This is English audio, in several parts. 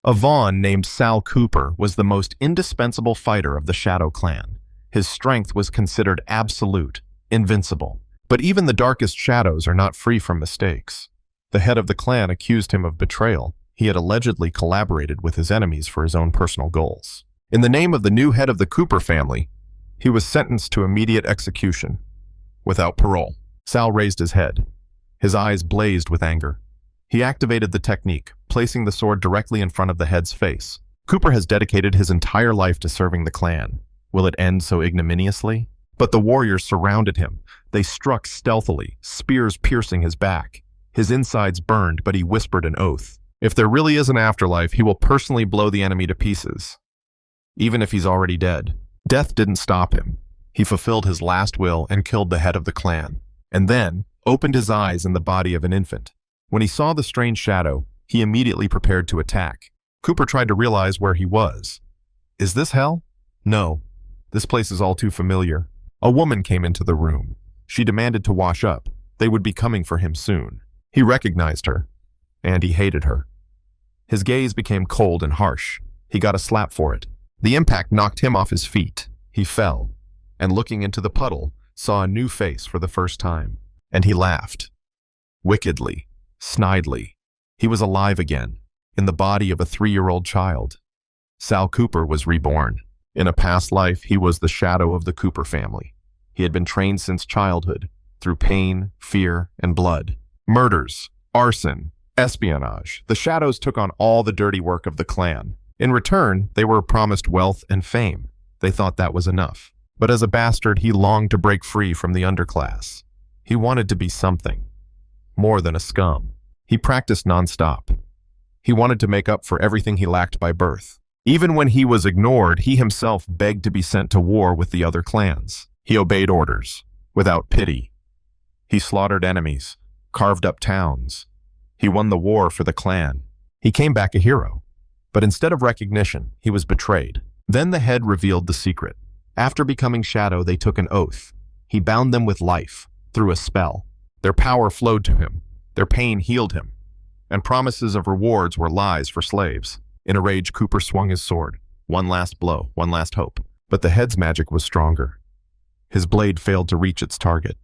A Vaughn named Sal Cooper was the most indispensable fighter of the Shadow Clan. His strength was considered absolute, invincible. But even the darkest shadows are not free from mistakes. The head of the clan accused him of betrayal. He had allegedly collaborated with his enemies for his own personal goals. In the name of the new head of the Cooper family, he was sentenced to immediate execution, without parole. Sal raised his head. His eyes blazed with anger. He activated the technique, placing the sword directly in front of the head's face. Cooper has dedicated his entire life to serving the clan. Will it end so ignominiously? But the warriors surrounded him. They struck stealthily, spears piercing his back. His insides burned, but he whispered an oath. If there really is an afterlife, he will personally blow the enemy to pieces, even if he's already dead. Death didn't stop him. He fulfilled his last will and killed the head of the clan, and then opened his eyes in the body of an infant. When he saw the strange shadow, he immediately prepared to attack. Cooper tried to realize where he was. Is this hell? No. This place is all too familiar. A woman came into the room. She demanded to wash up. They would be coming for him soon. He recognized her, and he hated her. His gaze became cold and harsh. He got a slap for it. The impact knocked him off his feet. He fell, and looking into the puddle, saw a new face for the first time. And he laughed. Wickedly, snidely. He was alive again, in the body of a 3-year-old child. Sal Cooper was reborn. In a past life, he was the shadow of the Cooper family. He had been trained since childhood, through pain, fear, and blood. Murders, arson, espionage. The shadows took on all the dirty work of the clan. In return, they were promised wealth and fame. They thought that was enough. But as a bastard, he longed to break free from the underclass. He wanted to be something, more than a scum. He practiced nonstop. He wanted to make up for everything he lacked by birth. Even when he was ignored, he himself begged to be sent to war with the other clans. He obeyed orders, without pity. He slaughtered enemies, carved up towns. He won the war for the clan. He came back a hero. But instead of recognition, he was betrayed. Then the head revealed the secret. After becoming shadow, they took an oath. He bound them with life, through a spell. Their power flowed to him. Their pain healed him. And promises of rewards were lies for slaves. In a rage, Cooper swung his sword. One last blow, one last hope. But the head's magic was stronger. His blade failed to reach its target.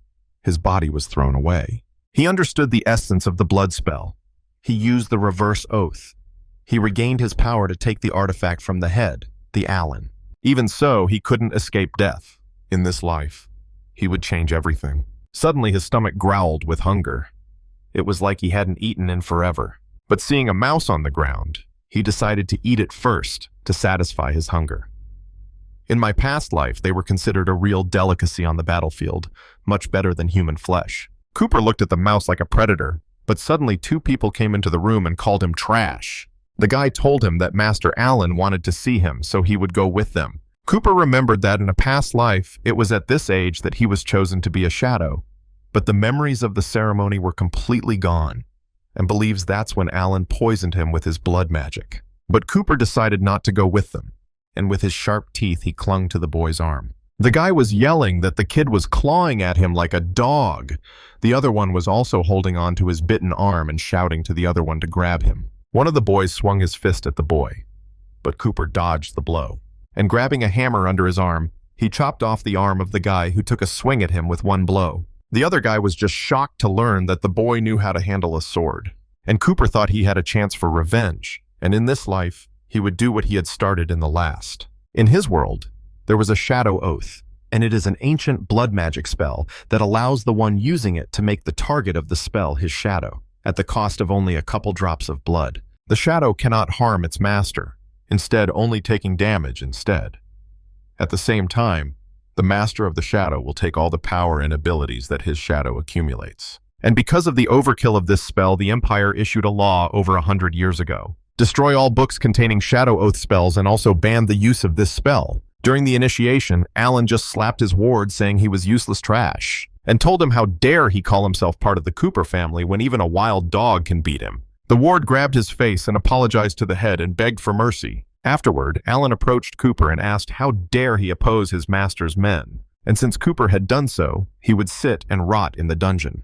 His body was thrown away. He understood the essence of the blood spell. He used the reverse oath. He regained his power to take the artifact from the head, the Allen. Even so, he couldn't escape death. In this life, he would change everything. Suddenly, his stomach growled with hunger. It was like he hadn't eaten in forever. But seeing a mouse on the ground, he decided to eat it first to satisfy his hunger. In my past life, they were considered a real delicacy on the battlefield, much better than human flesh. Cooper looked at the mouse like a predator, but suddenly 2 people came into the room and called him trash. The guy told him that Master Allen wanted to see him, so he would go with them. Cooper remembered that in a past life, it was at this age that he was chosen to be a shadow. But the memories of the ceremony were completely gone, and believes that's when Allen poisoned him with his blood magic. But Cooper decided not to go with them, and with his sharp teeth he clung to the boy's arm. The guy was yelling that the kid was clawing at him like a dog. The other one was also holding on to his bitten arm and shouting to the other one to grab him. One of the boys swung his fist at the boy, but Cooper dodged the blow. And grabbing a hammer under his arm, he chopped off the arm of the guy who took a swing at him with one blow. The other guy was just shocked to learn that the boy knew how to handle a sword. And Cooper thought he had a chance for revenge, and in this life, he would do what he had started in the last. In his world, there was a shadow oath, and it is an ancient blood magic spell that allows the one using it to make the target of the spell his shadow, at the cost of only a couple drops of blood. The shadow cannot harm its master, instead only taking damage instead. At the same time, the master of the shadow will take all the power and abilities that his shadow accumulates. And because of the overkill of this spell, the Empire issued a law over 100 years ago. Destroy all books containing shadow oath spells and also banned the use of this spell. During the initiation, Allen just slapped his ward saying he was useless trash, and told him how dare he call himself part of the Cooper family when even a wild dog can beat him. The ward grabbed his face and apologized to the head and begged for mercy. Afterward, Allen approached Cooper and asked how dare he oppose his master's men, and since Cooper had done so, he would sit and rot in the dungeon.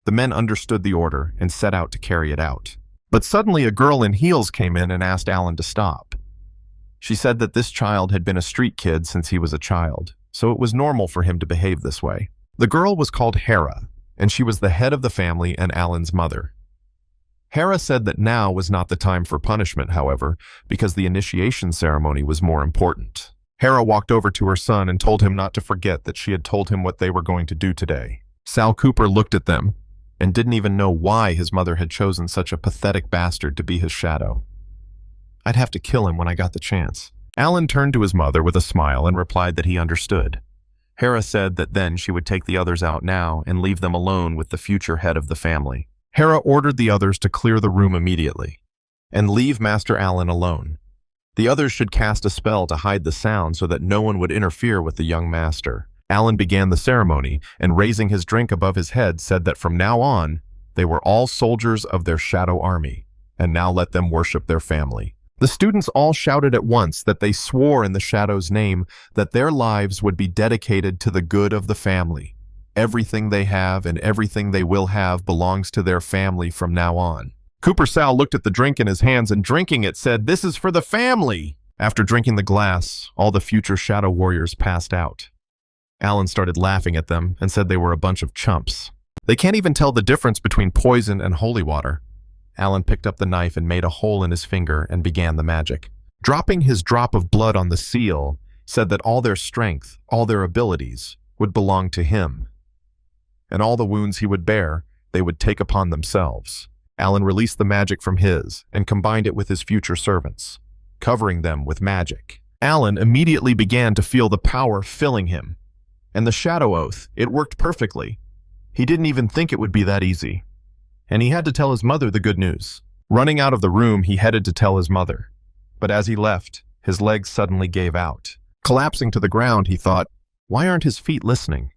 The men understood the order and set out to carry it out. But suddenly a girl in heels came in and asked Alan to stop. She said that this child had been a street kid since he was a child, so it was normal for him to behave this way. The girl was called Hera, and she was the head of the family and Alan's mother. Hera said that now was not the time for punishment, however, because the initiation ceremony was more important. Hera walked over to her son and told him not to forget that she had told him what they were going to do today. Sal Cooper looked at them and didn't even know why his mother had chosen such a pathetic bastard to be his shadow. I'd have to kill him when I got the chance. Alan turned to his mother with a smile and replied that he understood. Hera said that then she would take the others out now and leave them alone with the future head of the family. Hera ordered the others to clear the room immediately and leave Master Alan alone. The others should cast a spell to hide the sound so that no one would interfere with the young master. Alan began the ceremony and, raising his drink above his head, said that from now on, they were all soldiers of their shadow army, and now let them worship their family. The students all shouted at once that they swore in the shadow's name that their lives would be dedicated to the good of the family. Everything they have and everything they will have belongs to their family from now on. Cooper Sal looked at the drink in his hands and, drinking it, said, "This is for the family!" After drinking the glass, all the future shadow warriors passed out. Alan started laughing at them and said they were a bunch of chumps. They can't even tell the difference between poison and holy water. Alan picked up the knife and made a hole in his finger and began the magic. Dropping his drop of blood on the seal, said that all their strength, all their abilities, would belong to him. And all the wounds he would bear, they would take upon themselves. Alan released the magic from his and combined it with his future servants, covering them with magic. Alan immediately began to feel the power filling him. And the shadow oath, it worked perfectly. He didn't even think it would be that easy. And he had to tell his mother the good news. Running out of the room, he headed to tell his mother. But as he left, his legs suddenly gave out. Collapsing to the ground, he thought, why aren't his feet listening?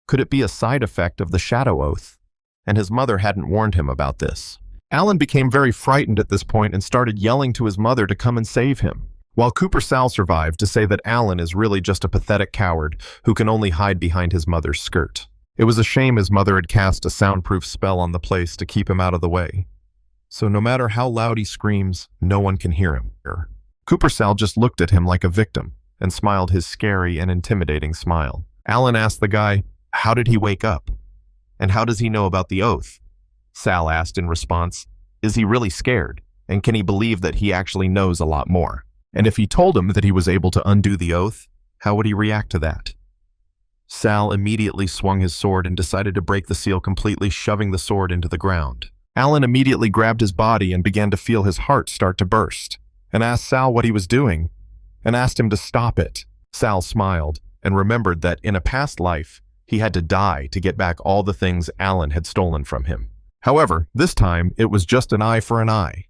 Could it be a side effect of the shadow oath? And his mother hadn't warned him about this. Alan became very frightened at this point and started yelling to his mother to come and save him. While Cooper Sal survived to say that Alan is really just a pathetic coward who can only hide behind his mother's skirt. It was a shame his mother had cast a soundproof spell on the place to keep him out of the way. So no matter how loud he screams, no one can hear him. Cooper Sal just looked at him like a victim and smiled his scary and intimidating smile. Alan asked the guy, how did he wake up? And how does he know about the oath? Sal asked in response, is he really scared? And can he believe that he actually knows a lot more? And if he told him that he was able to undo the oath, how would he react to that? Sal immediately swung his sword and decided to break the seal completely, shoving the sword into the ground. Alan immediately grabbed his body and began to feel his heart start to burst, and asked Sal what he was doing, and asked him to stop it. Sal smiled and remembered that in a past life, he had to die to get back all the things Alan had stolen from him. However, this time, it was just an eye for an eye.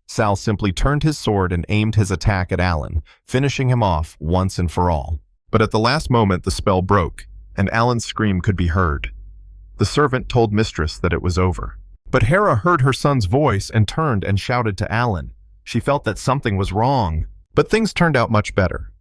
Sal simply turned his sword and aimed his attack at Alan, finishing him off once and for all. But at the last moment, the spell broke, and Alan's scream could be heard. The servant told Mistress that it was over. But Hera heard her son's voice and turned and shouted to Alan. She felt that something was wrong, but things turned out much better.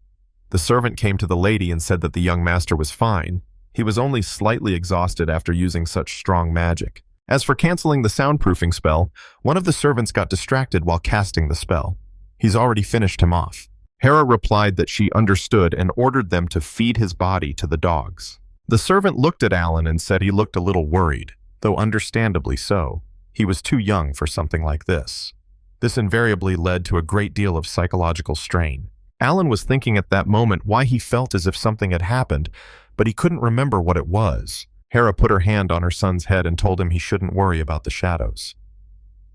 The servant came to the lady and said that the young master was fine. He was only slightly exhausted after using such strong magic. As for canceling the soundproofing spell, one of the servants got distracted while casting the spell. He's already finished him off. Hera replied that she understood and ordered them to feed his body to the dogs. The servant looked at Alan and said he looked a little worried, though understandably so. He was too young for something like this. This invariably led to a great deal of psychological strain. Alan was thinking at that moment why he felt as if something had happened, but he couldn't remember what it was. Hera put her hand on her son's head and told him he shouldn't worry about the shadows.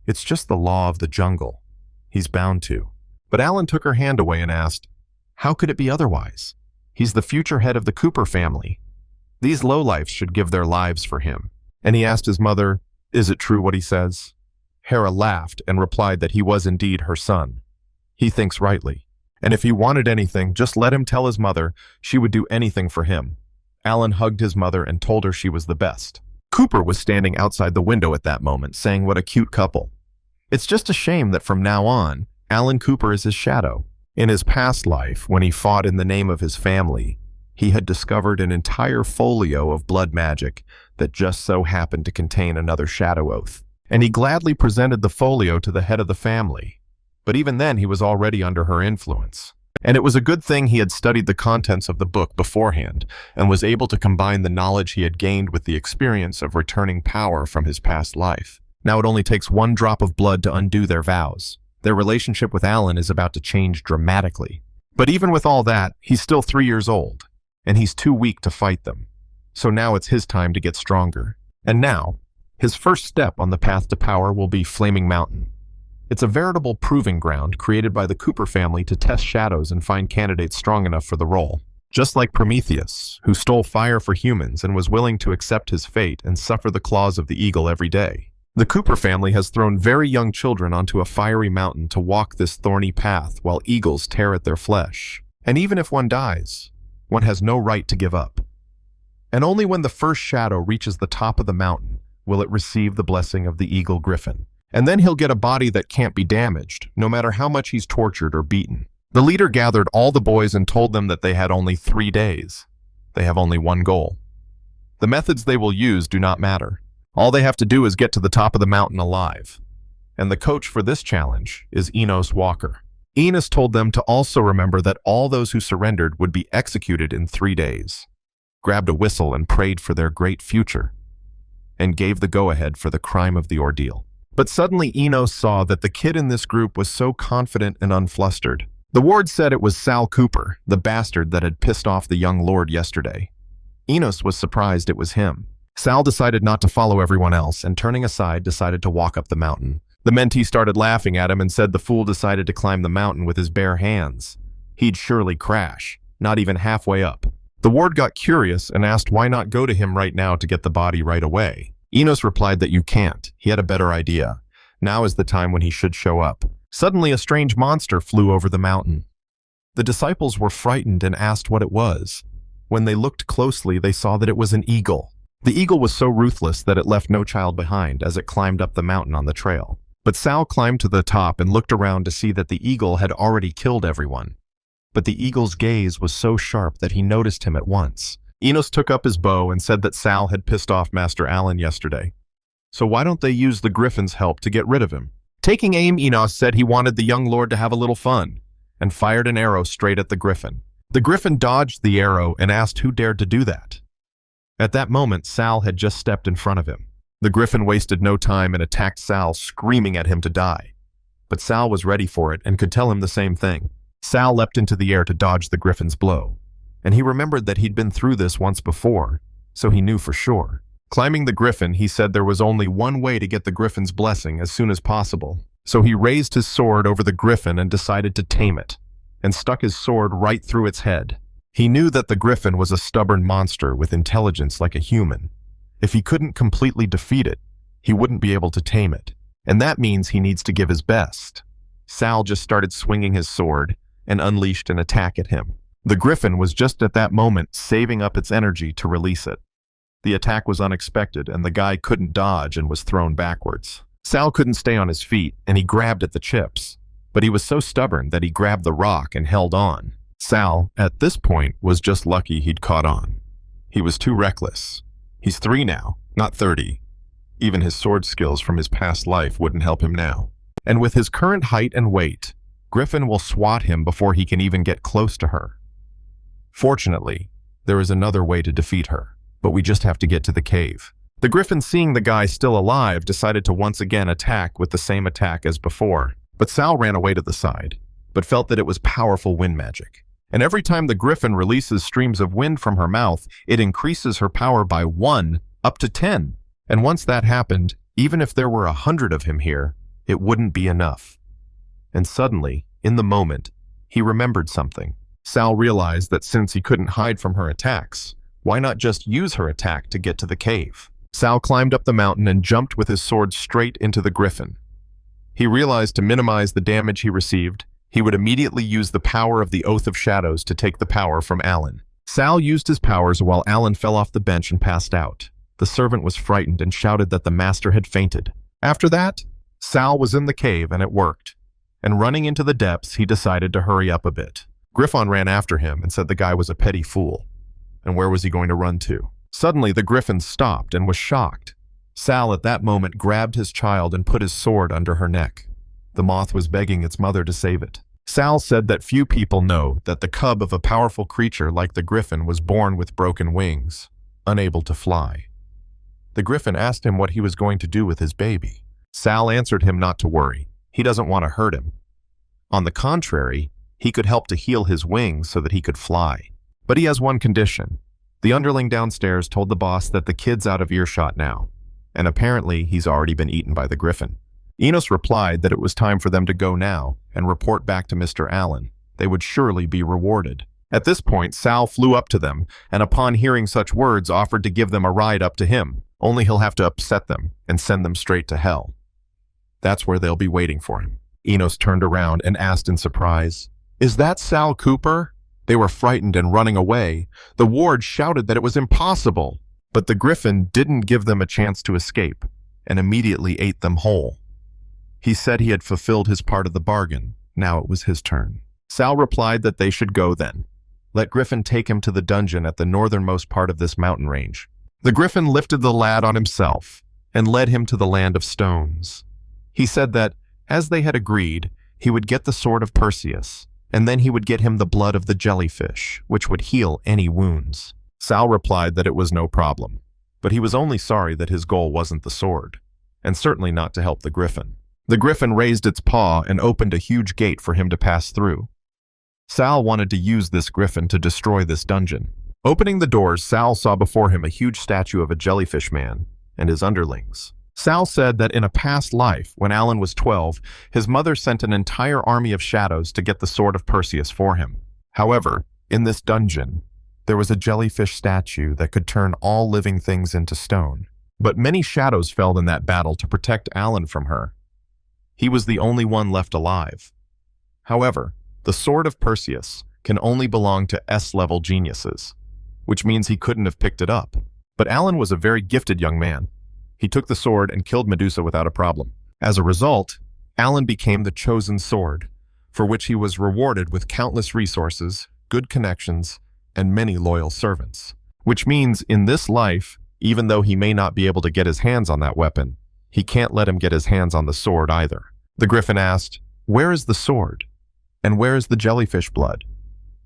It's just the law of the jungle. He's bound to. But Alan took her hand away and asked, how could it be otherwise? He's the future head of the Cooper family. These lowlifes should give their lives for him. And he asked his mother, is it true what he says? Hera laughed and replied that he was indeed her son. He thinks rightly. And if he wanted anything, just let him tell his mother she would do anything for him. Alan hugged his mother and told her she was the best. Cooper was standing outside the window at that moment, saying what a cute couple. It's just a shame that from now on, Alan Cooper is his shadow. In his past life, when he fought in the name of his family, he had discovered an entire folio of blood magic that just so happened to contain another shadow oath. and he gladly presented the folio to the head of the family. But even then, he was already under her influence. And it was a good thing he had studied the contents of the book beforehand and was able to combine the knowledge he had gained with the experience of returning power from his past life. Now it only takes one drop of blood to undo their vows. Their relationship with Alan is about to change dramatically. But even with all that, he's still 3 years old, and he's too weak to fight them. So now it's his time to get stronger. And now, his first step on the path to power will be Flaming Mountain. It's a veritable proving ground created by the Cooper family to test shadows and find candidates strong enough for the role. Just like Prometheus, who stole fire for humans and was willing to accept his fate and suffer the claws of the eagle every day. The Cooper family has thrown very young children onto a fiery mountain to walk this thorny path while eagles tear at their flesh. And even if one dies, one has no right to give up. And only when the first shadow reaches the top of the mountain will it receive the blessing of the eagle griffin. And then he'll get a body that can't be damaged, no matter how much he's tortured or beaten. The leader gathered all the boys and told them that they had only 3 days. They have only one goal. The methods they will use do not matter. All they have to do is get to the top of the mountain alive. And the coach for this challenge is Enos Walker. Enos told them to also remember that all those who surrendered would be executed in 3 days, grabbed a whistle and prayed for their great future, and gave the go-ahead for the crime of the ordeal. But suddenly Enos saw that the kid in this group was so confident and unflustered. The ward said it was Sal Cooper, the bastard that had pissed off the young lord yesterday. Enos was surprised it was him. Sal decided not to follow everyone else and, turning aside, decided to walk up the mountain. The mentee started laughing at him and said the fool decided to climb the mountain with his bare hands. He'd surely crash, not even halfway up. The ward got curious and asked why not go to him right now to get the body right away. Enos replied that you can't. He had a better idea. Now is the time when he should show up. Suddenly, a strange monster flew over the mountain. The disciples were frightened and asked what it was. When they looked closely, they saw that it was an eagle. The eagle was so ruthless that it left no child behind as it climbed up the mountain on the trail. But Sal climbed to the top and looked around to see that the eagle had already killed everyone. But the eagle's gaze was so sharp that he noticed him at once. Enos took up his bow and said that Sal had pissed off Master Alan yesterday. So why don't they use the griffin's help to get rid of him? Taking aim, Enos said he wanted the young lord to have a little fun, and fired an arrow straight at the griffin. The griffin dodged the arrow and asked who dared to do that. At that moment, Sal had just stepped in front of him. The griffin wasted no time and attacked Sal, screaming at him to die. But Sal was ready for it and could tell him the same thing. Sal leapt into the air to dodge the griffin's blow. And he remembered that he'd been through this once before, so he knew for sure. Climbing the griffin, he said there was only one way to get the griffin's blessing as soon as possible. So he raised his sword over the griffin and decided to tame it, and stuck his sword right through its head. He knew that the griffin was a stubborn monster with intelligence like a human. If he couldn't completely defeat it, he wouldn't be able to tame it. And that means he needs to give his best. Sal just started swinging his sword and unleashed an attack at him. The griffin was just at that moment saving up its energy to release it. The attack was unexpected, and the guy couldn't dodge and was thrown backwards. Sal couldn't stay on his feet, and he grabbed at the chips. But he was so stubborn that he grabbed the rock and held on. Sal, at this point, was just lucky he'd caught on. He was too reckless. He's 3 now, not 30. Even his sword skills from his past life wouldn't help him now. And with his current height and weight, Griffin will swat him before he can even get close to her. Fortunately, there is another way to defeat her, but we just have to get to the cave. The Griffin, seeing the guy still alive, decided to once again attack with the same attack as before. But Sal ran away to the side, but felt that it was powerful wind magic. And every time the Griffin releases streams of wind from her mouth, it increases her power by 1 up to 10. And once that happened, even if there were 100 of him here, it wouldn't be enough. And suddenly, in the moment, he remembered something. Sal realized that since he couldn't hide from her attacks, why not just use her attack to get to the cave? Sal climbed up the mountain and jumped with his sword straight into the Griffin. He realized to minimize the damage he received, he would immediately use the power of the Oath of Shadows to take the power from Alan. Sal used his powers while Alan fell off the bench and passed out. The servant was frightened and shouted that the master had fainted. After that, Sal was in the cave and it worked. And running into the depths, he decided to hurry up a bit. Griffon ran after him and said the guy was a petty fool. And where was he going to run to? Suddenly, the Griffin stopped and was shocked. Sal at that moment grabbed his child and put his sword under her neck. The moth was begging its mother to save it. Sal said that few people know that the cub of a powerful creature like the griffin was born with broken wings, unable to fly. The griffin asked him what he was going to do with his baby. Sal answered him not to worry. He doesn't want to hurt him. On the contrary, he could help to heal his wings so that he could fly. But he has one condition. The underling downstairs told the boss that the kid's out of earshot now, and apparently he's already been eaten by the griffin. Enos replied that it was time for them to go now and report back to Mr. Allen. They would surely be rewarded. At this point, Sal flew up to them, and upon hearing such words offered to give them a ride up to him, only he'll have to upset them and send them straight to hell. That's where they'll be waiting for him. Enos turned around and asked in surprise, "Is that Sal Cooper?" They were frightened and running away. The ward shouted that it was impossible, but the griffin didn't give them a chance to escape and immediately ate them whole. He said he had fulfilled his part of the bargain. Now it was his turn. Sal replied that they should go then. Let Griffin take him to the dungeon at the northernmost part of this mountain range. The griffin lifted the lad on himself and led him to the land of stones. He said that, as they had agreed, he would get the sword of Perseus, and then he would get him the blood of the jellyfish, which would heal any wounds. Sal replied that it was no problem, but he was only sorry that his goal wasn't the sword, and certainly not to help the griffin. The griffin raised its paw and opened a huge gate for him to pass through. Sal wanted to use this griffin to destroy this dungeon. Opening the doors, Sal saw before him a huge statue of a jellyfish man and his underlings. Sal said that in a past life, when Alan was 12, his mother sent an entire army of shadows to get the sword of Perseus for him. However, in this dungeon, there was a jellyfish statue that could turn all living things into stone. But many shadows fell in that battle to protect Alan from her. He was the only one left alive. However, the sword of Perseus can only belong to S-level geniuses, which means he couldn't have picked it up. But Alan was a very gifted young man. He took the sword and killed Medusa without a problem. As a result, Alan became the chosen sword, for which he was rewarded with countless resources, good connections, and many loyal servants. Which means in this life, even though he may not be able to get his hands on that weapon, he can't let him get his hands on the sword either. The griffin asked, "Where is the sword? And where is the jellyfish blood?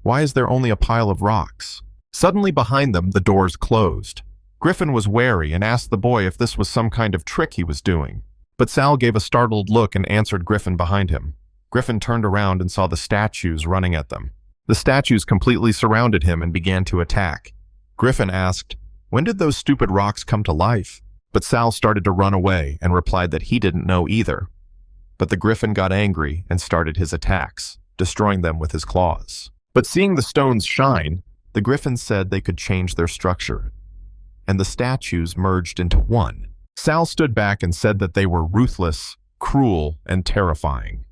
Why is there only a pile of rocks?" Suddenly behind them, the doors closed. Griffin was wary and asked the boy if this was some kind of trick he was doing. But Sal gave a startled look and answered Griffin behind him. Griffin turned around and saw the statues running at them. The statues completely surrounded him and began to attack. Griffin asked, "When did those stupid rocks come to life?" But Sal started to run away and replied that he didn't know either. But the griffin got angry and started his attacks, destroying them with his claws. But seeing the stones shine, the griffin said they could change their structure, and the statues merged into one. Sal stood back and said that they were ruthless, cruel, and terrifying.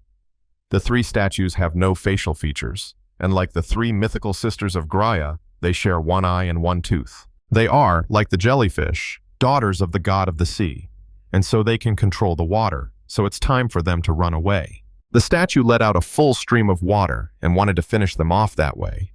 The three statues have no facial features, and like the three mythical sisters of Graia, they share one eye and one tooth. They are, like the jellyfish, daughters of the god of the sea, and so they can control the water, so it's time for them to run away. The statue let out a full stream of water and wanted to finish them off that way.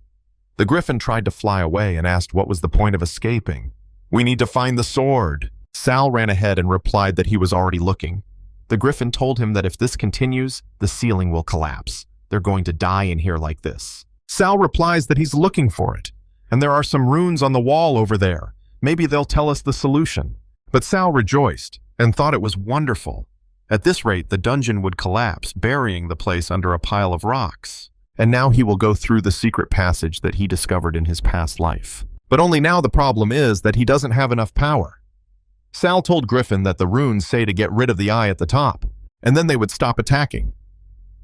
The griffin tried to fly away and asked what was the point of escaping. "We need to find the sword." Sal ran ahead and replied that he was already looking. The griffin told him that if this continues, the ceiling will collapse. They're going to die in here like this. Sal replies that he's looking for it, and there are some runes on the wall over there. Maybe they'll tell us the solution. But Sal rejoiced and thought it was wonderful. At this rate, the dungeon would collapse, burying the place under a pile of rocks. And now he will go through the secret passage that he discovered in his past life. But only now the problem is that he doesn't have enough power. Sal told Griffin that the runes say to get rid of the eye at the top, and then they would stop attacking.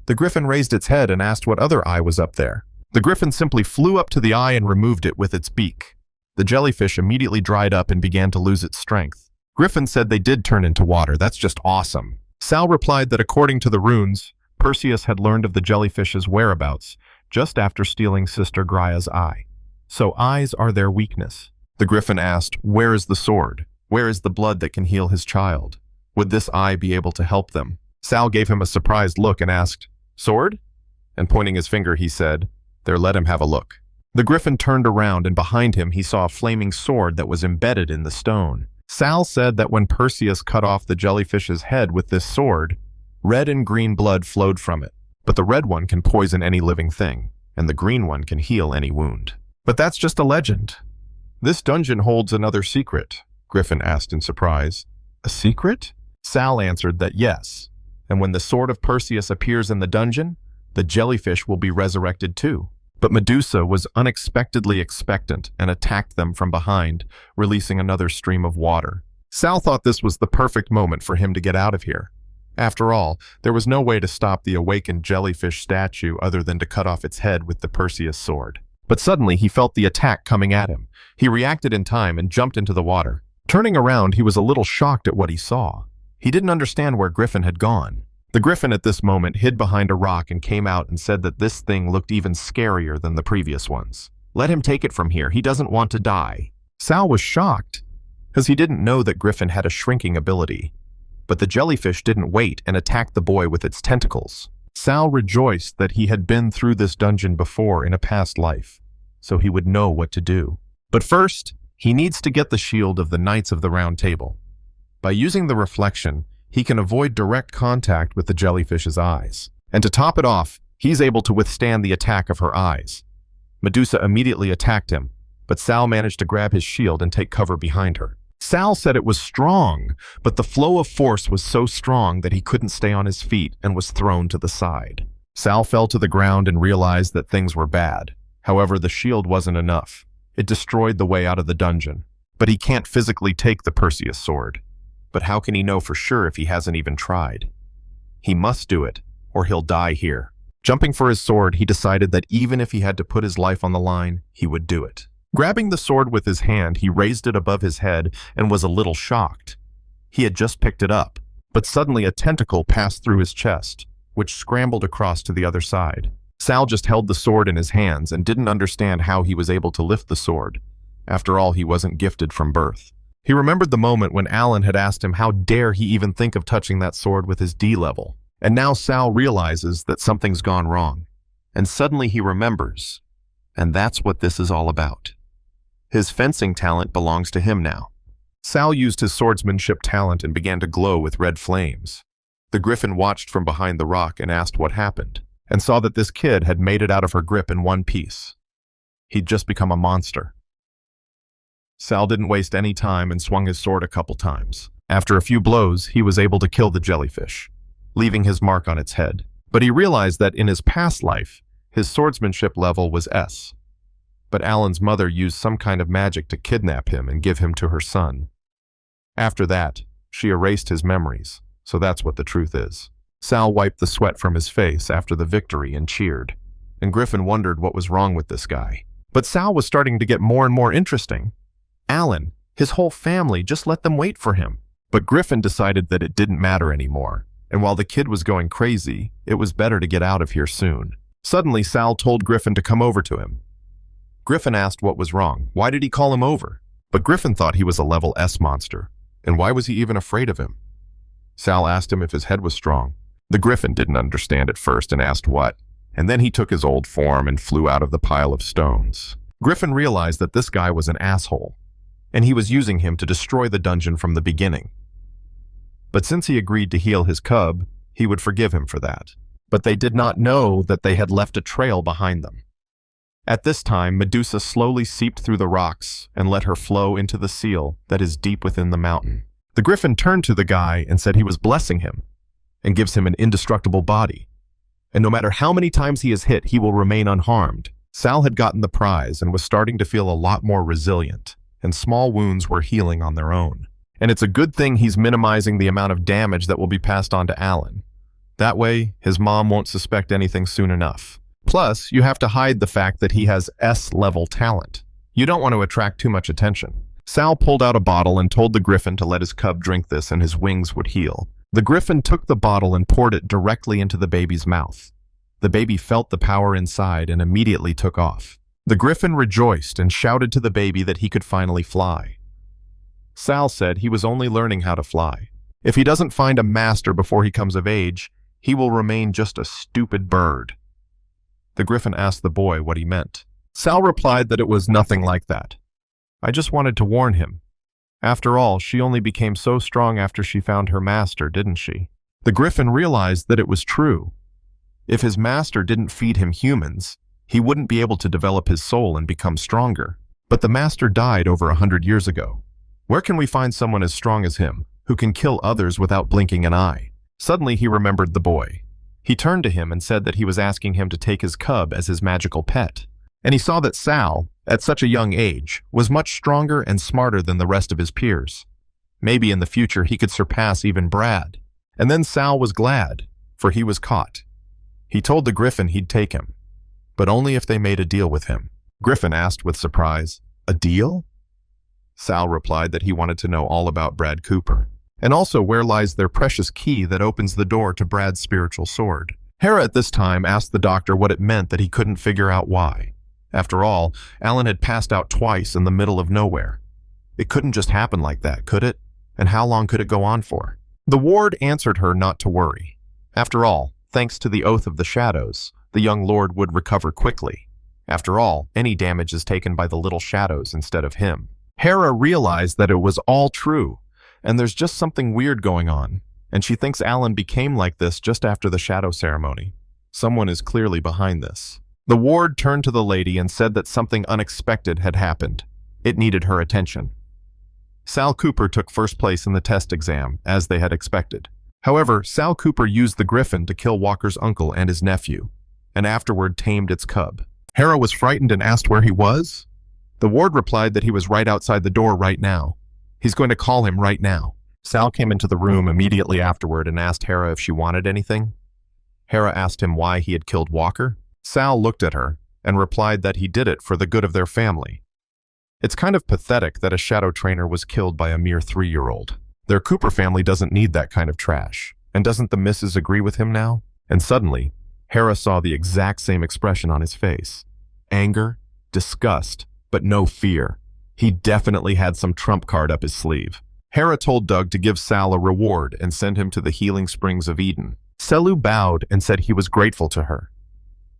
The griffin raised its head and asked what other eye was up there. The griffin simply flew up to the eye and removed it with its beak. The jellyfish immediately dried up and began to lose its strength. Griffin said they did turn into water. That's just awesome. Sal replied that according to the runes, Perseus had learned of the jellyfish's whereabouts just after stealing Sister Graia's eye. So eyes are their weakness. The griffin asked, "Where is the sword? Where is the blood that can heal his child? Would this eye be able to help them?" Sal gave him a surprised look and asked, "Sword?" And pointing his finger, he said, "There, let him have a look." The griffin turned around, and behind him he saw a flaming sword that was embedded in the stone. Sal said that when Perseus cut off the jellyfish's head with this sword, red and green blood flowed from it. But the red one can poison any living thing, and the green one can heal any wound. But that's just a legend. This dungeon holds another secret, Griffin asked in surprise. A secret? Sal answered that yes, and when the sword of Perseus appears in the dungeon, the jellyfish will be resurrected too. But Medusa was unexpectedly expectant and attacked them from behind, releasing another stream of water. Sal thought this was the perfect moment for him to get out of here. After all, there was no way to stop the awakened jellyfish statue other than to cut off its head with the Perseus sword. But suddenly he felt the attack coming at him. He reacted in time and jumped into the water. Turning around, he was a little shocked at what he saw. He didn't understand where Griffin had gone. The Griffin at this moment hid behind a rock and came out and said that this thing looked even scarier than the previous ones. Let him take it from here, he doesn't want to die. Sal was shocked, because he didn't know that Griffin had a shrinking ability. But the jellyfish didn't wait and attacked the boy with its tentacles. Sal rejoiced that he had been through this dungeon before in a past life, so he would know what to do. But first, he needs to get the shield of the Knights of the Round Table. By using the reflection, he can avoid direct contact with the jellyfish's eyes. And to top it off, he's able to withstand the attack of her eyes. Medusa immediately attacked him, but Sal managed to grab his shield and take cover behind her. Sal said it was strong, but the flow of force was so strong that he couldn't stay on his feet and was thrown to the side. Sal fell to the ground and realized that things were bad. However, the shield wasn't enough. It destroyed the way out of the dungeon. But he can't physically take the Perseus sword. But how can he know for sure if he hasn't even tried? He must do it, or he'll die here. Jumping for his sword, he decided that even if he had to put his life on the line, he would do it. Grabbing the sword with his hand, he raised it above his head and was a little shocked. He had just picked it up, but suddenly a tentacle passed through his chest, which scrambled across to the other side. Sal just held the sword in his hands and didn't understand how he was able to lift the sword. After all, he wasn't gifted from birth. He remembered the moment when Alan had asked him how dare he even think of touching that sword with his D level. And now Sal realizes that something's gone wrong. And suddenly he remembers. And that's what this is all about. His fencing talent belongs to him now. Sal used his swordsmanship talent and began to glow with red flames. The Griffin watched from behind the rock and asked what happened, and saw that this kid had made it out of her grip in one piece. He'd just become a monster. Sal didn't waste any time and swung his sword a couple times. After a few blows, he was able to kill the jellyfish, leaving his mark on its head. But he realized that in his past life, his swordsmanship level was S. But Alan's mother used some kind of magic to kidnap him and give him to her son. After that, she erased his memories, so that's what the truth is. Sal wiped the sweat from his face after the victory and cheered, and Griffin wondered what was wrong with this guy. But Sal was starting to get more and more interesting. Alan, his whole family, just let them wait for him. But Griffin decided that it didn't matter anymore, and while the kid was going crazy, it was better to get out of here soon. Suddenly, Sal told Griffin to come over to him. Griffin asked what was wrong. Why did he call him over? But Griffin thought he was a level S monster, and why was he even afraid of him? Sal asked him if his head was strong. The Griffin didn't understand at first and asked what, and then he took his old form and flew out of the pile of stones. Griffin realized that this guy was an asshole, and he was using him to destroy the dungeon from the beginning. But since he agreed to heal his cub, he would forgive him for that. But they did not know that they had left a trail behind them. At this time, Medusa slowly seeped through the rocks and let her flow into the seal that is deep within the mountain. The Griffin turned to the guy and said he was blessing him and gives him an indestructible body. And no matter how many times he is hit, he will remain unharmed. Sal had gotten the prize and was starting to feel a lot more resilient, and small wounds were healing on their own. And it's a good thing he's minimizing the amount of damage that will be passed on to Alan. That way, his mom won't suspect anything soon enough. Plus, you have to hide the fact that he has S-level talent. You don't want to attract too much attention. Sal pulled out a bottle and told the Griffin to let his cub drink this and his wings would heal. The Griffin took the bottle and poured it directly into the baby's mouth. The baby felt the power inside and immediately took off. The Griffin rejoiced and shouted to the baby that he could finally fly. Sal said he was only learning how to fly. If he doesn't find a master before he comes of age, he will remain just a stupid bird. The Griffin asked the boy what he meant. Sal replied that it was nothing like that. I just wanted to warn him. After all, she only became so strong after she found her master, didn't she? The griffin realized that it was true. If his master didn't feed him humans, he wouldn't be able to develop his soul and become stronger. But the master died over 100 years ago. Where can we find someone as strong as him, who can kill others without blinking an eye? Suddenly he remembered the boy. He turned to him and said that he was asking him to take his cub as his magical pet. And he saw that Sal, at such a young age, was much stronger and smarter than the rest of his peers. Maybe in the future he could surpass even Brad. And then Sal was glad, for he was caught. He told the griffin he'd take him, but only if they made a deal with him. Griffin asked with surprise, "A deal?" Sal replied that he wanted to know all about Brad Cooper, and also where lies their precious key that opens the door to Brad's spiritual sword. Hera at this time asked the doctor what it meant that he couldn't figure out why. After all, Alan had passed out twice in the middle of nowhere. It couldn't just happen like that, could it? And how long could it go on for? The ward answered her not to worry. After all, thanks to the Oath of the Shadows, the young lord would recover quickly. After all, any damage is taken by the little shadows instead of him. Hera realized that it was all true, and there's just something weird going on, and she thinks Alan became like this just after the shadow ceremony. Someone is clearly behind this. The ward turned to the lady and said that something unexpected had happened. It needed her attention. Sal Cooper took first place in the test exam, as they had expected. However, Sal Cooper used the griffin to kill Walker's uncle and his nephew, and afterward tamed its cub. Hera was frightened and asked where he was. The ward replied that he was right outside the door right now. He's going to call him right now. Sal came into the room immediately afterward and asked Hera if she wanted anything. Hera asked him why he had killed Walker. Sal looked at her and replied that he did it for the good of their family. It's kind of pathetic that a shadow trainer was killed by a mere 3-year-old. Their Cooper family doesn't need that kind of trash. And doesn't the missus agree with him now? And suddenly, Hera saw the exact same expression on his face. Anger, disgust, but no fear. He definitely had some trump card up his sleeve. Hera told Doug to give Sal a reward and send him to the healing springs of Eden. Selu bowed and said he was grateful to her,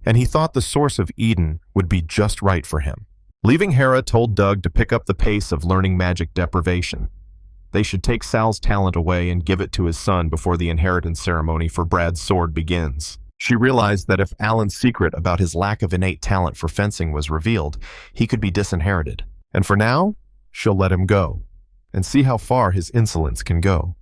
and he thought the source of Eden would be just right for him. Leaving Hera told Doug to pick up the pace of learning magic deprivation. They should take Sal's talent away and give it to his son before the inheritance ceremony for Brad's sword begins. She realized that if Alan's secret about his lack of innate talent for fencing was revealed, he could be disinherited. And for now, she'll let him go, and see how far his insolence can go.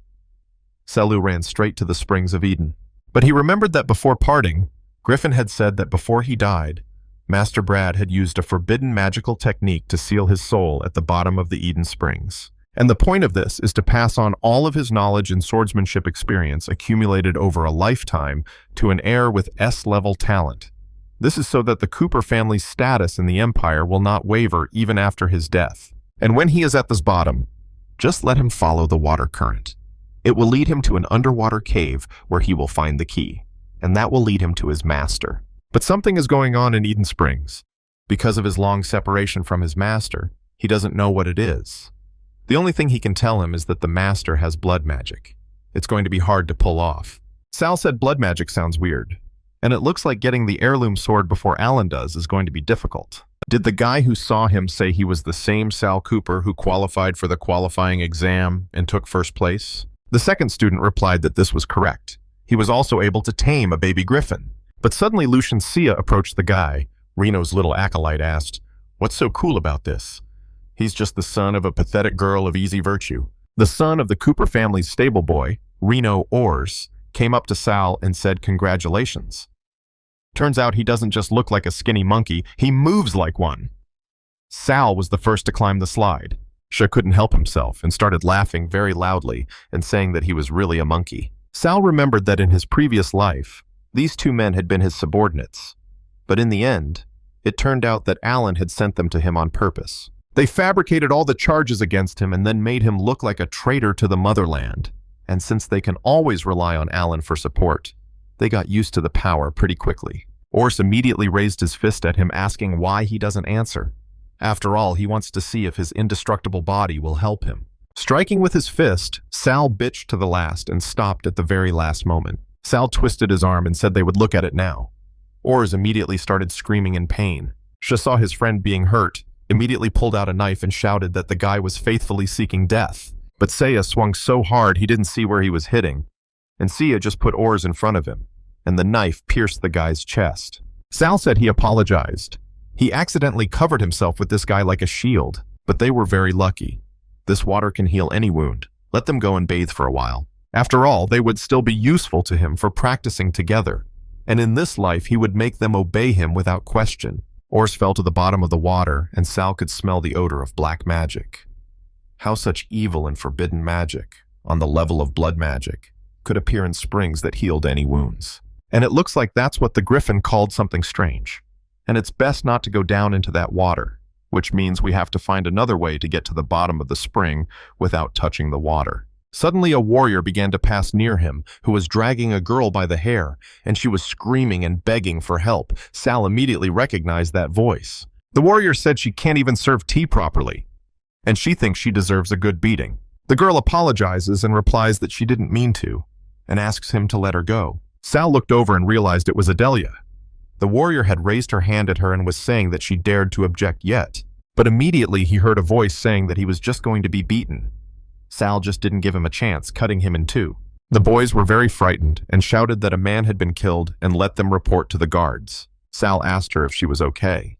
Selu ran straight to the springs of Eden. But he remembered that before parting, Griffin had said that before he died, Master Brad had used a forbidden magical technique to seal his soul at the bottom of the Eden Springs. And the point of this is to pass on all of his knowledge and swordsmanship experience accumulated over a lifetime to an heir with S-level talent. This is so that the Cooper family's status in the Empire will not waver even after his death. And when he is at this bottom, just let him follow the water current. It will lead him to an underwater cave where he will find the key, and that will lead him to his master. But something is going on in Eden Springs. Because of his long separation from his master, he doesn't know what it is. The only thing he can tell him is that the master has blood magic. It's going to be hard to pull off. Sal said blood magic sounds weird, and it looks like getting the heirloom sword before Alan does is going to be difficult. Did the guy who saw him say he was the same Sal Cooper who qualified for the qualifying exam and took first place? The second student replied that this was correct. He was also able to tame a baby griffin. But suddenly Lucian Sia approached the guy. Reno's little acolyte asked, "What's so cool about this?" He's just the son of a pathetic girl of easy virtue. The son of the Cooper family's stable boy, Reno Ors, came up to Sal and said congratulations. Turns out he doesn't just look like a skinny monkey, he moves like one. Sal was the first to climb the slide. Sha couldn't help himself and started laughing very loudly and saying that he was really a monkey. Sal remembered that in his previous life, these two men had been his subordinates. But in the end, it turned out that Alan had sent them to him on purpose. They fabricated all the charges against him and then made him look like a traitor to the motherland. And since they can always rely on Alan for support, they got used to the power pretty quickly. Ors immediately raised his fist at him, asking why he doesn't answer. After all, he wants to see if his indestructible body will help him. Striking with his fist, Sal bitched to the last and stopped at the very last moment. Sal twisted his arm and said they would look at it now. Ors immediately started screaming in pain. Sha saw his friend being hurt, immediately pulled out a knife and shouted that the guy was faithfully seeking death. But Seiya swung so hard he didn't see where he was hitting, and Seiya just put oars in front of him, and the knife pierced the guy's chest. Sal said he apologized. He accidentally covered himself with this guy like a shield, but they were very lucky. This water can heal any wound. Let them go and bathe for a while. After all, they would still be useful to him for practicing together, and in this life he would make them obey him without question. Oars fell to the bottom of the water, and Sal could smell the odor of black magic. How such evil and forbidden magic, on the level of blood magic, could appear in springs that healed any wounds. And it looks like that's what the griffin called something strange. And it's best not to go down into that water, which means we have to find another way to get to the bottom of the spring without touching the water. Suddenly a warrior began to pass near him, who was dragging a girl by the hair, and she was screaming and begging for help. Sal immediately recognized that voice. The warrior said she can't even serve tea properly, and she thinks she deserves a good beating. The girl apologizes and replies that she didn't mean to, and asks him to let her go. Sal looked over and realized it was Adelia. The warrior had raised her hand at her and was saying that she dared to object yet, but immediately he heard a voice saying that he was just going to be beaten. Sal just didn't give him a chance, cutting him in two. The boys were very frightened and shouted that a man had been killed and let them report to the guards. Sal asked her if she was okay.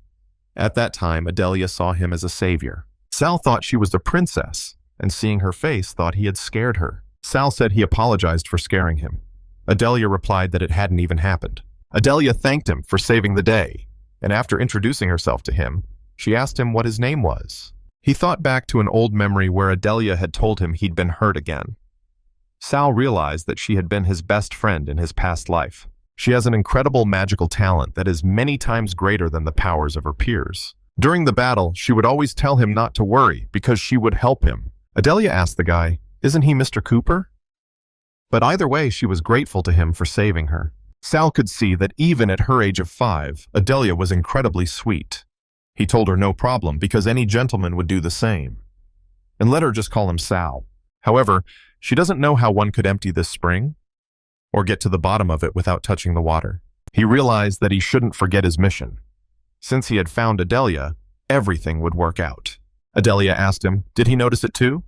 At that time, Adelia saw him as a savior. Sal thought she was the princess, and seeing her face, thought he had scared her. Sal said he apologized for scaring him. Adelia replied that it hadn't even happened. Adelia thanked him for saving the day, and after introducing herself to him, she asked him what his name was. He thought back to an old memory where Adelia had told him he'd been hurt again. Sal realized that she had been his best friend in his past life. She has an incredible magical talent that is many times greater than the powers of her peers. During the battle, she would always tell him not to worry because she would help him. Adelia asked the guy, "Isn't he Mr. Cooper?" But either way, she was grateful to him for saving her. Sal could see that even at her age of 5, Adelia was incredibly sweet. He told her no problem because any gentleman would do the same, and let her just call him Sal. However, she doesn't know how one could empty this spring or get to the bottom of it without touching the water. He realized that he shouldn't forget his mission. Since he had found Adelia, everything would work out. Adelia asked him, did he notice it too?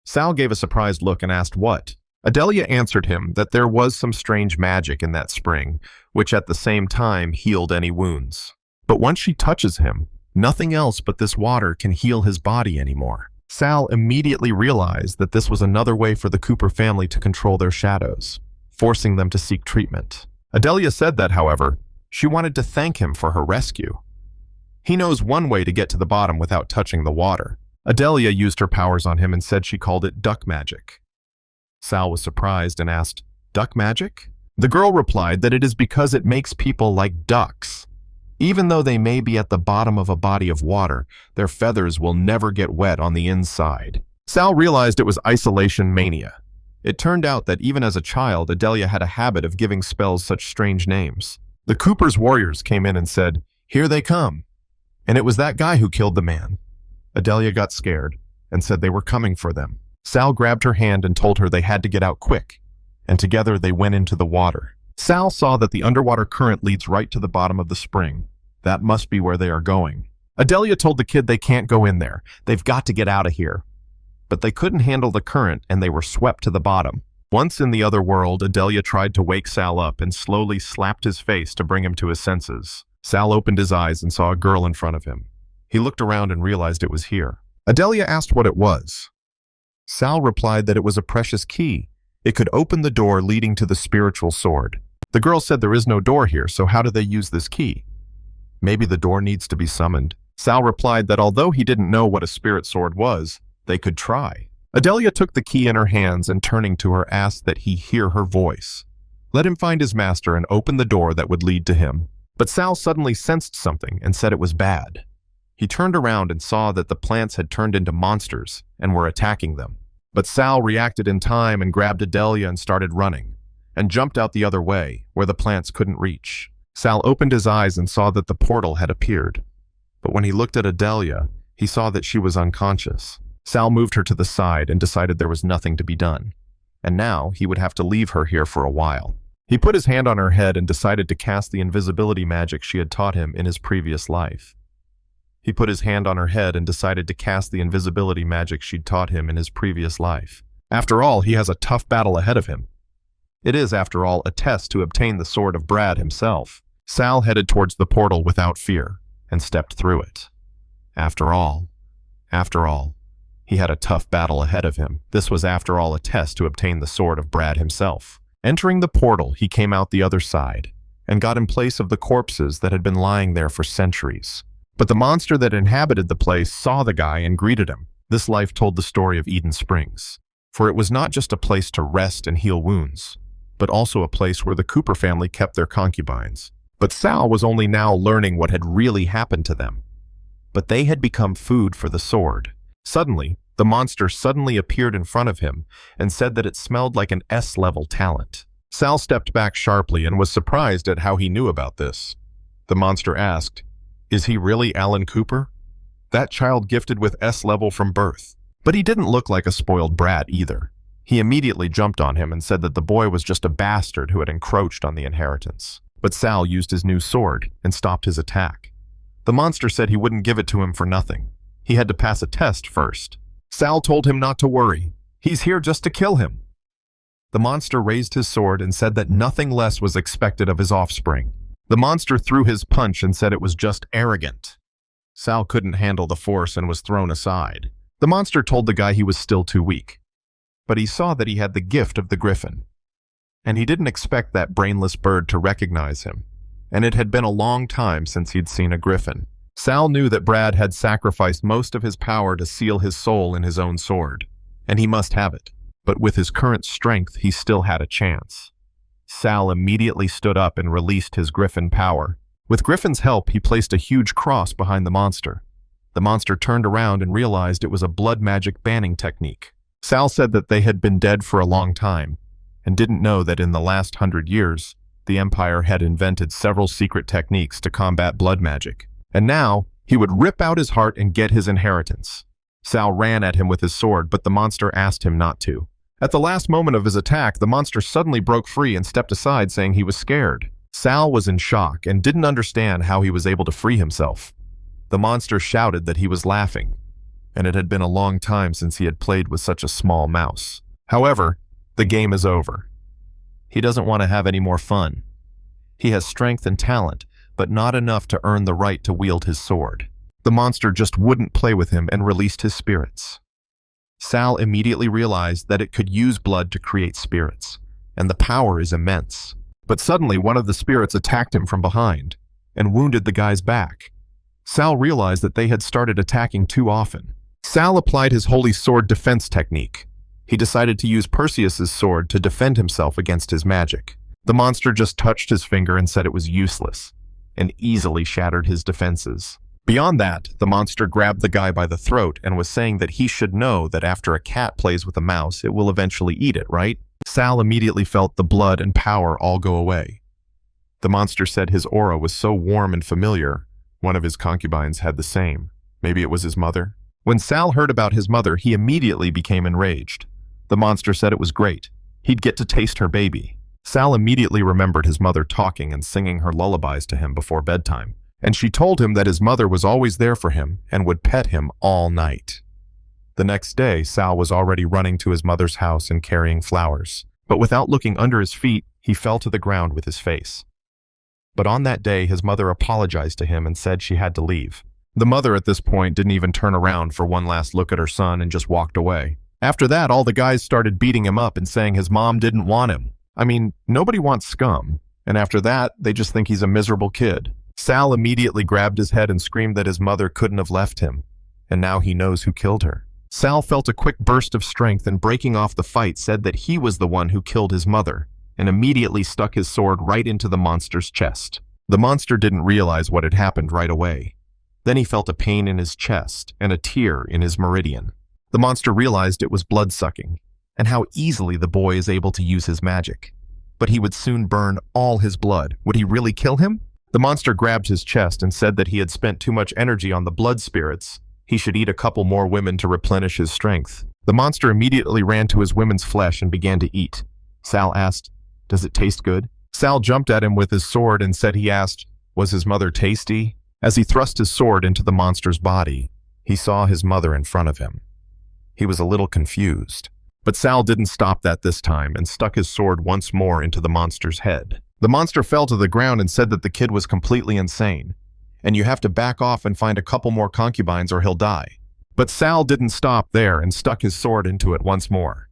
Sal gave a surprised look and asked what. Adelia answered him that there was some strange magic in that spring, which at the same time healed any wounds. But once she touches him, nothing else but this water can heal his body anymore. Sal immediately realized that this was another way for the Cooper family to control their shadows, forcing them to seek treatment. Adelia said that, however, she wanted to thank him for her rescue. He knows one way to get to the bottom without touching the water. Adelia used her powers on him and said she called it duck magic. Sal was surprised and asked, "Duck magic?" The girl replied that it is because it makes people like ducks. Even though they may be at the bottom of a body of water, their feathers will never get wet on the inside. Sal realized it was isolation mania. It turned out that even as a child, Adelia had a habit of giving spells such strange names. The Cooper's warriors came in and said, "Here they come." And it was that guy who killed the man. Adelia got scared and said they were coming for them. Sal grabbed her hand and told her they had to get out quick, and together they went into the water. Sal saw that the underwater current leads right to the bottom of the spring. That must be where they are going. Adelia told the kid they can't go in there. They've got to get out of here. But they couldn't handle the current and they were swept to the bottom. Once in the other world, Adelia tried to wake Sal up and slowly slapped his face to bring him to his senses. Sal opened his eyes and saw a girl in front of him. He looked around and realized it was here. Adelia asked what it was. Sal replied that it was a precious key. It could open the door leading to the spiritual sword. The girl said there is no door here, so how do they use this key? Maybe the door needs to be summoned. Sal replied that although he didn't know what a spirit sword was, they could try. Adelia took the key in her hands and turning to her asked that he hear her voice. Let him find his master and open the door that would lead to him. But Sal suddenly sensed something and said it was bad. He turned around and saw that the plants had turned into monsters and were attacking them. But Sal reacted in time and grabbed Adelia and started running, and jumped out the other way, where the plants couldn't reach. Sal opened his eyes and saw that the portal had appeared. But when he looked at Adelia, he saw that she was unconscious. Sal moved her to the side and decided there was nothing to be done. And now he would have to leave her here for a while. He put his hand on her head and decided to cast the invisibility magic she had taught him in his previous life. He put his hand on her head and decided to cast the invisibility magic she'd taught him in his previous life. After all, he has a tough battle ahead of him. It is, after all, a test to obtain the sword of Brad himself. Sal headed towards the portal without fear and stepped through it. After all, he had a tough battle ahead of him. This was, after all, a test to obtain the sword of Brad himself. Entering the portal, he came out the other side and got in place of the corpses that had been lying there for centuries. But the monster that inhabited the place saw the guy and greeted him. This life told the story of Eden Springs, for it was not just a place to rest and heal wounds, but also a place where the Cooper family kept their concubines. But Sal was only now learning what had really happened to them. But they had become food for the sword. Suddenly, the monster suddenly appeared in front of him and said that it smelled like an S-level talent. Sal stepped back sharply and was surprised at how he knew about this. The monster asked, "Is he really Alan Cooper? That child gifted with S-level from birth." But he didn't look like a spoiled brat either. He immediately jumped on him and said that the boy was just a bastard who had encroached on the inheritance. But Sal used his new sword and stopped his attack. The monster said he wouldn't give it to him for nothing. He had to pass a test first. Sal told him not to worry. He's here just to kill him. The monster raised his sword and said that nothing less was expected of his offspring. The monster threw his punch and said it was just arrogant. Sal couldn't handle the force and was thrown aside. The monster told the guy he was still too weak. But he saw that he had the gift of the griffin. And he didn't expect that brainless bird to recognize him. And it had been a long time since he'd seen a griffin. Sal knew that Brad had sacrificed most of his power to seal his soul in his own sword, and he must have it. But with his current strength, he still had a chance. Sal immediately stood up and released his griffin power. With Griffin's help, he placed a huge cross behind the monster. The monster turned around and realized it was a blood magic banning technique. Sal said that they had been dead for a long time, and didn't know that in the last 100 years, the Empire had invented several secret techniques to combat blood magic. And now, he would rip out his heart and get his inheritance. Sal ran at him with his sword, but the monster asked him not to. At the last moment of his attack, the monster suddenly broke free and stepped aside, saying he was scared. Sal was in shock and didn't understand how he was able to free himself. The monster shouted that he was laughing, and it had been a long time since he had played with such a small mouse. However, the game is over. He doesn't want to have any more fun. He has strength and talent, but not enough to earn the right to wield his sword. The monster just wouldn't play with him and released his spirits. Sal immediately realized that it could use blood to create spirits, and the power is immense. But suddenly one of the spirits attacked him from behind and wounded the guy's back. Sal realized that they had started attacking too often. Sal applied his holy sword defense technique. He decided to use Perseus's sword to defend himself against his magic. The monster just touched his finger and said it was useless, and easily shattered his defenses. Beyond that, the monster grabbed the guy by the throat and was saying that he should know that after a cat plays with a mouse, it will eventually eat it, right? Sal immediately felt the blood and power all go away. The monster said his aura was so warm and familiar. One of his concubines had the same. Maybe it was his mother? When Sal heard about his mother, he immediately became enraged. The monster said it was great. He'd get to taste her baby. Sal immediately remembered his mother talking and singing her lullabies to him before bedtime, and she told him that his mother was always there for him and would pet him all night. The next day, Sal was already running to his mother's house and carrying flowers, but without looking under his feet, he fell to the ground with his face. But on that day, his mother apologized to him and said she had to leave. The mother at this point didn't even turn around for one last look at her son and just walked away. After that, all the guys started beating him up and saying his mom didn't want him. I mean, nobody wants scum, and after that, they just think he's a miserable kid. Sal immediately grabbed his head and screamed that his mother couldn't have left him, and now he knows who killed her. Sal felt a quick burst of strength and breaking off the fight said that he was the one who killed his mother, and immediately stuck his sword right into the monster's chest. The monster didn't realize what had happened right away. Then he felt a pain in his chest and a tear in his meridian. The monster realized it was blood-sucking, and how easily the boy is able to use his magic. But he would soon burn all his blood. Would he really kill him? The monster grabbed his chest and said that he had spent too much energy on the blood spirits. He should eat a couple more women to replenish his strength. The monster immediately ran to his women's flesh and began to eat. Sal asked, "Does it taste good?" Sal jumped at him with his sword and said he asked, "Was his mother tasty?" As he thrust his sword into the monster's body, he saw his mother in front of him. He was a little confused. But Sal didn't stop that this time and stuck his sword once more into the monster's head. The monster fell to the ground and said that the kid was completely insane, and you have to back off and find a couple more concubines or he'll die. But Sal didn't stop there and stuck his sword into it once more.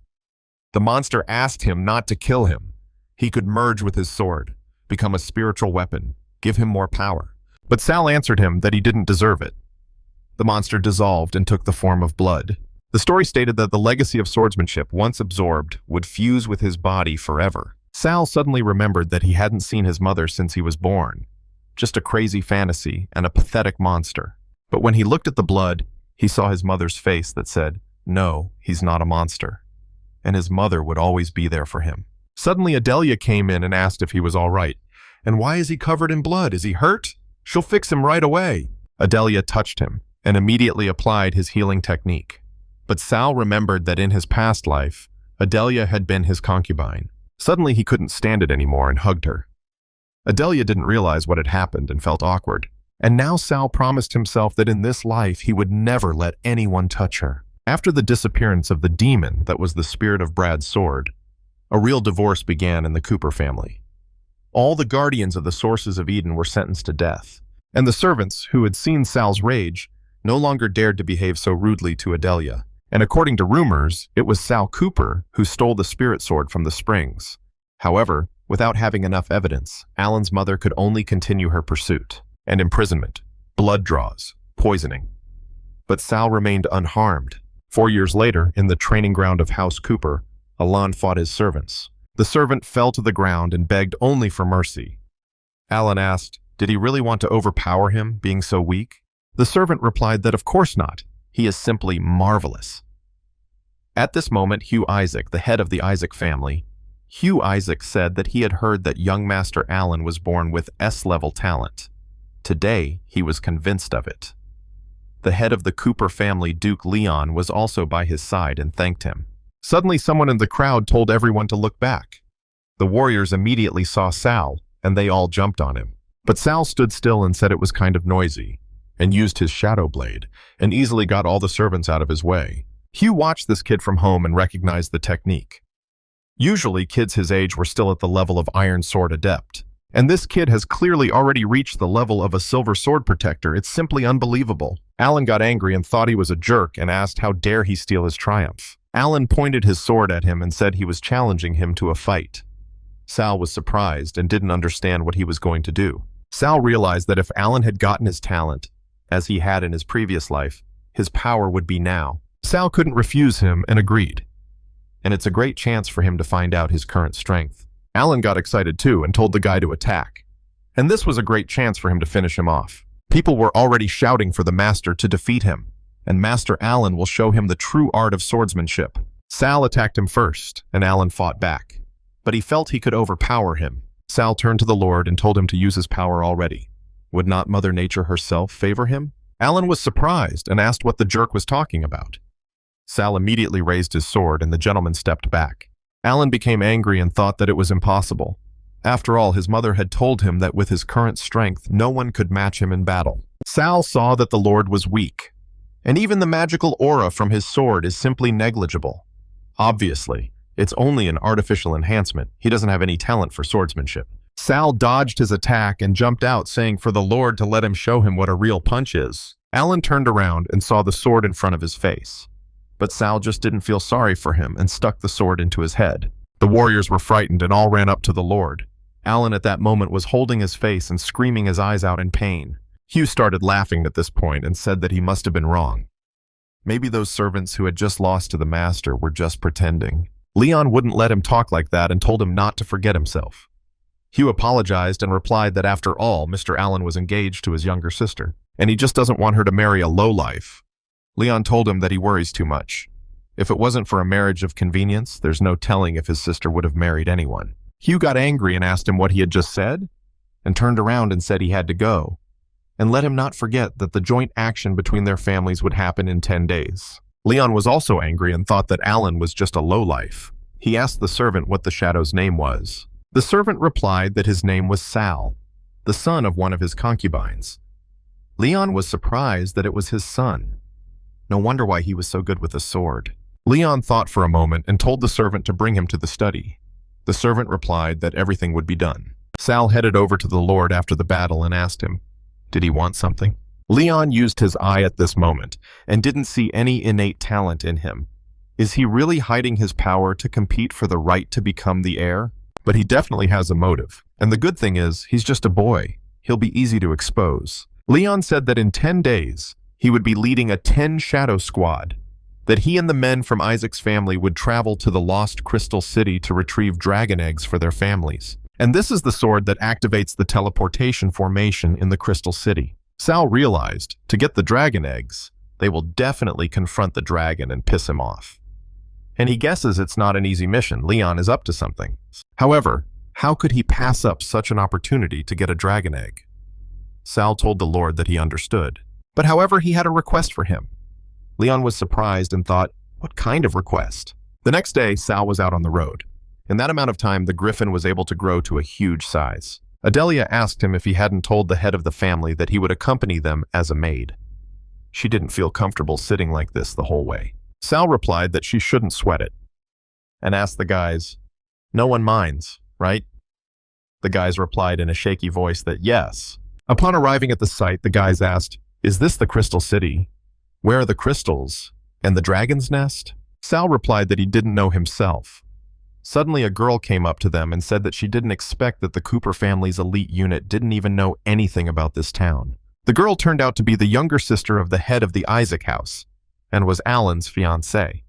The monster asked him not to kill him. He could merge with his sword, become a spiritual weapon, give him more power. But Sal answered him that he didn't deserve it. The monster dissolved and took the form of blood. The story stated that the legacy of swordsmanship, once absorbed, would fuse with his body forever. Sal suddenly remembered that he hadn't seen his mother since he was born. Just a crazy fantasy and a pathetic monster. But when he looked at the blood, he saw his mother's face that said, "No, he's not a monster." And his mother would always be there for him. Suddenly, Adelia came in and asked if he was all right. "And why is he covered in blood? Is he hurt? She'll fix him right away." Adelia touched him and immediately applied his healing technique. But Sal remembered that in his past life, Adelia had been his concubine. Suddenly he couldn't stand it anymore and hugged her. Adelia didn't realize what had happened and felt awkward. And now Sal promised himself that in this life he would never let anyone touch her. After the disappearance of the demon that was the spirit of Brad's sword, a real divorce began in the Cooper family. All the guardians of the sources of Eden were sentenced to death, and the servants, who had seen Sal's rage, no longer dared to behave so rudely to Adelia. And according to rumors, it was Sal Cooper who stole the spirit sword from the springs. However, without having enough evidence, Alan's mother could only continue her pursuit, and imprisonment, blood draws, poisoning. But Sal remained unharmed. 4 years later, in the training ground of House Cooper, Alan fought his servants. The servant fell to the ground and begged only for mercy. Alan asked, did he really want to overpower him, being so weak? The servant replied that of course not. He is simply marvelous. At this moment, Hugh Isaac, the head of the Isaac family, Hugh Isaac said that he had heard that young Master Alan was born with S-level talent. Today, he was convinced of it. The head of the Cooper family, Duke Leon, was also by his side and thanked him. Suddenly, someone in the crowd told everyone to look back. The warriors immediately saw Sal, and they all jumped on him. But Sal stood still and said it was kind of noisy, and used his shadow blade, and easily got all the servants out of his way. Hugh watched this kid from home and recognized the technique. Usually, kids his age were still at the level of Iron Sword Adept, and this kid has clearly already reached the level of a Silver Sword Protector. It's simply unbelievable. Alan got angry and thought he was a jerk and asked how dare he steal his triumph. Alan pointed his sword at him and said he was challenging him to a fight. Sal was surprised and didn't understand what he was going to do. Sal realized that if Alan had gotten his talent, as he had in his previous life, his power would be now. Sal couldn't refuse him and agreed. And it's a great chance for him to find out his current strength. Alan got excited too and told the guy to attack. And this was a great chance for him to finish him off. People were already shouting for the master to defeat him, and Master Alan will show him the true art of swordsmanship. Sal attacked him first, and Alan fought back. But he felt he could overpower him. Sal turned to the Lord and told him to use his power already. Would not Mother Nature herself favor him? Alan was surprised and asked what the jerk was talking about. Sal immediately raised his sword and the gentleman stepped back. Alan became angry and thought that it was impossible. After all, his mother had told him that with his current strength, no one could match him in battle. Sal saw that the Lord was weak, and even the magical aura from his sword is simply negligible. Obviously, it's only an artificial enhancement. He doesn't have any talent for swordsmanship. Sal dodged his attack and jumped out, saying for the Lord to let him show him what a real punch is. Alan turned around and saw the sword in front of his face. But Sal just didn't feel sorry for him and stuck the sword into his head. The warriors were frightened and all ran up to the Lord. Alan at that moment was holding his face and screaming his eyes out in pain. Hugh started laughing at this point and said that he must have been wrong. Maybe those servants who had just lost to the master were just pretending. Leon wouldn't let him talk like that and told him not to forget himself. Hugh apologized and replied that after all, Mr. Allen was engaged to his younger sister, and he just doesn't want her to marry a lowlife. Leon told him that he worries too much. If it wasn't for a marriage of convenience, there's no telling if his sister would have married anyone. Hugh got angry and asked him what he had just said, and turned around and said he had to go, and let him not forget that the joint action between their families would happen in 10 days. Leon was also angry and thought that Alan was just a lowlife. He asked the servant what the shadow's name was. The servant replied that his name was Sal, the son of one of his concubines. Leon was surprised that it was his son. No wonder why he was so good with a sword. Leon thought for a moment and told the servant to bring him to the study. The servant replied that everything would be done. Sal headed over to the Lord after the battle and asked him, did he want something? Leon used his eye at this moment and didn't see any innate talent in him. Is he really hiding his power to compete for the right to become the heir? But he definitely has a motive. And the good thing is, he's just a boy. He'll be easy to expose. Leon said that in 10 days, he would be leading a 10 shadow squad, that he and the men from Isaac's family would travel to the lost Crystal City to retrieve dragon eggs for their families. And this is the sword that activates the teleportation formation in the Crystal City. Sal realized, to get the dragon eggs, they will definitely confront the dragon and piss him off. And he guesses it's not an easy mission. Leon is up to something. However, how could he pass up such an opportunity to get a dragon egg? Sal told the Lord that he understood. But however, he had a request for him. Leon was surprised and thought, what kind of request? The next day, Sal was out on the road. In that amount of time, the griffin was able to grow to a huge size. Adelia asked him if he hadn't told the head of the family that he would accompany them as a maid. She didn't feel comfortable sitting like this the whole way. Sal replied that she shouldn't sweat it, and asked the guys, no one minds, right? The guys replied in a shaky voice that yes. Upon arriving at the site, the guys asked, is this the Crystal City? Where are the crystals? And the dragon's nest? Sal replied that he didn't know himself. Suddenly, a girl came up to them and said that she didn't expect that the Cooper family's elite unit didn't even know anything about this town. The girl turned out to be the younger sister of the head of the Isaac house, and was Alan's fiancée.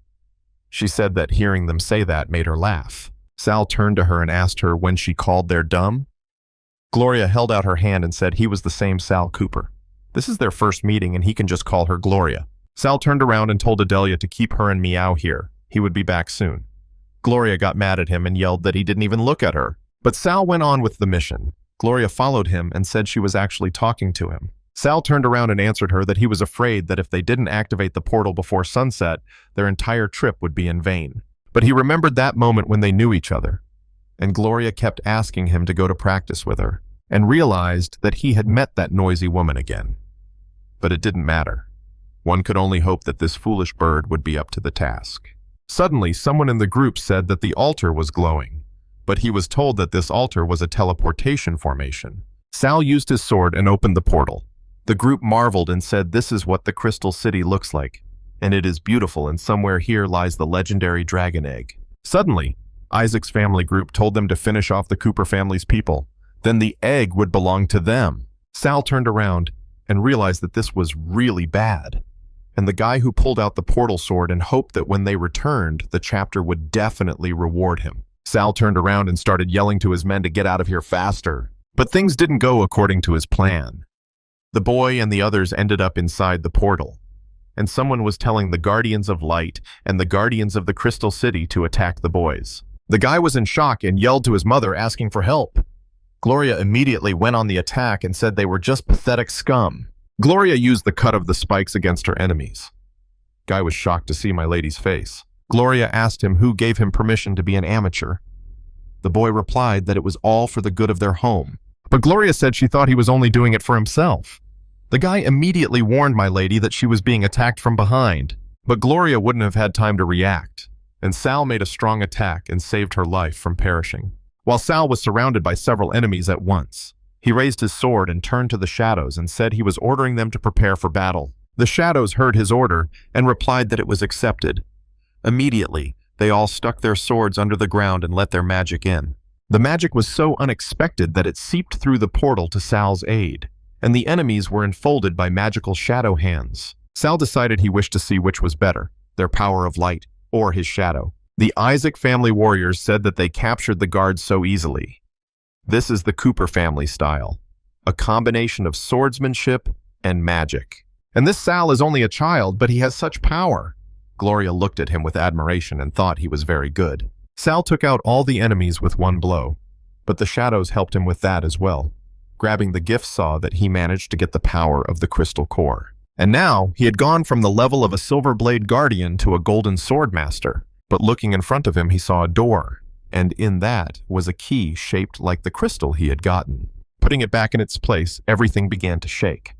She said that hearing them say that made her laugh. Sal turned to her and asked her when she called their dumb. Gloria held out her hand and said he was the same Sal Cooper. This is their first meeting and he can just call her Gloria. Sal turned around and told Adelia to keep her and Meow here. He would be back soon. Gloria got mad at him and yelled that he didn't even look at her. But Sal went on with the mission. Gloria followed him and said she was actually talking to him. Sal turned around and answered her that he was afraid that if they didn't activate the portal before sunset, their entire trip would be in vain. But he remembered that moment when they knew each other, and Gloria kept asking him to go to practice with her, and realized that he had met that noisy woman again. But it didn't matter. One could only hope that this foolish bird would be up to the task. Suddenly, someone in the group said that the altar was glowing, but he was told that this altar was a teleportation formation. Sal used his sword and opened the portal. The group marveled and said this is what the Crystal City looks like, and it is beautiful, and somewhere here lies the legendary dragon egg. Suddenly, Isaac's family group told them to finish off the Cooper family's people. Then the egg would belong to them. Sal turned around and realized that this was really bad. And the guy who pulled out the portal sword and hoped that when they returned, the chapter would definitely reward him. Sal turned around and started yelling to his men to get out of here faster. But things didn't go according to his plan. The boy and the others ended up inside the portal, and someone was telling the Guardians of Light and the Guardians of the Crystal City to attack the boys. The guy was in shock and yelled to his mother asking for help. Gloria immediately went on the attack and said they were just pathetic scum. Gloria used the cut of the spikes against her enemies. Guy was shocked to see my lady's face. Gloria asked him who gave him permission to be an amateur. The boy replied that it was all for the good of their home. But Gloria said she thought he was only doing it for himself. The guy immediately warned my lady that she was being attacked from behind, but Gloria wouldn't have had time to react, and Sal made a strong attack and saved her life from perishing. While Sal was surrounded by several enemies at once, he raised his sword and turned to the shadows and said he was ordering them to prepare for battle. The shadows heard his order and replied that it was accepted. Immediately, they all stuck their swords under the ground and let their magic in. The magic was so unexpected that it seeped through the portal to Sal's aid, and the enemies were enfolded by magical shadow hands. Sal decided he wished to see which was better, their power of light or his shadow. The Isaac family warriors said that they captured the guards so easily. This is the Cooper family style, a combination of swordsmanship and magic. And this Sal is only a child, but he has such power. Gloria looked at him with admiration and thought he was very good. Sal took out all the enemies with one blow, but the shadows helped him with that as well. Grabbing the gift saw that he managed to get the power of the crystal core. And now he had gone from the level of a silver blade guardian to a golden sword master. But looking in front of him, he saw a door, and in that was a key shaped like the crystal he had gotten. Putting it back in its place, everything began to shake.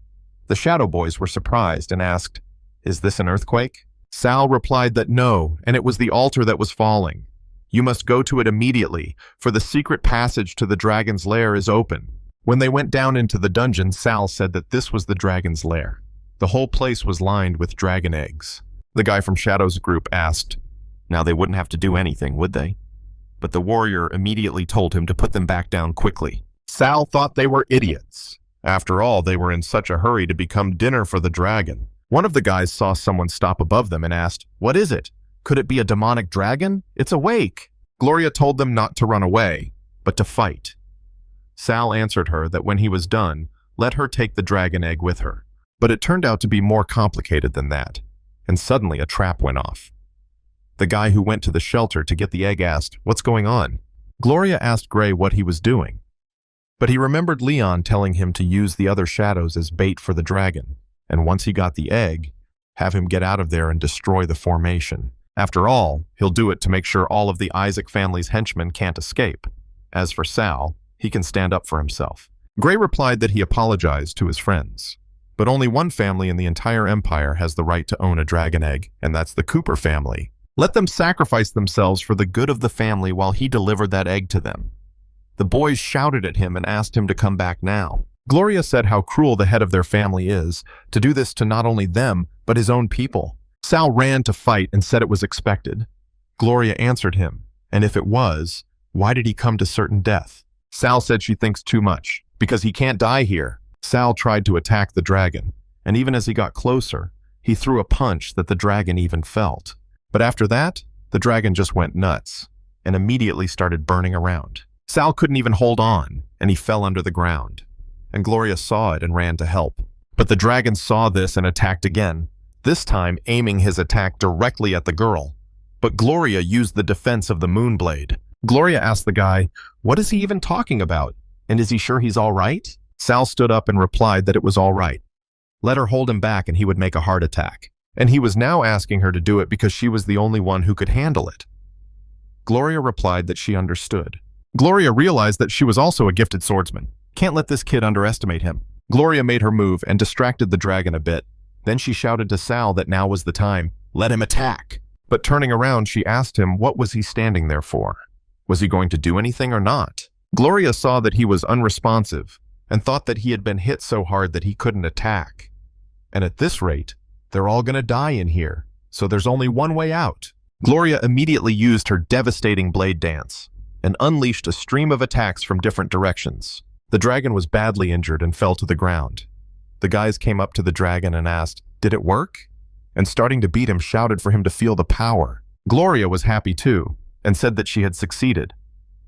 The Shadow Boys were surprised and asked, "Is this an earthquake?" Sal replied that no, and it was the altar that was falling. "You must go to it immediately, for the secret passage to the dragon's lair is open." When they went down into the dungeon, Sal said that this was the dragon's lair. The whole place was lined with dragon eggs. The guy from Shadow's group asked, "Now they wouldn't have to do anything, would they?" But the warrior immediately told him to put them back down quickly. Sal thought they were idiots. After all, they were in such a hurry to become dinner for the dragon. One of the guys saw someone stop above them and asked, "What is it? Could it be a demonic dragon? It's awake." Gloria told them not to run away, but to fight. Sal answered her that when he was done, let her take the dragon egg with her. But it turned out to be more complicated than that, and suddenly a trap went off. The guy who went to the shelter to get the egg asked, "What's going on?" Gloria asked Gray what he was doing, but he remembered Leon telling him to use the other shadows as bait for the dragon, and once he got the egg, have him get out of there and destroy the formation. After all, he'll do it to make sure all of the Isaac family's henchmen can't escape. As for Sal, he can stand up for himself. Gray replied that he apologized to his friends. But only one family in the entire empire has the right to own a dragon egg, and that's the Cooper family. Let them sacrifice themselves for the good of the family while he delivered that egg to them. The boys shouted at him and asked him to come back now. Gloria said how cruel the head of their family is, to do this to not only them, but his own people. Sal ran to fight and said it was expected. Gloria answered him, and if it was, why did he come to certain death? Sal said she thinks too much, because he can't die here. Sal tried to attack the dragon, and even as he got closer, he threw a punch that the dragon even felt. But after that, the dragon just went nuts, and immediately started burning around. Sal couldn't even hold on, and he fell under the ground. And Gloria saw it and ran to help. But the dragon saw this and attacked again, this time aiming his attack directly at the girl. But Gloria used the defense of the Moonblade. Gloria asked the guy, "What is he even talking about? And is he sure he's all right?" Sal stood up and replied that it was all right. Let her hold him back and he would make a heart attack. And he was now asking her to do it because she was the only one who could handle it. Gloria replied that she understood. Gloria realized that she was also a gifted swordsman. Can't let this kid underestimate him. Gloria made her move and distracted the dragon a bit. Then she shouted to Sal that now was the time. Let him attack. But turning around, she asked him what was he standing there for. Was he going to do anything or not? Gloria saw that he was unresponsive and thought that he had been hit so hard that he couldn't attack. And at this rate, they're all going to die in here, so there's only one way out. Gloria immediately used her devastating blade dance and unleashed a stream of attacks from different directions. The dragon was badly injured and fell to the ground. The guys came up to the dragon and asked, "Did it work?" And starting to beat him, shouted for him to feel the power. Gloria was happy too, and said that she had succeeded.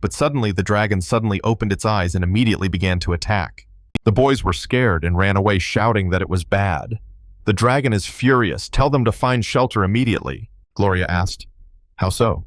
But suddenly the dragon suddenly opened its eyes and immediately began to attack. The boys were scared and ran away shouting that it was bad. "The dragon is furious. Tell them to find shelter immediately," Gloria asked. "How so?"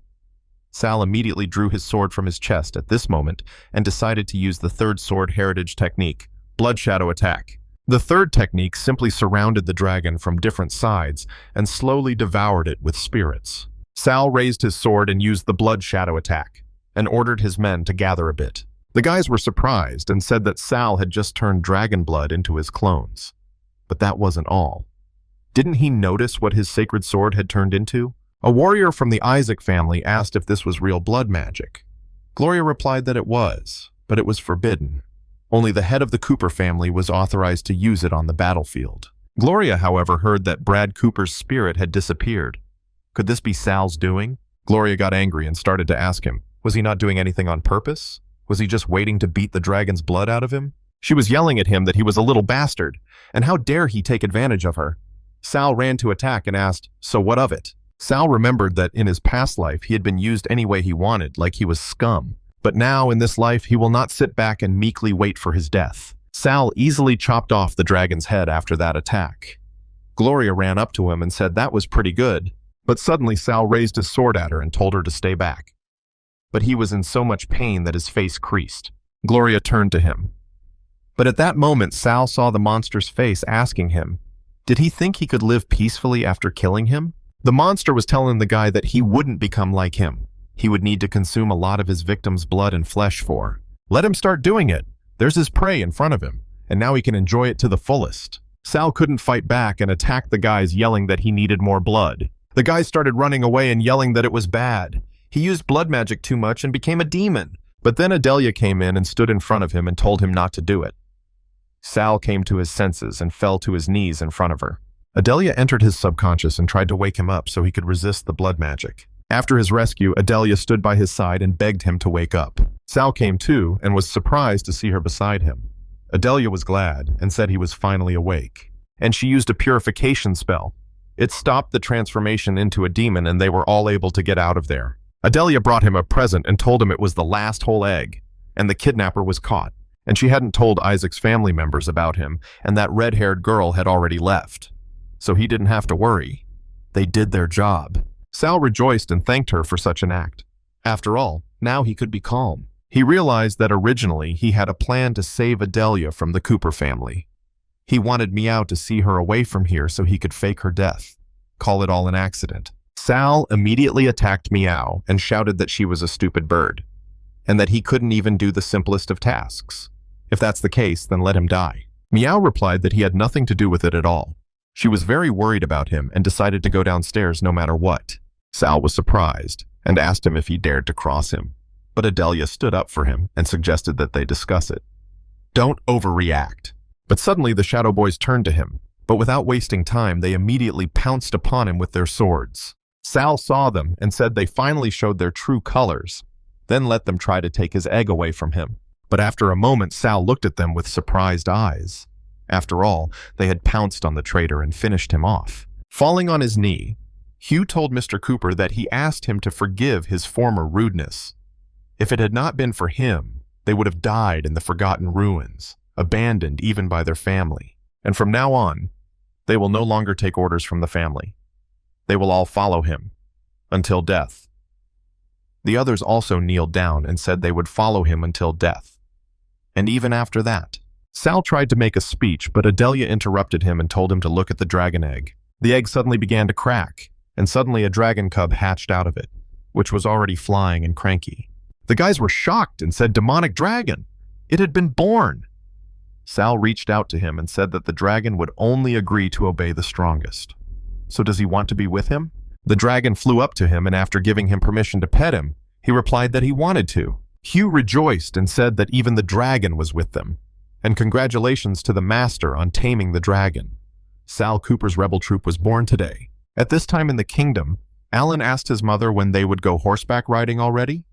Sal immediately drew his sword from his chest at this moment and decided to use the third sword heritage technique, Blood Shadow Attack. The third technique simply surrounded the dragon from different sides and slowly devoured it with spirits. Sal raised his sword and used the Blood Shadow Attack and ordered his men to gather a bit. The guys were surprised and said that Sal had just turned dragon blood into his clones. But that wasn't all. Didn't he notice what his sacred sword had turned into? A warrior from the Isaac family asked if this was real blood magic. Gloria replied that it was, but it was forbidden. Only the head of the Cooper family was authorized to use it on the battlefield. Gloria, however, heard that Brad Cooper's spirit had disappeared. Could this be Sal's doing? Gloria got angry and started to ask him, was he not doing anything on purpose? Was he just waiting to beat the dragon's blood out of him? She was yelling at him that he was a little bastard, and how dare he take advantage of her. Sal ran to attack and asked, "So what of it?" Sal remembered that in his past life he had been used any way he wanted, like he was scum. But now, in this life, he will not sit back and meekly wait for his death. Sal easily chopped off the dragon's head after that attack. Gloria ran up to him and said that was pretty good, but suddenly Sal raised his sword at her and told her to stay back. But he was in so much pain that his face creased. Gloria turned to him. But at that moment, Sal saw the monster's face asking him, did he think he could live peacefully after killing him? The monster was telling the guy that he wouldn't become like him. He would need to consume a lot of his victim's blood and flesh for. Let him start doing it. There's his prey in front of him, and now he can enjoy it to the fullest. Sal couldn't fight back and attacked the guys, yelling that he needed more blood. The guys started running away and yelling that it was bad. He used blood magic too much and became a demon. But then Adelia came in and stood in front of him and told him not to do it. Sal came to his senses and fell to his knees in front of her. Adelia entered his subconscious and tried to wake him up so he could resist the blood magic. After his rescue, Adelia stood by his side and begged him to wake up. Sal came to and was surprised to see her beside him. Adelia was glad and said he was finally awake. And she used a purification spell. It stopped the transformation into a demon and they were all able to get out of there. Adelia brought him a present and told him it was the last whole egg, and the kidnapper was caught. And she hadn't told Isaac's family members about him, and that red-haired girl had already left. So he didn't have to worry. They did their job. Sal rejoiced and thanked her for such an act. After all, now he could be calm. He realized that originally he had a plan to save Adelia from the Cooper family. He wanted Meow to see her away from here so he could fake her death. Call it all an accident. Sal immediately attacked Meow and shouted that she was a stupid bird, and that he couldn't even do the simplest of tasks. If that's the case, then let him die. Meow replied that he had nothing to do with it at all. She was very worried about him and decided to go downstairs no matter what. Sal was surprised and asked him if he dared to cross him, but Adelia stood up for him and suggested that they discuss it. Don't overreact. But suddenly the Shadow Boys turned to him, but without wasting time, they immediately pounced upon him with their swords. Sal saw them and said they finally showed their true colors, then let them try to take his egg away from him. But after a moment, Sal looked at them with surprised eyes. After all, they had pounced on the traitor and finished him off. Falling on his knee, Hugh told Mr. Cooper that he asked him to forgive his former rudeness. If it had not been for him, they would have died in the forgotten ruins, abandoned even by their family. And from now on, they will no longer take orders from the family. They will all follow him, until death. The others also kneeled down and said they would follow him until death. And even after that. Sal tried to make a speech, but Adelia interrupted him and told him to look at the dragon egg. The egg suddenly began to crack, and suddenly a dragon cub hatched out of it, which was already flying and cranky. The guys were shocked and said, "Demonic dragon! It had been born!" Sal reached out to him and said that the dragon would only agree to obey the strongest. So does he want to be with him? The dragon flew up to him, and after giving him permission to pet him, he replied that he wanted to. Hugh rejoiced and said that even the dragon was with them. And congratulations to the master on taming the dragon. Sal Cooper's rebel troop was born today. At this time in the kingdom, Alan asked his mother when they would go horseback riding already.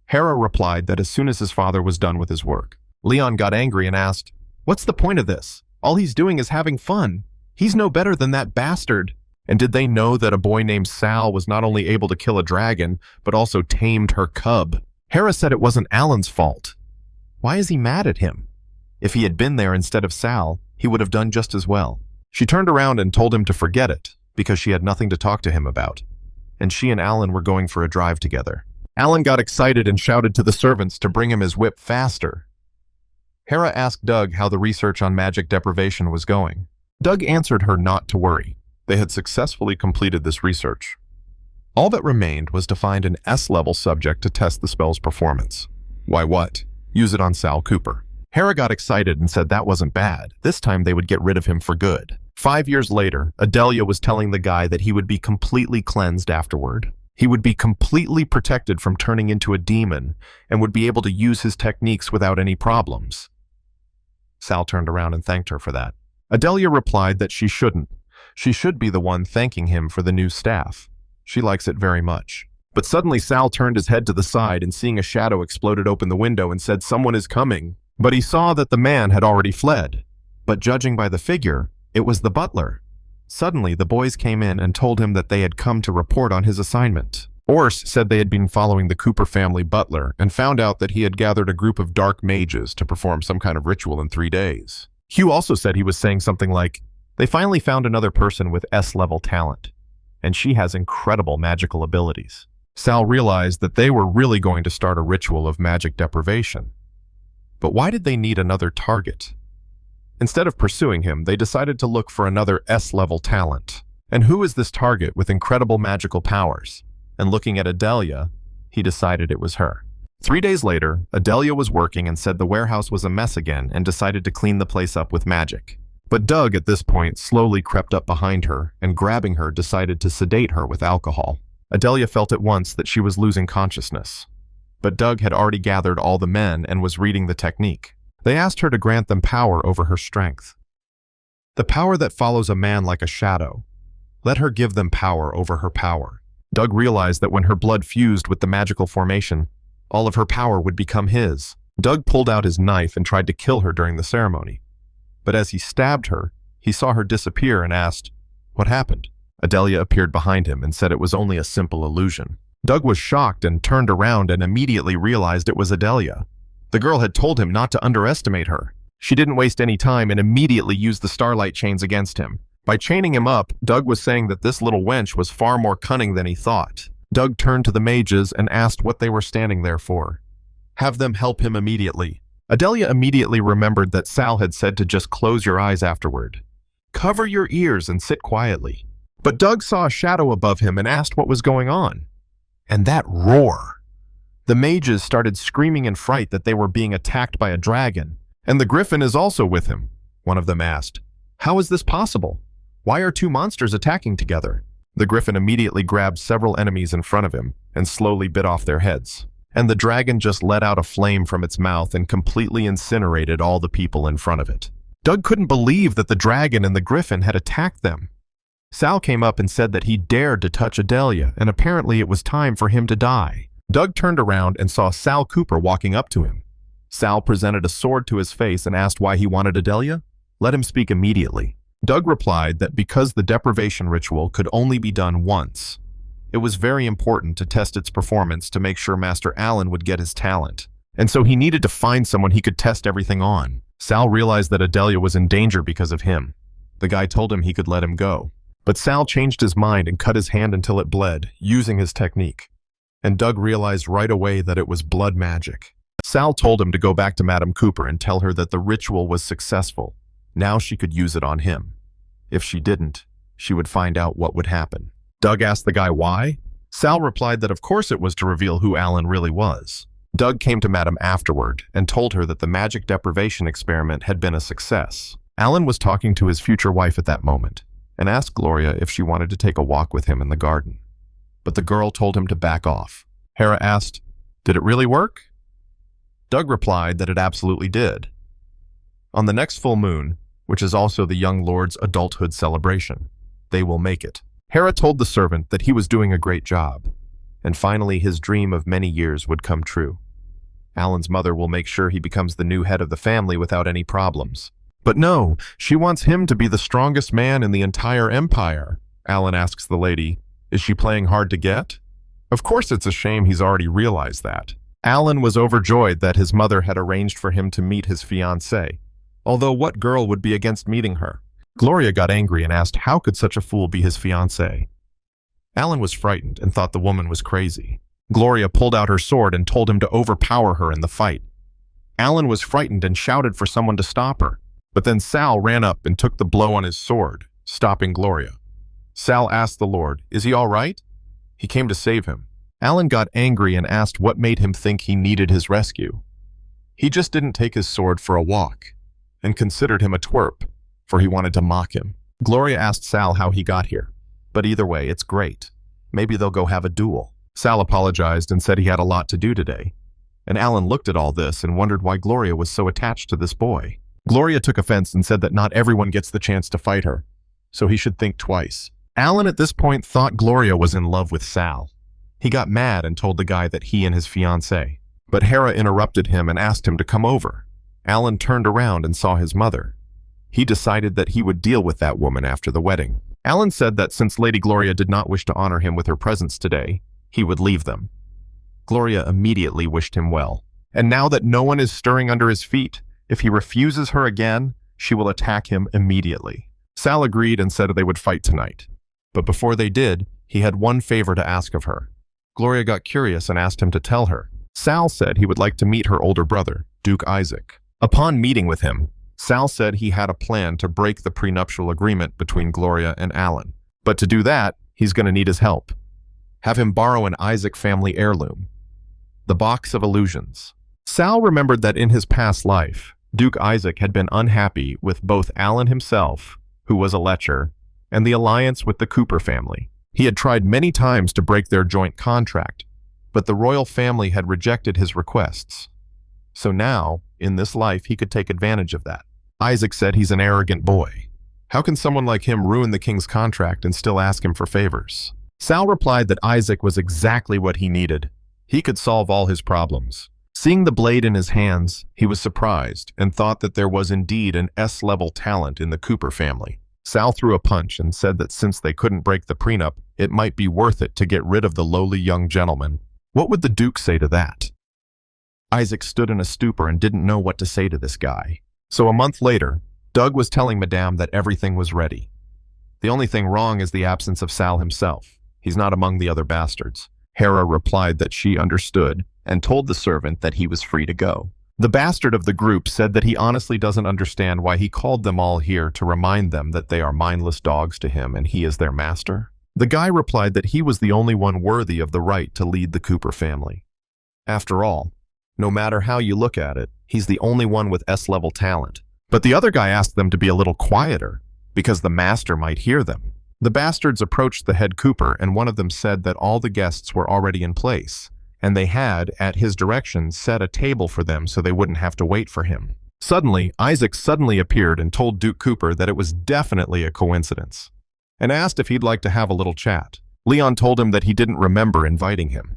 Hera replied that as soon as his father was done with his work. Leon got angry and asked, "What's the point of this? All he's doing is having fun. He's no better than that bastard." And did they know that a boy named Sal was not only able to kill a dragon, but also tamed her cub? Hera said it wasn't Alan's fault. Why is he mad at him? If he had been there instead of Sal, he would have done just as well. She turned around and told him to forget it, because she had nothing to talk to him about. And she and Alan were going for a drive together. Alan got excited and shouted to the servants to bring him his whip faster. Hera asked Doug how the research on magic deprivation was going. Doug answered her not to worry. They had successfully completed this research. All that remained was to find an S-level subject to test the spell's performance. Why what? Use it on Sal Cooper. Hera got excited and said that wasn't bad. This time they would get rid of him for good. 5 years later, Adelia was telling the guy that he would be completely cleansed afterward. He would be completely protected from turning into a demon and would be able to use his techniques without any problems. Sal turned around and thanked her for that. Adelia replied that she shouldn't. She should be the one thanking him for the new staff. She likes it very much. But suddenly Sal turned his head to the side and seeing a shadow exploded open the window and said, "Someone is coming." But he saw that the man had already fled. But judging by the figure, it was the butler. Suddenly, the boys came in and told him that they had come to report on his assignment. Ors said they had been following the Cooper family butler and found out that he had gathered a group of dark mages to perform some kind of ritual in 3 days. Hugh also said he was saying something like, "They finally found another person with S-level talent, and she has incredible magical abilities." Sal realized that they were really going to start a ritual of magic deprivation. But why did they need another target? Instead of pursuing him, they decided to look for another S-level talent. And who is this target with incredible magical powers? And looking at Adelia, he decided it was her. 3 days later, Adelia was working and said the warehouse was a mess again and decided to clean the place up with magic. But Doug, at this point, slowly crept up behind her and, grabbing her, decided to sedate her with alcohol. Adelia felt at once that she was losing consciousness. But Doug had already gathered all the men and was reading the technique. They asked her to grant them power over her strength. The power that follows a man like a shadow. Let her give them power over her power. Doug realized that when her blood fused with the magical formation, all of her power would become his. Doug pulled out his knife and tried to kill her during the ceremony. But as he stabbed her, he saw her disappear and asked, "What happened?" Adelia appeared behind him and said it was only a simple illusion. Doug was shocked and turned around and immediately realized it was Adelia. The girl had told him not to underestimate her. She didn't waste any time and immediately used the starlight chains against him. By chaining him up, Doug was saying that this little wench was far more cunning than he thought. Doug turned to the mages and asked what they were standing there for. "Have them help him immediately." Adelia immediately remembered that Sal had said to just close your eyes afterward. Cover your ears and sit quietly. But Doug saw a shadow above him and asked what was going on. And that roar! The mages started screaming in fright that they were being attacked by a dragon. "And the griffin is also with him," one of them asked. "How is this possible? Why are two monsters attacking together?" The griffin immediately grabbed several enemies in front of him and slowly bit off their heads. And the dragon just let out a flame from its mouth and completely incinerated all the people in front of it. Doug couldn't believe that the dragon and the griffin had attacked them. Sal came up and said that he dared to touch Adelia, and apparently it was time for him to die. Doug turned around and saw Sal Cooper walking up to him. Sal presented a sword to his face and asked why he wanted Adelia. Let him speak immediately. Doug replied that because the deprivation ritual could only be done once, it was very important to test its performance to make sure Master Allen would get his talent. And so he needed to find someone he could test everything on. Sal realized that Adelia was in danger because of him. The guy told him he could let him go. But Sal changed his mind and cut his hand until it bled, using his technique. And Doug realized right away that it was blood magic. Sal told him to go back to Madame Cooper and tell her that the ritual was successful. Now she could use it on him. If she didn't, she would find out what would happen. Doug asked the guy why. Sal replied that of course it was to reveal who Alan really was. Doug came to Madame afterward and told her that the magic deprivation experiment had been a success. Alan was talking to his future wife at that moment and asked Gloria if she wanted to take a walk with him in the garden. But the girl told him to back off. Hera asked, "Did it really work?" Doug replied that it absolutely did. On the next full moon, which is also the young lord's adulthood celebration, they will make it. Hera told the servant that he was doing a great job, and finally his dream of many years would come true. Alan's mother will make sure he becomes the new head of the family without any problems. But no, she wants him to be the strongest man in the entire empire. Alan asks the lady, "Is she playing hard to get?" Of course it's a shame he's already realized that. Alan was overjoyed that his mother had arranged for him to meet his fiancée. Although what girl would be against meeting her? Gloria got angry and asked how could such a fool be his fiancée. Alan was frightened and thought the woman was crazy. Gloria pulled out her sword and told him to overpower her in the fight. Alan was frightened and shouted for someone to stop her. But then Sal ran up and took the blow on his sword, stopping Gloria. Sal asked the Lord, "Is he all right?" He came to save him. Alan got angry and asked what made him think he needed his rescue. He just didn't take his sword for a walk, and considered him a twerp, for he wanted to mock him. Gloria asked Sal how he got here. But either way, it's great. Maybe they'll go have a duel. Sal apologized and said he had a lot to do today. And Alan looked at all this and wondered why Gloria was so attached to this boy. Gloria took offense and said that not everyone gets the chance to fight her, so he should think twice. Alan at this point thought Gloria was in love with Sal. He got mad and told the guy that he and his fiancée. But Hera interrupted him and asked him to come over. Alan turned around and saw his mother. He decided that he would deal with that woman after the wedding. Alan said that since Lady Gloria did not wish to honor him with her presence today, he would leave them. Gloria immediately wished him well. And now that no one is stirring under his feet, if he refuses her again, she will attack him immediately. Sal agreed and said they would fight tonight. But before they did, he had one favor to ask of her. Gloria got curious and asked him to tell her. Sal said he would like to meet her older brother, Duke Isaac. Upon meeting with him, Sal said he had a plan to break the prenuptial agreement between Gloria and Alan. But to do that, he's going to need his help. Have him borrow an Isaac family heirloom, the Box of Illusions. Sal remembered that in his past life, Duke Isaac had been unhappy with both Alan himself, who was a lecher, and the alliance with the Cooper family. He had tried many times to break their joint contract, but the royal family had rejected his requests. So now, in this life, he could take advantage of that. Isaac said he's an arrogant boy. How can someone like him ruin the king's contract and still ask him for favors? Sal replied that Isaac was exactly what he needed. He could solve all his problems. Seeing the blade in his hands, he was surprised and thought that there was indeed an S-level talent in the Cooper family. Sal threw a punch and said that since they couldn't break the prenup, it might be worth it to get rid of the lowly young gentleman. What would the Duke say to that? Isaac stood in a stupor and didn't know what to say to this guy. So a month later, Doug was telling Madame that everything was ready. The only thing wrong is the absence of Sal himself. He's not among the other bastards. Hera replied that she understood and told the servant that he was free to go. The bastard of the group said that he honestly doesn't understand why he called them all here to remind them that they are mindless dogs to him and he is their master. The guy replied that he was the only one worthy of the right to lead the Cooper family. After all, no matter how you look at it, he's the only one with S-level talent. But the other guy asked them to be a little quieter, because the master might hear them. The bastards approached the head Cooper, and one of them said that all the guests were already in place, and they had, at his direction, set a table for them so they wouldn't have to wait for him. Suddenly, Isaac suddenly appeared and told Duke Cooper that it was definitely a coincidence, and asked if he'd like to have a little chat. Leon told him that he didn't remember inviting him.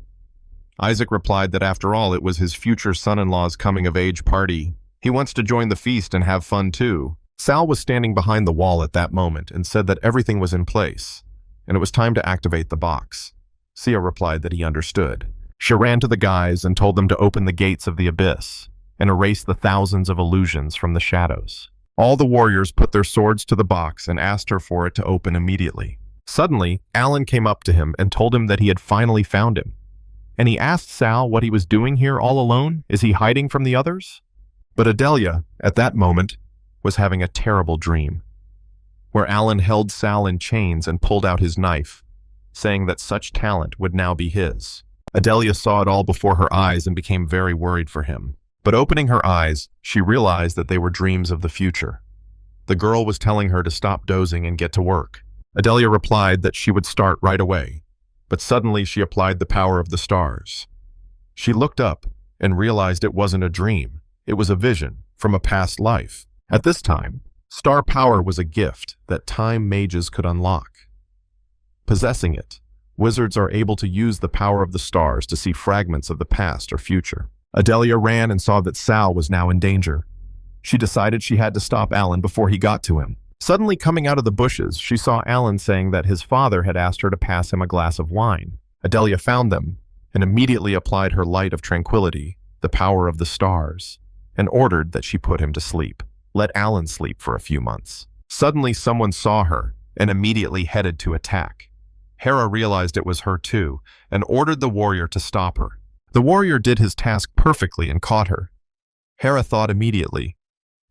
Isaac replied that after all, it was his future son-in-law's coming-of-age party. He wants to join the feast and have fun too. Sal was standing behind the wall at that moment and said that everything was in place, and it was time to activate the box. Sia replied that he understood. She ran to the guys and told them to open the gates of the abyss and erase the thousands of illusions from the shadows. All the warriors put their swords to the box and asked her for it to open immediately. Suddenly, Alan came up to him and told him that he had finally found him. And he asked Sal what he was doing here all alone. Is he hiding from the others? But Adelia, at that moment, was having a terrible dream, where Alan held Sal in chains and pulled out his knife, saying that such talent would now be his. Adelia saw it all before her eyes and became very worried for him. But opening her eyes, she realized that they were dreams of the future. The girl was telling her to stop dozing and get to work. Adelia replied that she would start right away, but suddenly she applied the power of the stars. She looked up and realized it wasn't a dream. It was a vision from a past life. At this time, star power was a gift that time mages could unlock. Possessing it, wizards are able to use the power of the stars to see fragments of the past or future. Adelia ran and saw that Sal was now in danger. She decided she had to stop Alan before he got to him. Suddenly coming out of the bushes, she saw Alan saying that his father had asked her to pass him a glass of wine. Adelia found them and immediately applied her light of tranquility, the power of the stars, and ordered that she put him to sleep. Let Alan sleep for a few months. Suddenly someone saw her and immediately headed to attack. Hera realized it was her too and ordered the warrior to stop her. The warrior did his task perfectly and caught her. Hera thought immediately,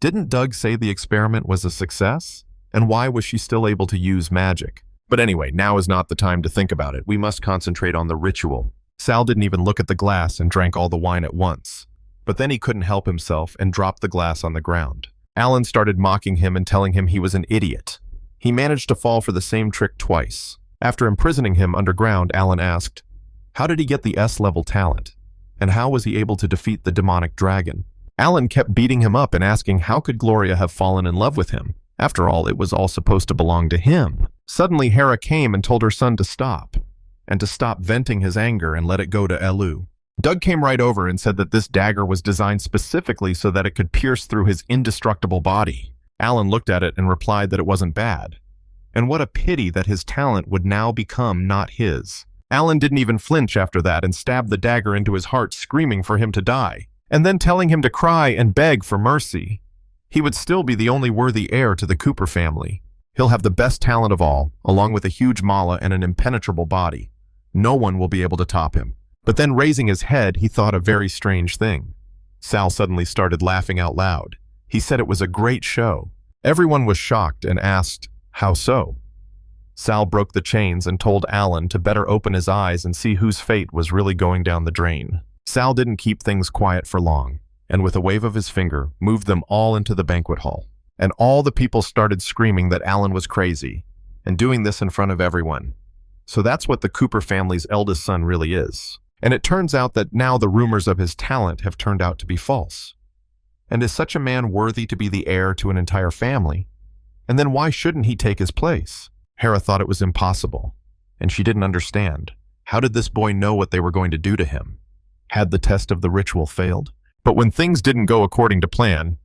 didn't Doug say the experiment was a success? And why was she still able to use magic? But anyway, now is not the time to think about it. We must concentrate on the ritual. Sal didn't even look at the glass and drank all the wine at once. But then he couldn't help himself and dropped the glass on the ground. Alan started mocking him and telling him he was an idiot. He managed to fall for the same trick twice. After imprisoning him underground, Alan asked, how did he get the S-level talent? And how was he able to defeat the demonic dragon? Alan kept beating him up and asking how could Gloria have fallen in love with him? After all, it was all supposed to belong to him. Suddenly, Hera came and told her son to stop, and to stop venting his anger and let it go to Elu. Doug came right over and said that this dagger was designed specifically so that it could pierce through his indestructible body. Alan looked at it and replied that it wasn't bad. And what a pity that his talent would now become not his. Alan didn't even flinch after that and stabbed the dagger into his heart, screaming for him to die, and then telling him to cry and beg for mercy. He would still be the only worthy heir to the Cooper family. He'll have the best talent of all, along with a huge mala and an impenetrable body. No one will be able to top him. But then raising his head, he thought a very strange thing. Sal suddenly started laughing out loud. He said it was a great show. Everyone was shocked and asked, how so? Sal broke the chains and told Alan to better open his eyes and see whose fate was really going down the drain. Sal didn't keep things quiet for long. and with a wave of his finger, moved them all into the banquet hall. And all the people started screaming that Alan was crazy, and doing this in front of everyone. So that's what the Cooper family's eldest son really is. And it turns out that now the rumors of his talent have turned out to be false. And is such a man worthy to be the heir to an entire family? And then why shouldn't he take his place? Hera thought it was impossible, and she didn't understand. How did this boy know what they were going to do to him? Had the test of the ritual failed? But when things didn't go according to plan,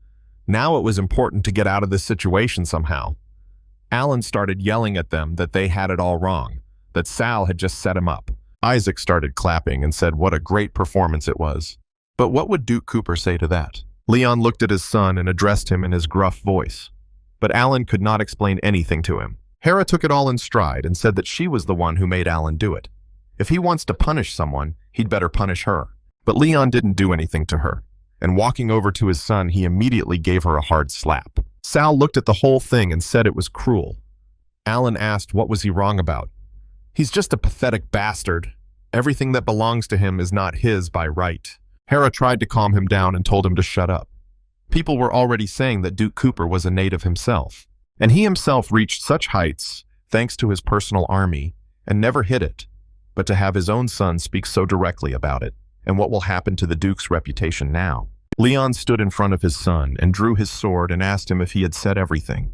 now it was important to get out of this situation somehow. Alan started yelling at them that they had it all wrong, that Sal had just set him up. Isaac started clapping and said what a great performance it was. But what would Duke Cooper say to that? Leon looked at his son and addressed him in his gruff voice. But Alan could not explain anything to him. Hera took it all in stride and said that she was the one who made Alan do it. If he wants to punish someone, he'd better punish her. But Leon didn't do anything to her, and walking over to his son, he immediately gave her a hard slap. Sal looked at the whole thing and said it was cruel. Alan asked what was he wrong about. He's just a pathetic bastard. Everything that belongs to him is not his by right. Hera tried to calm him down and told him to shut up. People were already saying that Duke Cooper was a native himself, and he himself reached such heights thanks to his personal army and never hid it. But to have his own son speak so directly about it, and what will happen to the Duke's reputation now? Leon stood in front of his son and drew his sword and asked him if he had said everything.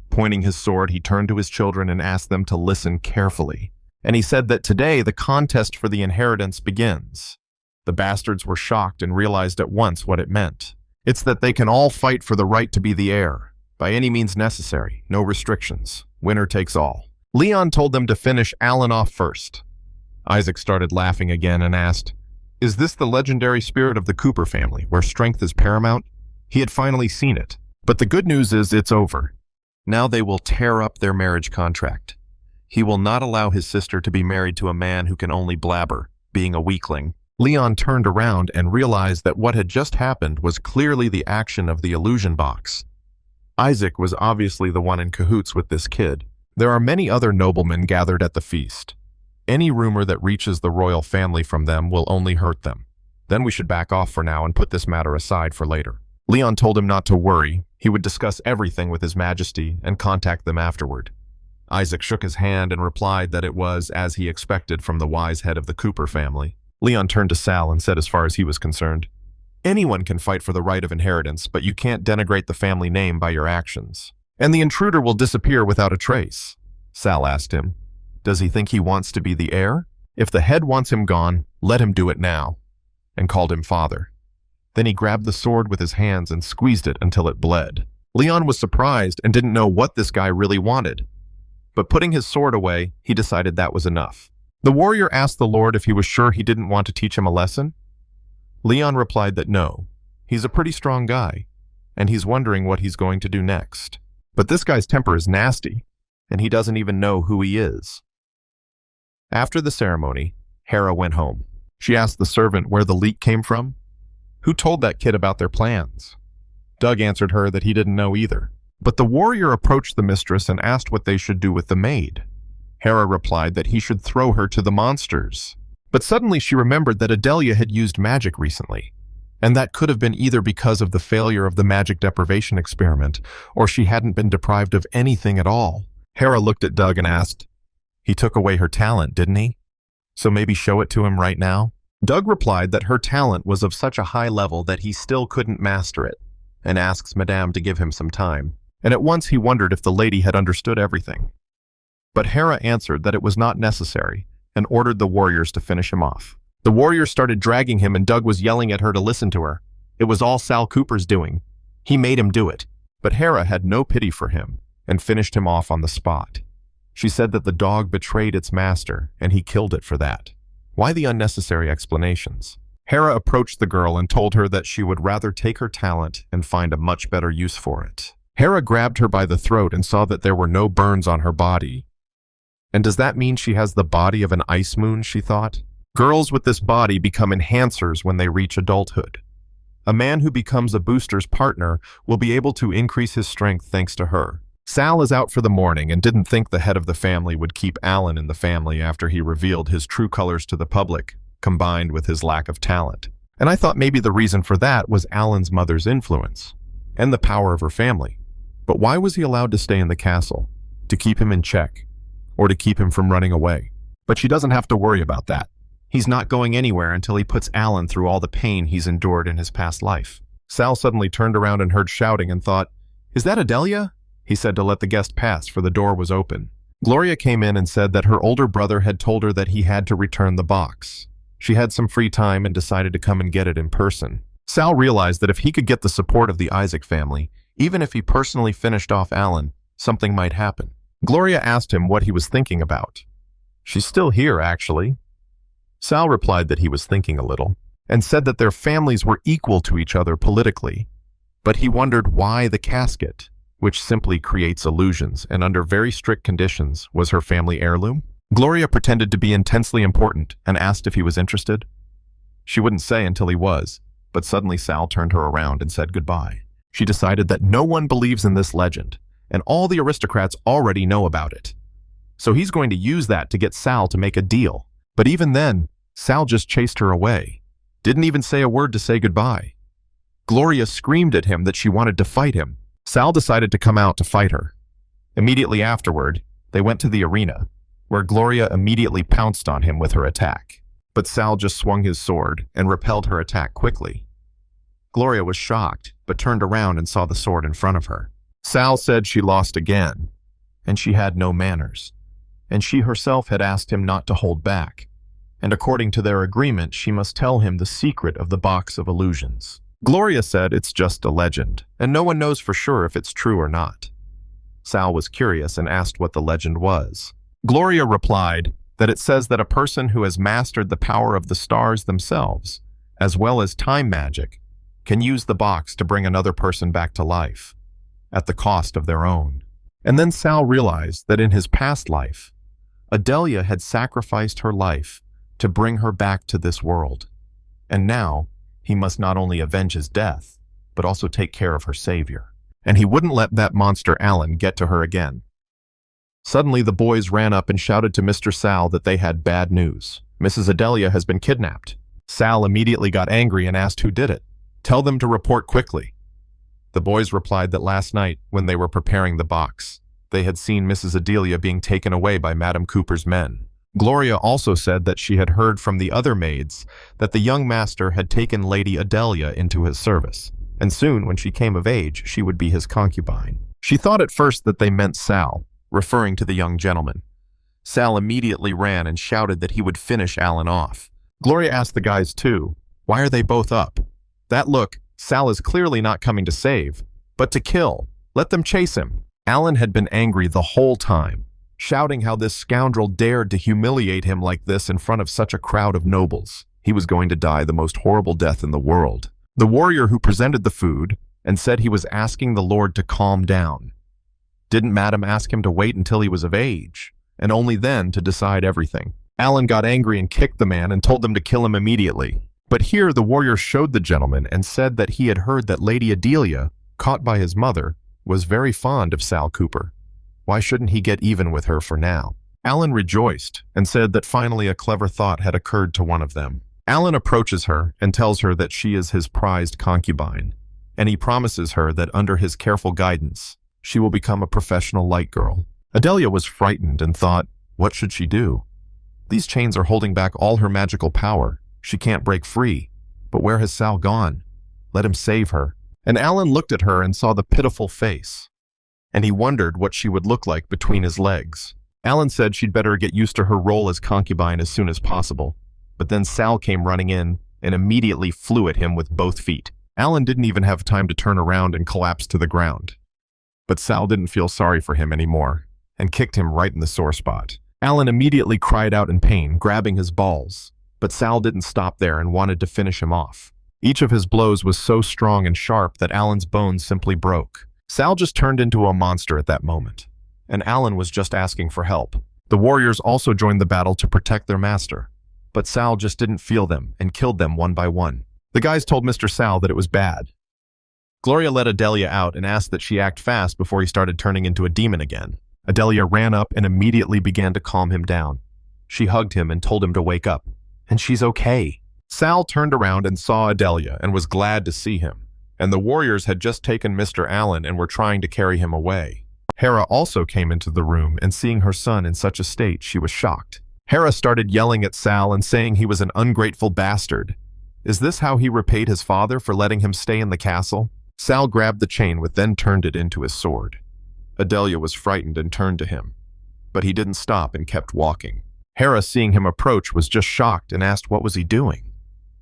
Pointing his sword, he turned to his children and asked them to listen carefully. And he said that today the contest for the inheritance begins. The bastards were shocked and realized at once what it meant. It's that they can all fight for the right to be the heir, by any means necessary, no restrictions. Winner takes all. Leon told them to finish Alan off first. Isaac started laughing again and asked, "Is this the legendary spirit of the Cooper family, where strength is paramount?" He had finally seen it. But the good news is it's over. Now they will tear up their marriage contract. He will not allow his sister to be married to a man who can only blabber, being a weakling. Leon turned around and realized that what had just happened was clearly the action of the illusion box. Isaac was obviously the one in cahoots with this kid. There are many other noblemen gathered at the feast. Any rumor that reaches the royal family from them will only hurt them. Then we should back off for now and put this matter aside for later. Leon told him not to worry. He would discuss everything with His Majesty and contact them afterward. Isaac shook his hand and replied that it was as he expected from the wise head of the Cooper family. Leon turned to Sal and said as far as he was concerned, "Anyone can fight for the right of inheritance, but you can't denigrate the family name by your actions. And the intruder will disappear without a trace." Sal asked him, "Does he think he wants to be the heir? If the head wants him gone, let him do it now," and called him father. Then he grabbed the sword with his hands and squeezed it until it bled. Leon was surprised and didn't know what this guy really wanted. But putting his sword away, he decided that was enough. The warrior asked the Lord if he was sure he didn't want to teach him a lesson. Leon replied that no, he's a pretty strong guy, and he's wondering what he's going to do next. But this guy's temper is nasty, and he doesn't even know who he is. After the ceremony, Hera went home. She asked the servant where the leak came from. Who told that kid about their plans? Doug answered her that he didn't know either. But the warrior approached the mistress and asked what they should do with the maid. Hera replied that he should throw her to the monsters. But suddenly she remembered that Adelia had used magic recently, and that could have been either because of the failure of the magic deprivation experiment, or she hadn't been deprived of anything at all. Hera looked at Doug and asked, "He took away her talent, didn't he? So maybe show it to him right now?" Doug replied that her talent was of such a high level that he still couldn't master it, and asks Madame to give him some time. And at once he wondered if the lady had understood everything. But Hera answered that it was not necessary, and ordered the warriors to finish him off. The warriors started dragging him, and Doug was yelling at her to listen to her. It was all Sal Cooper's doing. He made him do it. But Hera had no pity for him, and finished him off on the spot. She said that the dog betrayed its master, and he killed it for that. Why the unnecessary explanations? Hera approached the girl and told her that she would rather take her talent and find a much better use for it. Hera grabbed her by the throat and saw that there were no burns on her body. And does that mean she has the body of an ice moon, she thought? Girls with this body become enhancers when they reach adulthood. A man who becomes a booster's partner will be able to increase his strength thanks to her. Sal is out for the morning and didn't think the head of the family would keep Alan in the family after he revealed his true colors to the public, combined with his lack of talent. And I thought maybe the reason for that was Alan's mother's influence and the power of her family. But why was he allowed to stay in the castle? To keep him in check, or to keep him from running away? But she doesn't have to worry about that. He's not going anywhere until he puts Alan through all the pain he's endured in his past life. Sal suddenly turned around and heard shouting and thought, "Is that Adelia?" He said to let the guest pass, for the door was open. Gloria came in and said that her older brother had told her that he had to return the box. She had some free time and decided to come and get it in person. Sal realized that if he could get the support of the Isaac family, even if he personally finished off Alan, something might happen. Gloria asked him what he was thinking about. "She's still here, actually." Sal replied that he was thinking a little, and said that their families were equal to each other politically, but he wondered why the casket, which simply creates illusions and under very strict conditions, was her family heirloom. Gloria pretended to be intensely important and asked if he was interested. She wouldn't say until he was, but suddenly Sal turned her around and said goodbye. She decided that no one believes in this legend, and all the aristocrats already know about it. So he's going to use that to get Sal to make a deal. But even then, Sal just chased her away. Didn't even say a word to say goodbye. Gloria screamed at him that she wanted to fight him. Sal decided to come out to fight her. Immediately afterward, they went to the arena, where Gloria immediately pounced on him with her attack. But Sal just swung his sword and repelled her attack quickly. Gloria was shocked, but turned around and saw the sword in front of her. Sal said she lost again, and she had no manners, and she herself had asked him not to hold back, and according to their agreement, she must tell him the secret of the box of illusions. Gloria said it's just a legend, and no one knows for sure if it's true or not. Sal was curious and asked what the legend was. Gloria replied that it says that a person who has mastered the power of the stars themselves, as well as time magic, can use the box to bring another person back to life, at the cost of their own. And then Sal realized that in his past life, Adelia had sacrificed her life to bring her back to this world. And now, he must not only avenge his death, but also take care of her savior. And he wouldn't let that monster Alan get to her again. Suddenly, the boys ran up and shouted to Mr. Sal that they had bad news. Mrs. Adelia has been kidnapped. Sal immediately got angry and asked who did it. "Tell them to report quickly." The boys replied that last night, when they were preparing the box, they had seen Mrs. Adelia being taken away by Madame Cooper's men. Gloria also said that she had heard from the other maids that the young master had taken Lady Adelia into his service, and soon, when she came of age, she would be his concubine. She thought at first that they meant Sal, referring to the young gentleman. Sal immediately ran and shouted that he would finish Alan off. Gloria asked the guys too, why are they both up? That look, Sal is clearly not coming to save, but to kill. Let them chase him. Alan had been angry the whole time, shouting how this scoundrel dared to humiliate him like this in front of such a crowd of nobles. He was going to die the most horrible death in the world. The warrior who presented the food and said he was asking the Lord to calm down. Didn't Madame ask him to wait until he was of age, and only then to decide everything? Alan got angry and kicked the man and told them to kill him immediately. But here the warrior showed the gentleman and said that he had heard that Lady Adelia, caught by his mother, was very fond of Sal Cooper. Why shouldn't he get even with her for now? Alan rejoiced and said that finally a clever thought had occurred to one of them. Alan approaches her and tells her that she is his prized concubine, and he promises her that under his careful guidance, she will become a professional light girl. Adelia was frightened and thought, what should she do? These chains are holding back all her magical power. She can't break free. But where has Sal gone? Let him save her. And Alan looked at her and saw the pitiful face, and he wondered what she would look like between his legs. Alan said she'd better get used to her role as concubine as soon as possible. But then Sal came running in and immediately flew at him with both feet. Alan didn't even have time to turn around and collapse to the ground. But Sal didn't feel sorry for him anymore and kicked him right in the sore spot. Alan immediately cried out in pain, grabbing his balls. But Sal didn't stop there and wanted to finish him off. Each of his blows was so strong and sharp that Alan's bones simply broke. Sal just turned into a monster at that moment, and Alan was just asking for help. The warriors also joined the battle to protect their master, but Sal just didn't feel them and killed them one by one. The guys told Mr. Sal that it was bad. Gloria let Adelia out and asked that she act fast before he started turning into a demon again. Adelia ran up and immediately began to calm him down. She hugged him and told him to wake up. And she's okay. Sal turned around and saw Adelia and was glad to see him, and the warriors had just taken Mr. Allen and were trying to carry him away. Hera also came into the room, and seeing her son in such a state, she was shocked. Hera started yelling at Sal and saying he was an ungrateful bastard. Is this how he repaid his father for letting him stay in the castle? Sal grabbed the chain, then turned it into his sword. Adelia was frightened and turned to him, but he didn't stop and kept walking. Hera, seeing him approach, was just shocked and asked what was he doing.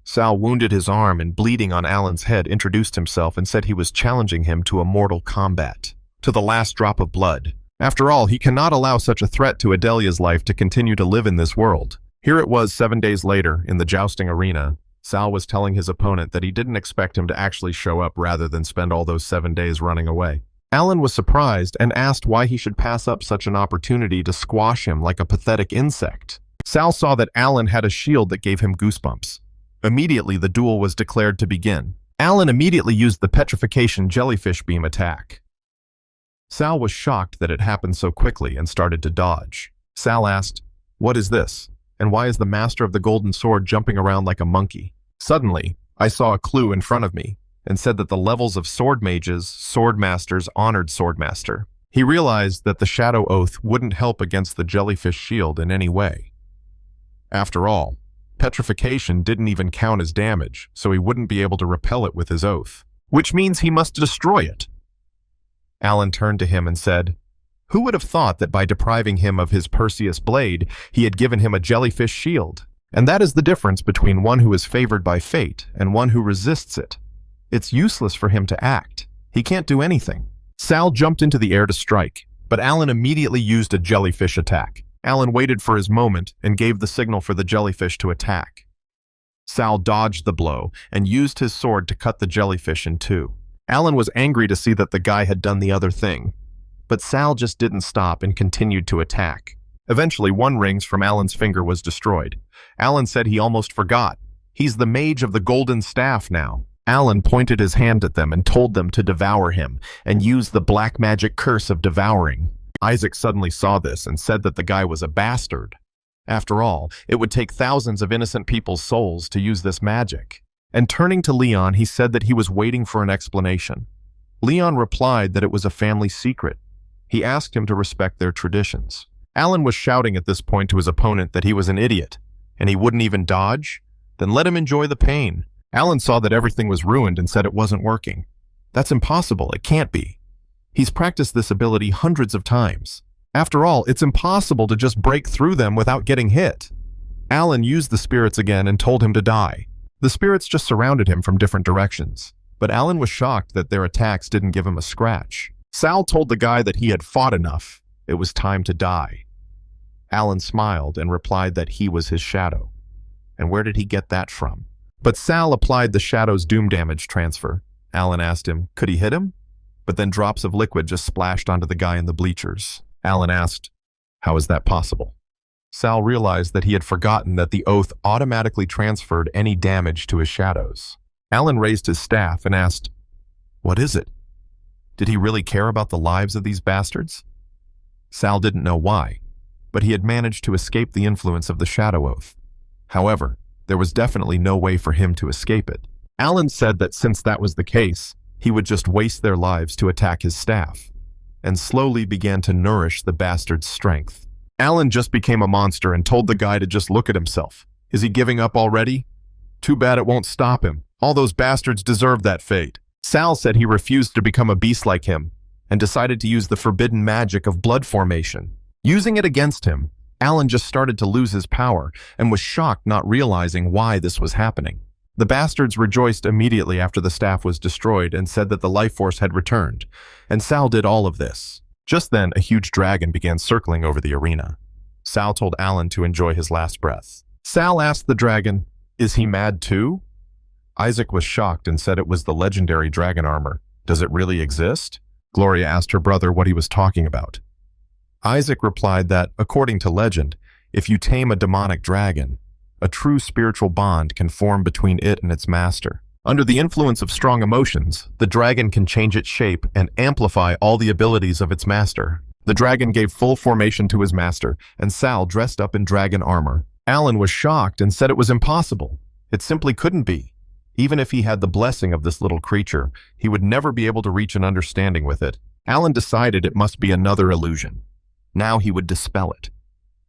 Sal wounded his arm and, bleeding on Alan's head, introduced himself and said he was challenging him to a mortal combat, to the last drop of blood. After all, he cannot allow such a threat to Adelia's life to continue to live in this world. Here it was 7 days later, in the jousting arena. Sal was telling his opponent that he didn't expect him to actually show up rather than spend all those 7 days running away. Alan was surprised and asked why he should pass up such an opportunity to squash him like a pathetic insect. Sal saw that Alan had a shield that gave him goosebumps. Immediately, the duel was declared to begin. Alan immediately used the petrification jellyfish beam attack. Sal was shocked that it happened so quickly and started to dodge. Sal asked, "What is this? And why is the master of the golden sword jumping around like a monkey?" Suddenly, I saw a clue in front of me and said that the levels of sword mages, sword masters honored swordmaster. He realized that the shadow oath wouldn't help against the jellyfish shield in any way. After all, petrification didn't even count as damage, so he wouldn't be able to repel it with his oath, which means he must destroy it. Alan turned to him and said, "Who would have thought that by depriving him of his Perseus blade, he had given him a jellyfish shield? And that is the difference between one who is favored by fate and one who resists it. It's useless for him to act. He can't do anything." Sal jumped into the air to strike, but Alan immediately used a jellyfish attack. Alan waited for his moment and gave the signal for the jellyfish to attack. Sal dodged the blow and used his sword to cut the jellyfish in two. Alan was angry to see that the guy had done the other thing, but Sal just didn't stop and continued to attack. Eventually, one ring from Alan's finger was destroyed. Alan said he almost forgot. He's the mage of the golden staff now. Alan pointed his hand at them and told them to devour him and use the black magic curse of devouring. Isaac suddenly saw this and said that the guy was a bastard. After all, it would take thousands of innocent people's souls to use this magic. And turning to Leon, he said that he was waiting for an explanation. Leon replied that it was a family secret. He asked him to respect their traditions. Alan was shouting at this point to his opponent that he was an idiot, and he wouldn't even dodge? Then let him enjoy the pain. Alan saw that everything was ruined and said it wasn't working. That's impossible, it can't be. He's practiced this ability hundreds of times. After all, it's impossible to just break through them without getting hit. Alan used the spirits again and told him to die. The spirits just surrounded him from different directions, but Alan was shocked that their attacks didn't give him a scratch. Sal told the guy that he had fought enough. It was time to die. Alan smiled and replied that he was his shadow. And where did he get that from? But Sal applied the shadow's doom damage transfer. Alan asked him, could he hit him? But then drops of liquid just splashed onto the guy in the bleachers. Alan asked, how is that possible? Sal realized that he had forgotten that the oath automatically transferred any damage to his shadows. Alan raised his staff and asked, what is it? Did he really care about the lives of these bastards? Sal didn't know why, but he had managed to escape the influence of the shadow oath. However, there was definitely no way for him to escape it. Alan said that since that was the case, he would just waste their lives to attack his staff, and slowly began to nourish the bastard's strength. Alan just became a monster and told the guy to just look at himself. Is he giving up already? Too bad it won't stop him. All those bastards deserve that fate. Sal said he refused to become a beast like him, and decided to use the forbidden magic of blood formation. Using it against him, Alan just started to lose his power and was shocked, not realizing why this was happening. The bastards rejoiced immediately after the staff was destroyed and said that the life force had returned, and Sal did all of this. Just then, a huge dragon began circling over the arena. Sal told Alan to enjoy his last breath. Sal asked the dragon, is he mad too? Isaac was shocked and said it was the legendary dragon armor. Does it really exist? Gloria asked her brother what he was talking about. Isaac replied that, according to legend, if you tame a demonic dragon, a true spiritual bond can form between it and its master. Under the influence of strong emotions, the dragon can change its shape and amplify all the abilities of its master. The dragon gave full formation to his master, and Sal dressed up in dragon armor. Alan was shocked and said it was impossible. It simply couldn't be. Even if he had the blessing of this little creature, he would never be able to reach an understanding with it. Alan decided it must be another illusion. Now he would dispel it.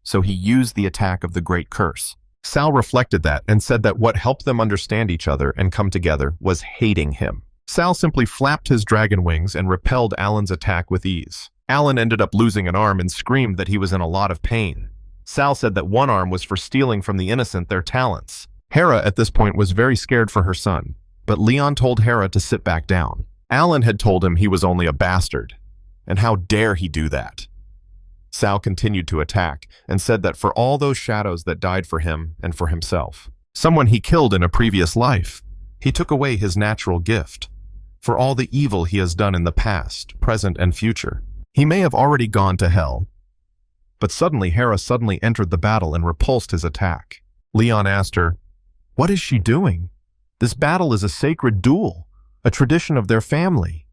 So he used the attack of the Great Curse. Sal reflected that and said that what helped them understand each other and come together was hating him. Sal simply flapped his dragon wings and repelled Alan's attack with ease. Alan ended up losing an arm and screamed that he was in a lot of pain. Sal said that one arm was for stealing from the innocent their talents. Hera at this point was very scared for her son, but Leon told Hera to sit back down. Alan had told him he was only a bastard, and how dare he do that? Sal continued to attack and said that for all those shadows that died for him and for himself, someone he killed in a previous life, he took away his natural gift. For all the evil he has done in the past, present, and future, he may have already gone to hell. But suddenly Hera entered the battle and repulsed his attack. Leon asked her, "What is she doing? This battle is a sacred duel, a tradition of their family."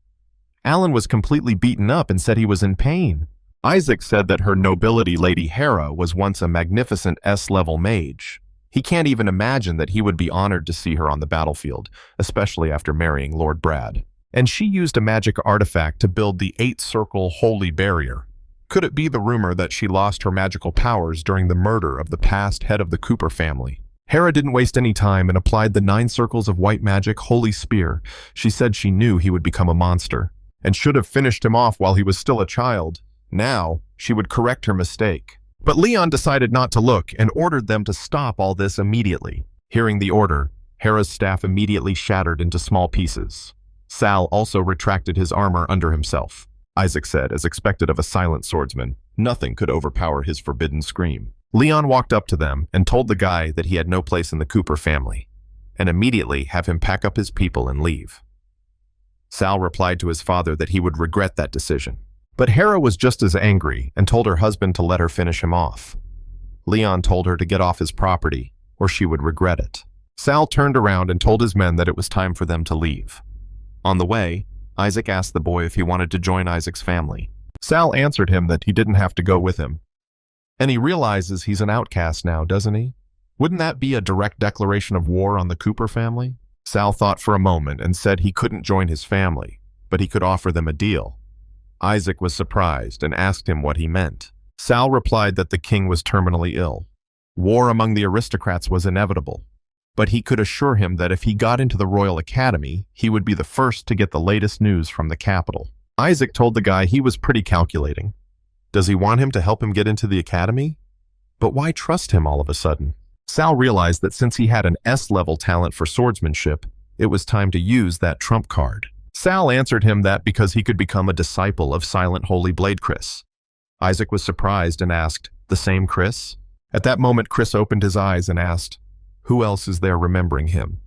Alan was completely beaten up and said he was in pain. Isaac said that her nobility Lady Hera was once a magnificent S-level mage. He can't even imagine that he would be honored to see her on the battlefield, especially after marrying Lord Brad. And she used a magic artifact to build the 8-circle holy barrier. Could it be the rumor that she lost her magical powers during the murder of the past head of the Cooper family? Hera didn't waste any time and applied the 9 circles of white magic holy spear. She said she knew he would become a monster, and should have finished him off while he was still a child. Now, she would correct her mistake. But Leon decided not to look and ordered them to stop all this immediately. Hearing the order, Hera's staff immediately shattered into small pieces. Sal also retracted his armor under himself. Isaac said, as expected of a silent swordsman, nothing could overpower his forbidden scream. Leon walked up to them and told the guy that he had no place in the Cooper family, and immediately have him pack up his people and leave. Sal replied to his father that he would regret that decision. But Hera was just as angry and told her husband to let her finish him off. Leon told her to get off his property, or she would regret it. Sal turned around and told his men that it was time for them to leave. On the way, Isaac asked the boy if he wanted to join Isaac's family. Sal answered him that he didn't have to go with him. And he realizes he's an outcast now, doesn't he? Wouldn't that be a direct declaration of war on the Cooper family? Sal thought for a moment and said he couldn't join his family, but he could offer them a deal. Isaac was surprised and asked him what he meant. Sal replied that the king was terminally ill. War among the aristocrats was inevitable, but he could assure him that if he got into the Royal Academy, he would be the first to get the latest news from the capital. Isaac told the guy he was pretty calculating. Does he want him to help him get into the academy? But why trust him all of a sudden? Sal realized that since he had an S-level talent for swordsmanship, it was time to use that trump card. Sal answered him that because he could become a disciple of Silent Holy Blade Chris. Isaac was surprised and asked, "The same Chris?" At that moment, Chris opened his eyes and asked, "Who else is there remembering him?"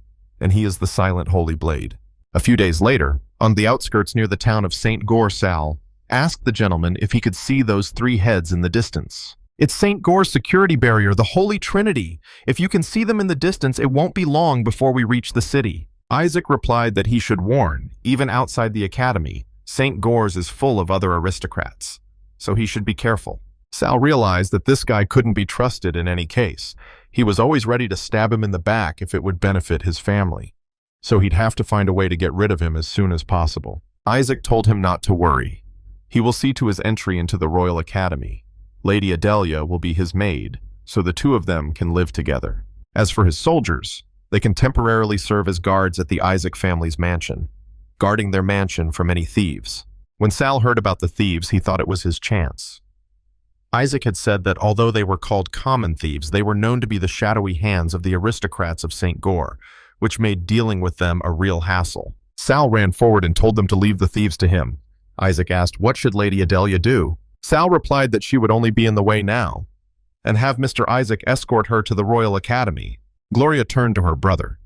And he is the Silent Holy Blade. A few days later, on the outskirts near the town of St. Gore, Sal asked the gentleman if he could see those 3 heads in the distance. "It's St. Gore's security barrier, the Holy Trinity. If you can see them in the distance, it won't be long before we reach the city." Isaac replied that he should warn, even outside the academy, St. Gore's is full of other aristocrats, so he should be careful. Sal realized that this guy couldn't be trusted in any case. He was always ready to stab him in the back if it would benefit his family, so he'd have to find a way to get rid of him as soon as possible. Isaac told him not to worry. He will see to his entry into the Royal Academy. Lady Adelia will be his maid, so the 2 of them can live together. As for his soldiers, they can temporarily serve as guards at the Isaac family's mansion, guarding their mansion from any thieves. When Sal heard about the thieves, he thought it was his chance. Isaac had said that although they were called common thieves, they were known to be the shadowy hands of the aristocrats of St. Gore, which made dealing with them a real hassle. Sal ran forward and told them to leave the thieves to him. Isaac asked, what should Lady Adelia do? Sal replied that she would only be in the way now, and have Mr. Isaac escort her to the Royal Academy. Gloria turned to her brother,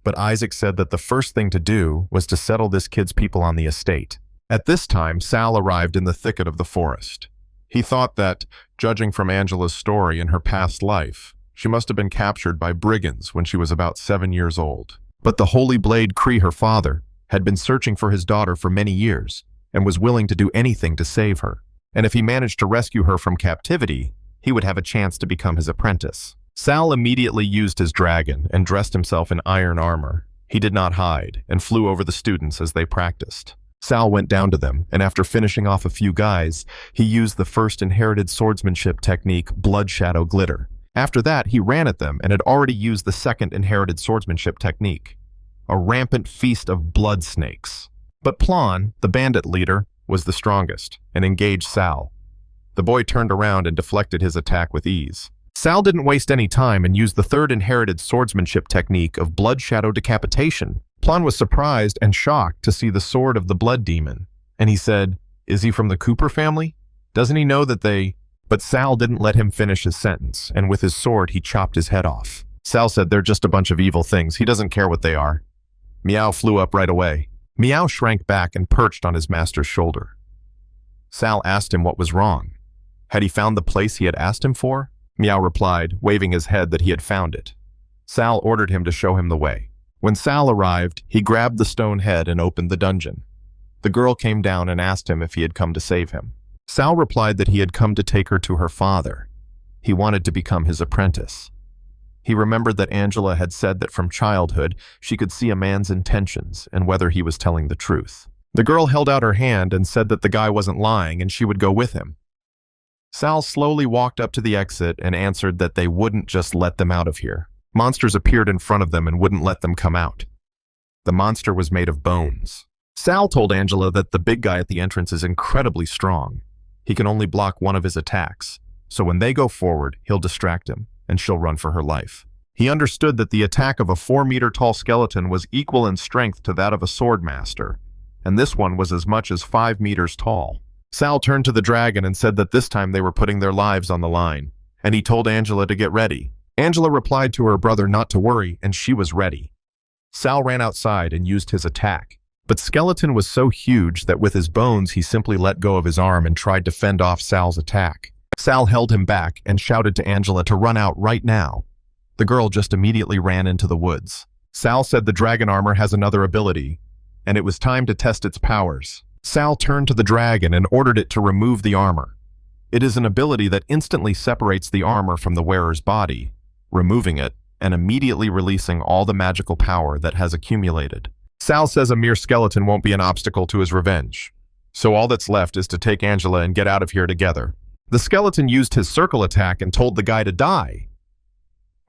but Isaac said that the first thing to do was to settle this kid's people on the estate. At this time, Sal arrived in the thicket of the forest. He thought that, judging from Angela's story in her past life, she must have been captured by brigands when she was about 7 years old. But the Holy Blade Cree, her father, had been searching for his daughter for many years and was willing to do anything to save her. And if he managed to rescue her from captivity, he would have a chance to become his apprentice. Sal immediately used his dragon and dressed himself in iron armor. He did not hide and flew over the students as they practiced. Sal went down to them, and after finishing off a few guys, he used the first inherited swordsmanship technique, Blood Shadow Glitter. After that, he ran at them and had already used the second inherited swordsmanship technique, a rampant feast of blood snakes. But Plan, the bandit leader, was the strongest and engaged Sal. The boy turned around and deflected his attack with ease. Sal didn't waste any time and used the third inherited swordsmanship technique of Blood Shadow Decapitation. Plan was surprised and shocked to see the sword of the blood demon, and he said, "Is he from the Cooper family? Doesn't he know that they—" But Sal didn't let him finish his sentence, and with his sword he chopped his head off. Sal said, "They're just a bunch of evil things. He doesn't care what they are." Meow flew up right away. Meow shrank back and perched on his master's shoulder. Sal asked him what was wrong. Had he found the place he had asked him for? Meow replied, waving his head that he had found it. Sal ordered him to show him the way. When Sal arrived, he grabbed the stone head and opened the dungeon. The girl came down and asked him if he had come to save him. Sal replied that he had come to take her to her father. He wanted to become his apprentice. He remembered that Angela had said that from childhood she could see a man's intentions and whether he was telling the truth. The girl held out her hand and said that the guy wasn't lying and she would go with him. Sal slowly walked up to the exit and answered that they wouldn't just let them out of here. Monsters appeared in front of them and wouldn't let them come out. The monster was made of bones. Sal told Angela that the big guy at the entrance is incredibly strong. He can only block one of his attacks, so when they go forward, he'll distract him, and she'll run for her life. He understood that the attack of a 4-meter-tall skeleton was equal in strength to that of a sword master, and this one was as much as 5 meters tall. Sal turned to the dragon and said that this time they were putting their lives on the line, and he told Angela to get ready. Angela replied to her brother not to worry, and she was ready. Sal ran outside and used his attack, but Skeleton was so huge that with his bones he simply let go of his arm and tried to fend off Sal's attack. Sal held him back and shouted to Angela to run out right now. The girl just immediately ran into the woods. Sal said the dragon armor has another ability, and it was time to test its powers. Sal turned to the dragon and ordered it to remove the armor. It is an ability that instantly separates the armor from the wearer's body, removing it and immediately releasing all the magical power that has accumulated. Sal says a mere skeleton won't be an obstacle to his revenge, so all that's left is to take Angela and get out of here together. The skeleton used his circle attack and told the guy to die.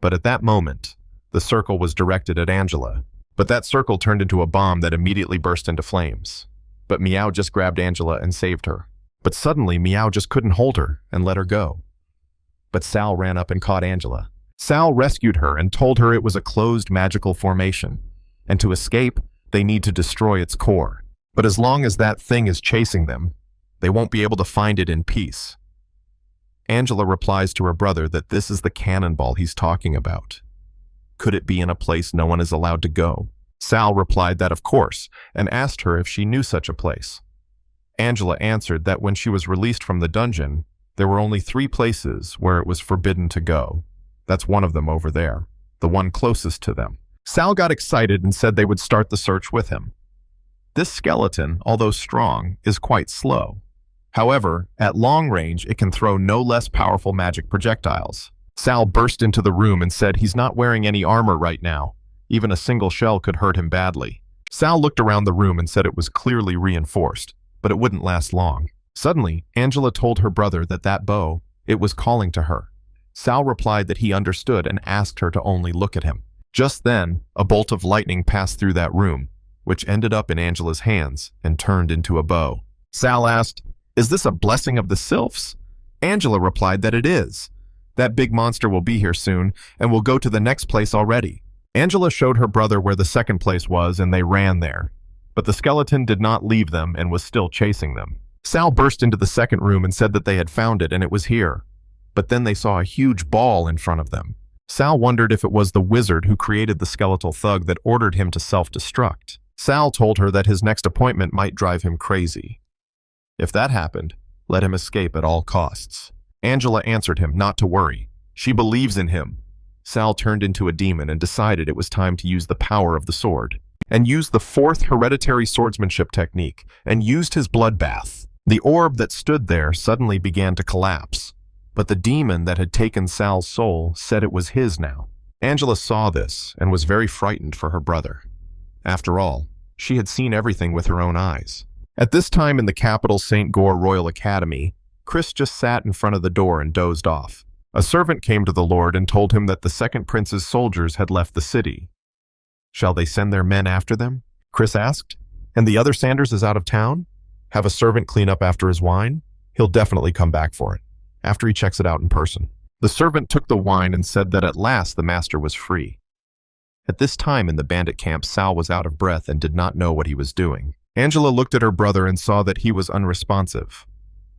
But at that moment, the circle was directed at Angela, but that circle turned into a bomb that immediately burst into flames. But Meow just grabbed Angela and saved her. But suddenly, Meow just couldn't hold her and let her go. But Sal ran up and caught Angela. Sal rescued her and told her it was a closed magical formation, and to escape, they need to destroy its core. But as long as that thing is chasing them, they won't be able to find it in peace. Angela replies to her brother that this is the cannonball he's talking about. Could it be in a place no one is allowed to go? Sal replied that of course, and asked her if she knew such a place. Angela answered that when she was released from the dungeon, there were only 3 places where it was forbidden to go. That's one of them over there, the one closest to them. Sal got excited and said they would start the search with him. This skeleton, although strong, is quite slow. However, at long range, it can throw no less powerful magic projectiles. Sal burst into the room and said he's not wearing any armor right now. Even a single shell could hurt him badly. Sal looked around the room and said it was clearly reinforced, but it wouldn't last long. Suddenly, Angela told her brother that that bow, it was calling to her. Sal replied that he understood and asked her to only look at him. Just then, a bolt of lightning passed through that room, which ended up in Angela's hands and turned into a bow. Sal asked, "Is this a blessing of the sylphs?" Angela replied that it is. That big monster will be here soon, and will go to the next place already. Angela showed her brother where the second place was, and they ran there. But the skeleton did not leave them and was still chasing them. Sal burst into the second room and said that they had found it and it was here. But then they saw a huge ball in front of them. Sal wondered if it was the wizard who created the skeletal thug that ordered him to self-destruct. Sal told her that his next appointment might drive him crazy. If that happened, let him escape at all costs. Angela answered him not to worry. She believes in him. Sal turned into a demon and decided it was time to use the power of the sword, and used the 4th hereditary swordsmanship technique, and used his bloodbath. The orb that stood there suddenly began to collapse, but the demon that had taken Sal's soul said it was his now. Angela saw this and was very frightened for her brother. After all, she had seen everything with her own eyes. At this time in the capital St. Gore Royal Academy, Chris just sat in front of the door and dozed off. A servant came to the Lord and told him that the second prince's soldiers had left the city. "Shall they send their men after them?" Chris asked. "And the other Sanders is out of town? Have a servant clean up after his wine? He'll definitely come back for it, after he checks it out in person." The servant took the wine and said that at last the master was free. At this time in the bandit camp, Sal was out of breath and did not know what he was doing. Angela looked at her brother and saw that he was unresponsive.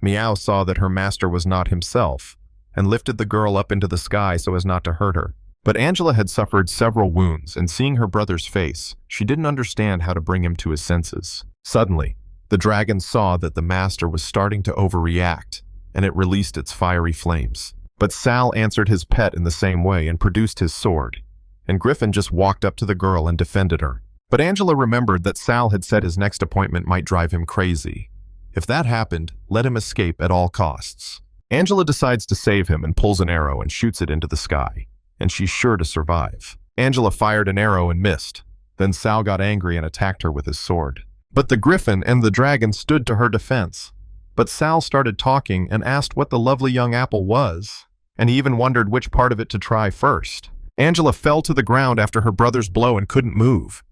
Meow saw that her master was not himself and lifted the girl up into the sky so as not to hurt her. But Angela had suffered several wounds, and seeing her brother's face, she didn't understand how to bring him to his senses. Suddenly, the dragon saw that the master was starting to overreact, and it released its fiery flames. But Sal answered his pet in the same way and produced his sword, and Griffin just walked up to the girl and defended her. But Angela remembered that Sal had said his next appointment might drive him crazy. If that happened, let him escape at all costs. Angela decides to save him and pulls an arrow and shoots it into the sky, and she's sure to survive. Angela fired an arrow and missed. Then Sal got angry and attacked her with his sword. But the griffin and the dragon stood to her defense. But Sal started talking and asked what the lovely young apple was, and he even wondered which part of it to try first. Angela fell to the ground after her brother's blow and couldn't move.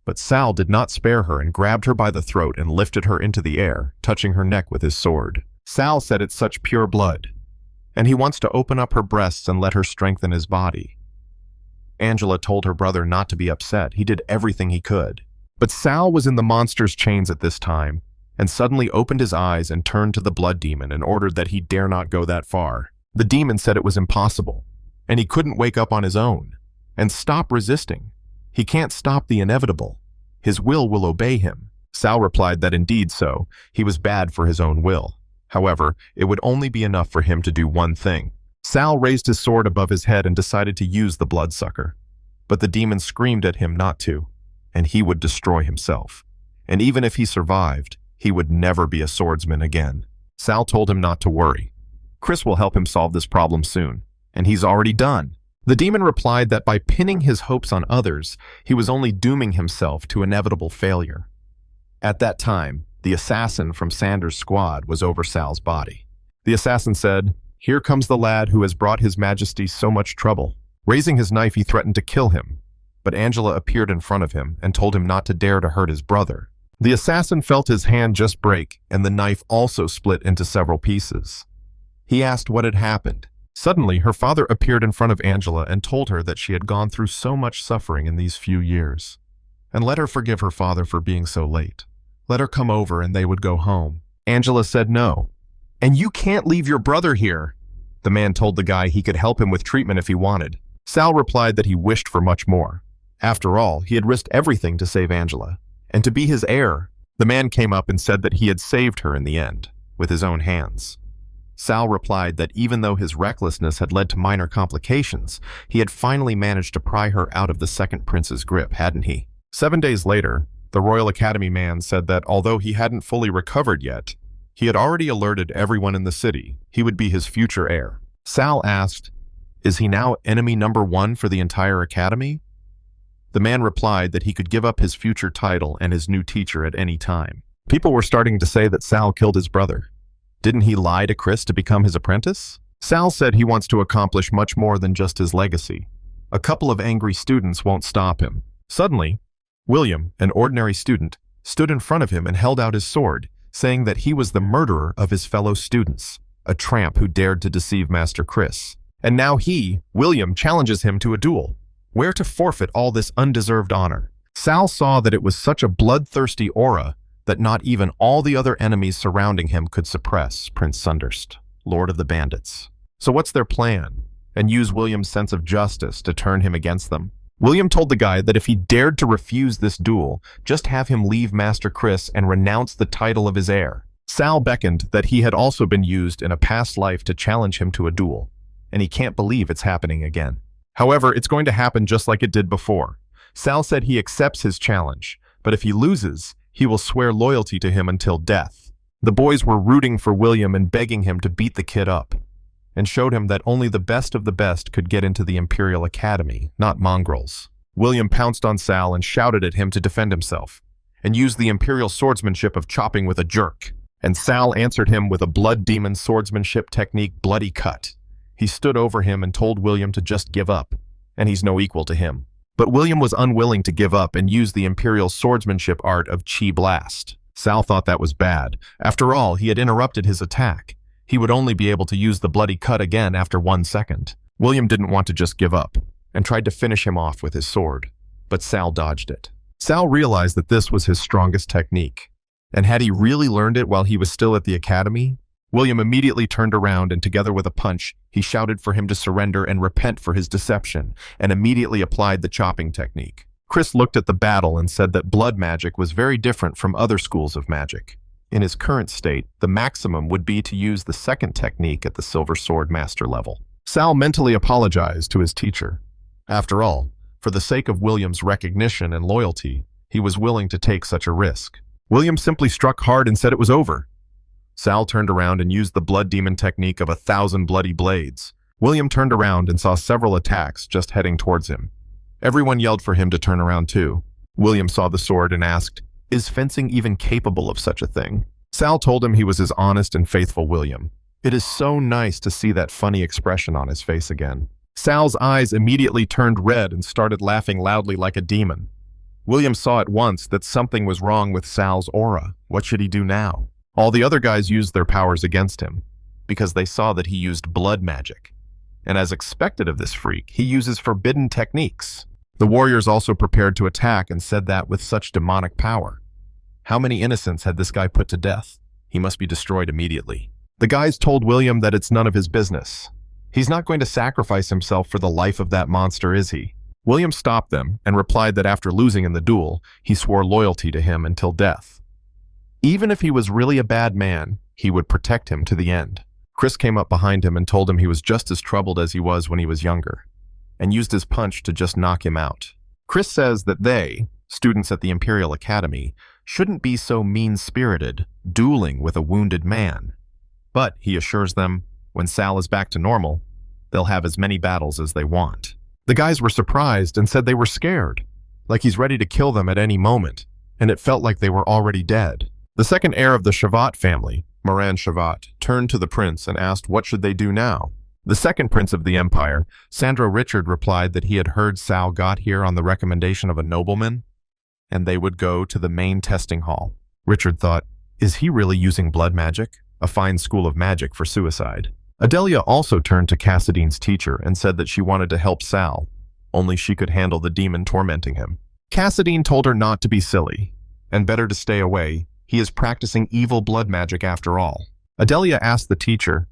But Sal did not spare her and grabbed her by the throat and lifted her into the air, touching her neck with his sword. Sal said it's such pure blood, and he wants to open up her breasts and let her strengthen his body. Angela told her brother not to be upset. He did everything he could. But Sal was in the monster's chains at this time, and suddenly opened his eyes and turned to the blood demon and ordered that he dare not go that far. The demon said it was impossible, and he couldn't wake up on his own, and stop resisting. He can't stop the inevitable. His will obey him. Sal replied that indeed so, he was bad for his own will. However, it would only be enough for him to do one thing. Sal raised his sword above his head and decided to use the bloodsucker. But the demon screamed at him not to, and he would destroy himself. And even if he survived, he would never be a swordsman again. Sal told him not to worry. Chris will help him solve this problem soon, and he's already done. The demon replied that by pinning his hopes on others, he was only dooming himself to inevitable failure. At that time, the assassin from Sanders' squad was over Sal's body. The assassin said, "Here comes the lad who has brought His Majesty so much trouble." Raising his knife, he threatened to kill him, but Angela appeared in front of him and told him not to dare to hurt his brother. The assassin felt his hand just break, and the knife also split into several pieces. He asked what had happened. Suddenly, her father appeared in front of Angela and told her that she had gone through so much suffering in these few years, and let her forgive her father for being so late. Let her come over and they would go home. Angela said no. "And you can't leave your brother here." The man told the guy he could help him with treatment if he wanted. Sal replied that he wished for much more. After all, he had risked everything to save Angela, and to be his heir. The man came up and said that he had saved her in the end, with his own hands. Sal replied that even though his recklessness had led to minor complications, he had finally managed to pry her out of the second prince's grip, hadn't he? 7 days later, the Royal Academy man said that although he hadn't fully recovered yet, he had already alerted everyone in the city he would be his future heir. Sal asked, "Is he now enemy number one for the entire academy?" The man replied that he could give up his future title and his new teacher at any time. People were starting to say that Sal killed his brother. Didn't he lie to Chris to become his apprentice? Sal said he wants to accomplish much more than just his legacy. A couple of angry students won't stop him. Suddenly, William, an ordinary student, stood in front of him and held out his sword, saying that he was the murderer of his fellow students, a tramp who dared to deceive Master Chris. And now he, William, challenges him to a duel, where to forfeit all this undeserved honor. Sal saw that it was such a bloodthirsty aura that not even all the other enemies surrounding him could suppress Prince Sunderst, Lord of the Bandits. So what's their plan? And use William's sense of justice to turn him against them? William told the guy that if he dared to refuse this duel, just have him leave Master Chris and renounce the title of his heir. Sal beckoned that he had also been used in a past life to challenge him to a duel, and he can't believe it's happening again. However, it's going to happen just like it did before. Sal said he accepts his challenge, but if he loses, he will swear loyalty to him until death. The boys were rooting for William and begging him to beat the kid up. and showed him that only the best of the best could get into the Imperial Academy, not mongrels. William pounced on Sal and shouted at him to defend himself, and used the Imperial swordsmanship of chopping with a jerk. And Sal answered him with a blood demon swordsmanship technique, Bloody Cut. He stood over him and told William to just give up, and he's no equal to him. But William was unwilling to give up and used the Imperial swordsmanship art of Chi Blast. Sal thought that was bad. After all, he had interrupted his attack. He would only be able to use the Bloody Cut again after 1 second. William didn't want to just give up, and tried to finish him off with his sword, but Sal dodged it. Sal realized that this was his strongest technique, and had he really learned it while he was still at the academy? William immediately turned around and together with a punch, he shouted for him to surrender and repent for his deception, and immediately applied the chopping technique. Chris looked at the battle and said that blood magic was very different from other schools of magic. In his current state, the maximum would be to use the second technique at the Silver Sword Master level. Sal mentally apologized to his teacher. After all, for the sake of William's recognition and loyalty, he was willing to take such a risk. William simply struck hard and said it was over. Sal turned around and used the blood demon technique of 1,000 bloody blades. William turned around and saw several attacks just heading towards him. Everyone yelled for him to turn around too. William saw the sword and asked, "Is fencing even capable of such a thing?" Sal told him he was his honest and faithful William. It is so nice to see that funny expression on his face again. Sal's eyes immediately turned red and started laughing loudly like a demon. William saw at once that something was wrong with Sal's aura. What should he do now? All the other guys used their powers against him, because they saw that he used blood magic. And as expected of this freak, he uses forbidden techniques. The warriors also prepared to attack and said that with such demonic power. How many innocents had this guy put to death? He must be destroyed immediately. The guys told William that it's none of his business. He's not going to sacrifice himself for the life of that monster, is he? William stopped them and replied that after losing in the duel, he swore loyalty to him until death. Even if he was really a bad man, he would protect him to the end. Chris came up behind him and told him he was just as troubled as he was when he was younger, and used his punch to just knock him out. Chris says that they, students at the Imperial Academy, shouldn't be so mean-spirited, dueling with a wounded man. But, he assures them, when Sal is back to normal, they'll have as many battles as they want. The guys were surprised and said they were scared, like he's ready to kill them at any moment, and it felt like they were already dead. The second heir of the Shavat family, Moran Shavat, turned to the prince and asked what should they do now. The second prince of the empire, Sandro Richard, replied that he had heard Sal got here on the recommendation of a nobleman, and they would go to the main testing hall. Richard thought, is he really using blood magic? A fine school of magic for suicide. Adelia also turned to Cassidine's teacher and said that she wanted to help Sal, only she could handle the demon tormenting him. Cassidine told her not to be silly, and better to stay away. He is practicing evil blood magic after all. Adelia asked the teacher,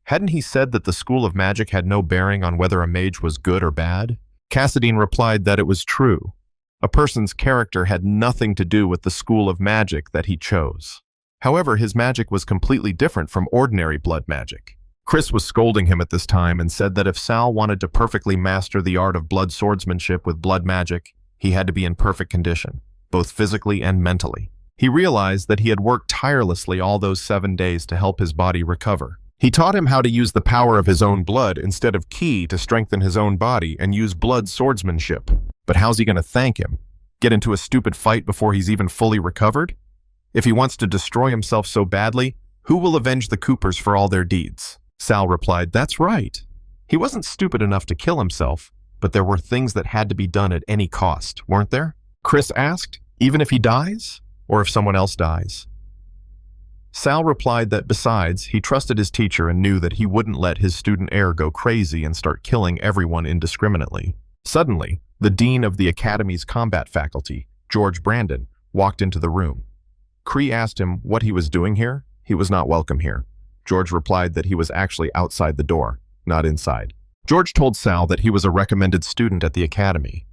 hadn't he said that the school of magic had no bearing on whether a mage was good or bad? Cassidine replied that it was true. A person's character had nothing to do with the school of magic that he chose. However, his magic was completely different from ordinary blood magic. Chris was scolding him at this time and said that if Sal wanted to perfectly master the art of blood swordsmanship with blood magic, he had to be in perfect condition, both physically and mentally. He realized that he had worked tirelessly all those 7 days to help his body recover. He taught him how to use the power of his own blood instead of ki to strengthen his own body and use blood swordsmanship. But how's he going to thank him? Get into a stupid fight before he's even fully recovered? If he wants to destroy himself so badly, who will avenge the Coopers for all their deeds? Sal replied, that's right. He wasn't stupid enough to kill himself, but there were things that had to be done at any cost, weren't there? Chris asked, even if he dies? Or if someone else dies? Sal replied that besides, he trusted his teacher and knew that he wouldn't let his student heir go crazy and start killing everyone indiscriminately. Suddenly, the dean of the Academy's combat faculty, George Brandon, walked into the room. Cree asked him what he was doing here. He was not welcome here. George replied that he was actually outside the door, not inside. George told Sal that he was a recommended student at the Academy.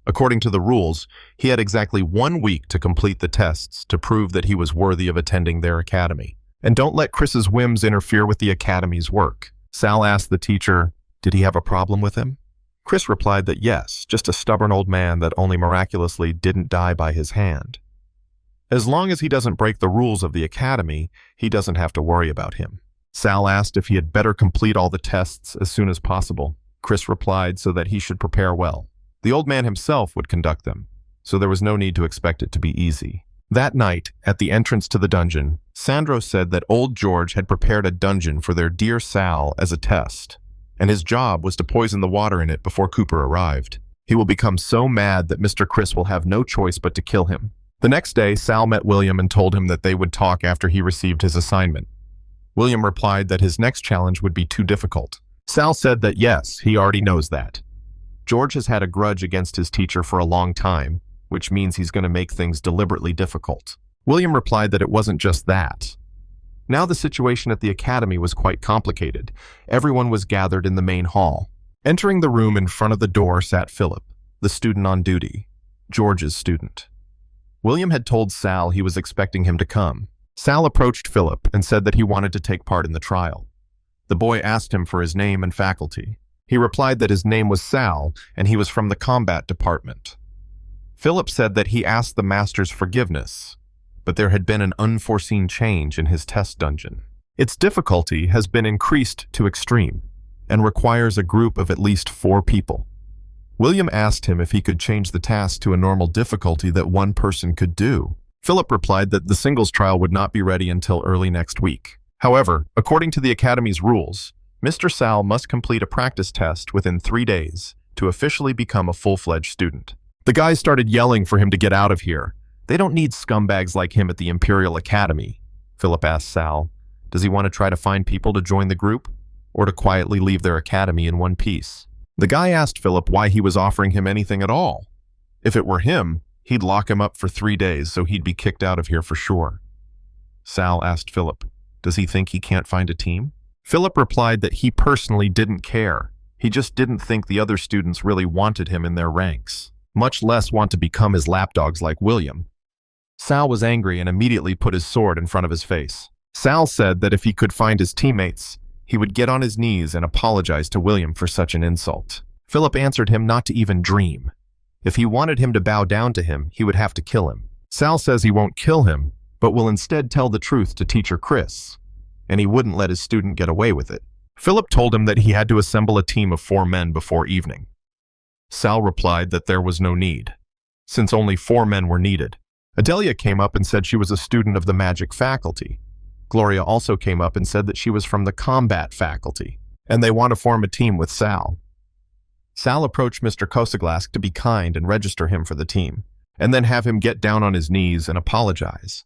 According to the rules, he had exactly 1 week to complete the tests to prove that he was worthy of attending their academy. And don't let Chris's whims interfere with the Academy's work. Sal asked the teacher, did he have a problem with him? Chris replied that yes, just a stubborn old man that only miraculously didn't die by his hand. As long as he doesn't break the rules of the Academy, he doesn't have to worry about him. Sal asked if he had better complete all the tests as soon as possible. Chris replied so that he should prepare well. The old man himself would conduct them, so there was no need to expect it to be easy. That night, at the entrance to the dungeon, Sandro said that old George had prepared a dungeon for their dear Sal as a test, and his job was to poison the water in it before Cooper arrived. He will become so mad that Mr. Chris will have no choice but to kill him. The next day, Sal met William and told him that they would talk after he received his assignment. William replied that his next challenge would be too difficult. Sal said that yes, he already knows that. George has had a grudge against his teacher for a long time, which means he's going to make things deliberately difficult. William replied that it wasn't just that. Now the situation at the academy was quite complicated. Everyone was gathered in the main hall. Entering the room in front of the door sat Philip, the student on duty, George's student. William had told Sal he was expecting him to come. Sal approached Philip and said that he wanted to take part in the trial. The boy asked him for his name and faculty. He replied that his name was Sal and he was from the combat department. Philip said that he asked the master's forgiveness, but there had been an unforeseen change in his test dungeon. Its difficulty has been increased to extreme and requires a group of at least 4 people. William asked him if he could change the task to a normal difficulty that one person could do. Philip replied that the singles trial would not be ready until early next week. However, according to the Academy's rules, Mr. Sal must complete a practice test within 3 days to officially become a full-fledged student. The guys started yelling for him to get out of here. They don't need scumbags like him at the Imperial Academy. Philip asked Sal, does he want to try to find people to join the group, or to quietly leave their academy in one piece? The guy asked Philip why he was offering him anything at all. If it were him, he'd lock him up for 3 days so he'd be kicked out of here for sure. Sal asked Philip, does he think he can't find a team? Philip replied that he personally didn't care. He just didn't think the other students really wanted him in their ranks, much less want to become his lapdogs like William. Sal was angry and immediately put his sword in front of his face. Sal said that if he could find his teammates, he would get on his knees and apologize to William for such an insult. Philip answered him not to even dream. If he wanted him to bow down to him, he would have to kill him. Sal says he won't kill him, but will instead tell the truth to teacher Chris, and he wouldn't let his student get away with it. Philip told him that he had to assemble a team of 4 men before evening. Sal replied that there was no need, since only 4 men were needed. Adelia came up and said she was a student of the magic faculty. Gloria also came up and said that she was from the combat faculty, and they want to form a team with Sal. Sal approached Mr. Kosaglask to be kind and register him for the team, and then have him get down on his knees and apologize.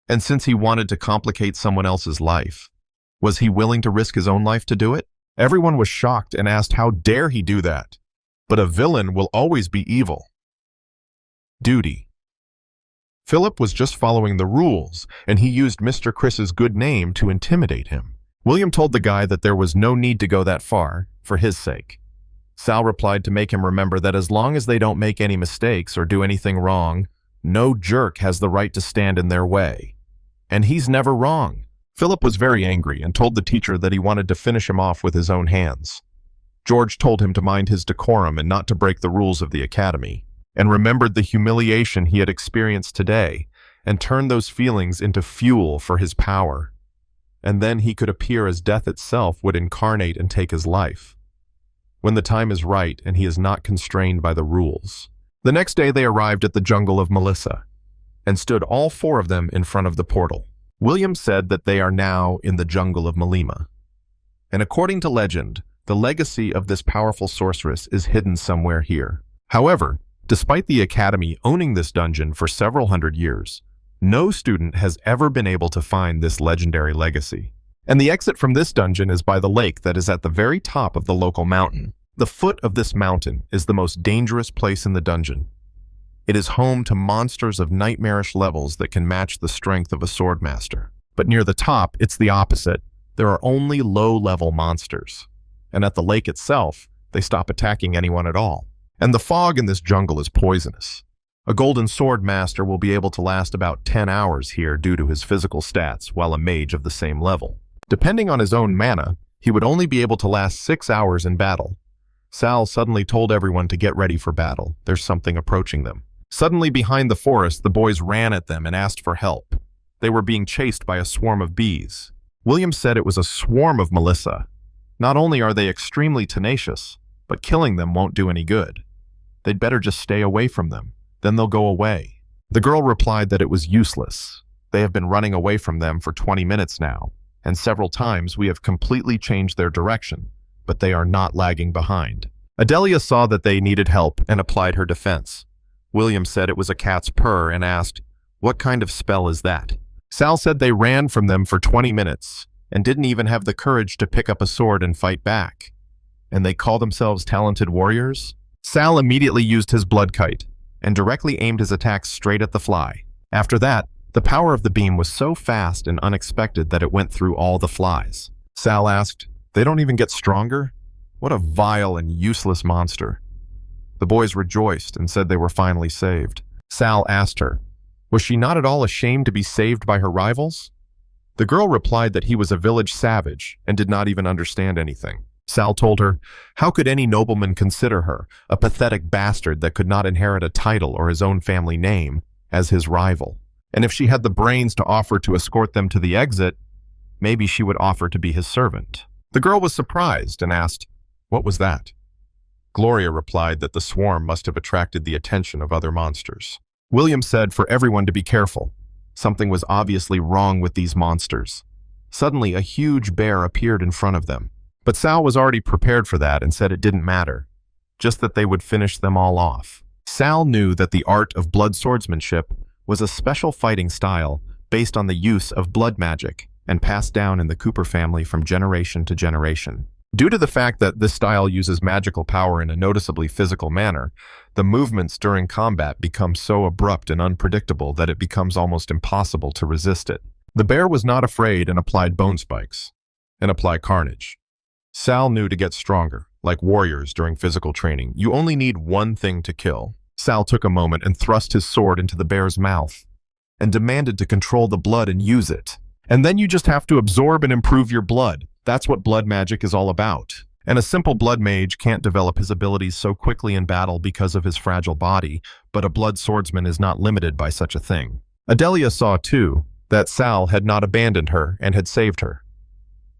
And since he wanted to complicate someone else's life, was he willing to risk his own life to do it? Everyone was shocked and asked how dare he do that. But a villain will always be evil. Duty. Philip was just following the rules, and he used Mr. Chris's good name to intimidate him. William told the guy that there was no need to go that far, for his sake. Sal replied to make him remember that as long as they don't make any mistakes or do anything wrong, no jerk has the right to stand in their way. And he's never wrong. Philip was very angry and told the teacher that he wanted to finish him off with his own hands. George told him to mind his decorum and not to break the rules of the academy, and remembered the humiliation he had experienced today, and turned those feelings into fuel for his power. And then he could appear as death itself would incarnate and take his life, when the time is right and he is not constrained by the rules. The next day they arrived at the jungle of Melissa, and stood all 4 of them in front of the portal. William said that they are now in the jungle of Malima. And according to legend, the legacy of this powerful sorceress is hidden somewhere here. However, despite the Academy owning this dungeon for several hundred years, no student has ever been able to find this legendary legacy. And the exit from this dungeon is by the lake that is at the very top of the local mountain. The foot of this mountain is the most dangerous place in the dungeon. It is home to monsters of nightmarish levels that can match the strength of a swordmaster. But near the top, it's the opposite. There are only low-level monsters. And at the lake itself, they stop attacking anyone at all. And the fog in this jungle is poisonous. A golden sword master will be able to last about 10 hours here due to his physical stats, while a mage of the same level. Depending on his own mana, he would only be able to last 6 hours in battle. Sal suddenly told everyone to get ready for battle. There's something approaching them. Suddenly behind the forest, the boys ran at them and asked for help. They were being chased by a swarm of bees. William said it was a swarm of Melissa. Not only are they extremely tenacious, but killing them won't do any good. They'd better just stay away from them, then they'll go away. The girl replied that it was useless. They have been running away from them for 20 minutes now, and several times we have completely changed their direction, but they are not lagging behind. Adelia saw that they needed help and applied her defense. William said it was a cat's purr and asked, "What kind of spell is that?" Sal said they ran from them for 20 minutes and didn't even have the courage to pick up a sword and fight back. And they call themselves talented warriors? Sal immediately used his blood kite and directly aimed his attacks straight at the fly. After that, the power of the beam was so fast and unexpected that it went through all the flies. Sal asked, "They don't even get stronger? What a vile and useless monster." The boys rejoiced and said they were finally saved. Sal asked her, was she not at all ashamed to be saved by her rivals? The girl replied that he was a village savage and did not even understand anything. Sal told her, how could any nobleman consider her, a pathetic bastard that could not inherit a title or his own family name, as his rival? And if she had the brains to offer to escort them to the exit, maybe she would offer to be his servant. The girl was surprised and asked, what was that? Gloria replied that the swarm must have attracted the attention of other monsters. William said for everyone to be careful. Something was obviously wrong with these monsters. Suddenly, a huge bear appeared in front of them. But Sal was already prepared for that and said it didn't matter, just that they would finish them all off. Sal knew that the art of blood swordsmanship was a special fighting style based on the use of blood magic and passed down in the Cooper family from generation to generation. Due to the fact that this style uses magical power in a noticeably physical manner, the movements during combat become so abrupt and unpredictable that it becomes almost impossible to resist it. The bear was not afraid and applied bone spikes and applied carnage. Sal knew to get stronger, like warriors during physical training, you only need one thing to kill. Sal took a moment and thrust his sword into the bear's mouth and demanded to control the blood and use it. And then you just have to absorb and improve your blood. That's what blood magic is all about. And a simple blood mage can't develop his abilities so quickly in battle because of his fragile body, but a blood swordsman is not limited by such a thing. Adelia saw, too, that Sal had not abandoned her and had saved her.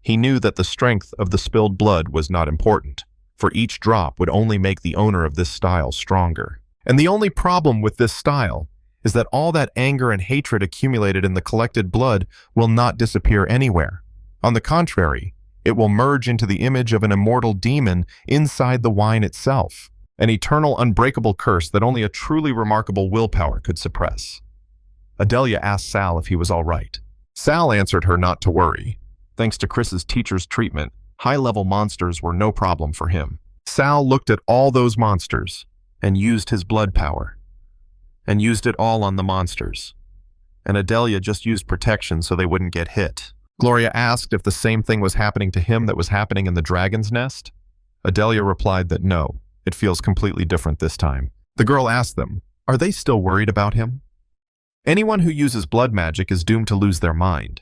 He knew that the strength of the spilled blood was not important, for each drop would only make the owner of this style stronger. And the only problem with this style is that all that anger and hatred accumulated in the collected blood will not disappear anywhere. On the contrary, it will merge into the image of an immortal demon inside the wine itself, an eternal unbreakable curse that only a truly remarkable willpower could suppress. Adelia asked Sal if he was all right. Sal answered her not to worry. Thanks to Chris's teacher's treatment, high-level monsters were no problem for him. Sal looked at all those monsters and used his blood power, and used it all on the monsters. And Adelia just used protection so they wouldn't get hit. Gloria asked if the same thing was happening to him that was happening in the dragon's nest. Adelia replied that no, it feels completely different this time. The girl asked them, are they still worried about him? Anyone who uses blood magic is doomed to lose their mind.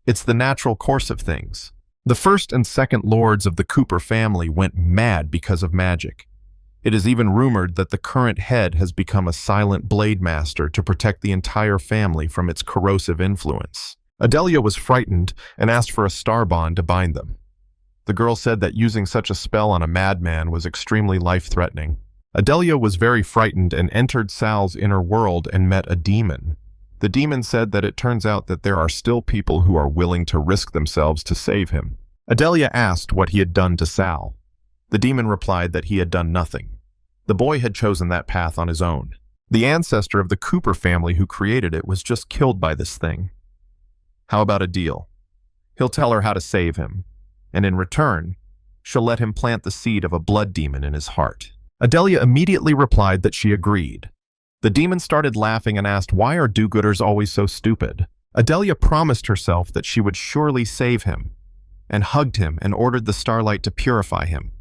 It's the natural course of things. The first and second lords of the Cooper family went mad because of magic. It is even rumored that the current head has become a silent blade master to protect the entire family from its corrosive influence. Adelia was frightened and asked for a star bond to bind them. The girl said that using such a spell on a madman was extremely life-threatening. Adelia was very frightened and entered Sal's inner world and met a demon. The demon said that it turns out that there are still people who are willing to risk themselves to save him. Adelia asked what he had done to Sal. The demon replied that he had done nothing. The boy had chosen that path on his own. The ancestor of the Cooper family who created it was just killed by this thing. How about a deal? He'll tell her how to save him, and in return, she'll let him plant the seed of a blood demon in his heart. Adelia immediately replied that she agreed. The demon started laughing and asked, why are do-gooders always so stupid? Adelia promised herself that she would surely save him, and hugged him and ordered the starlight to purify him,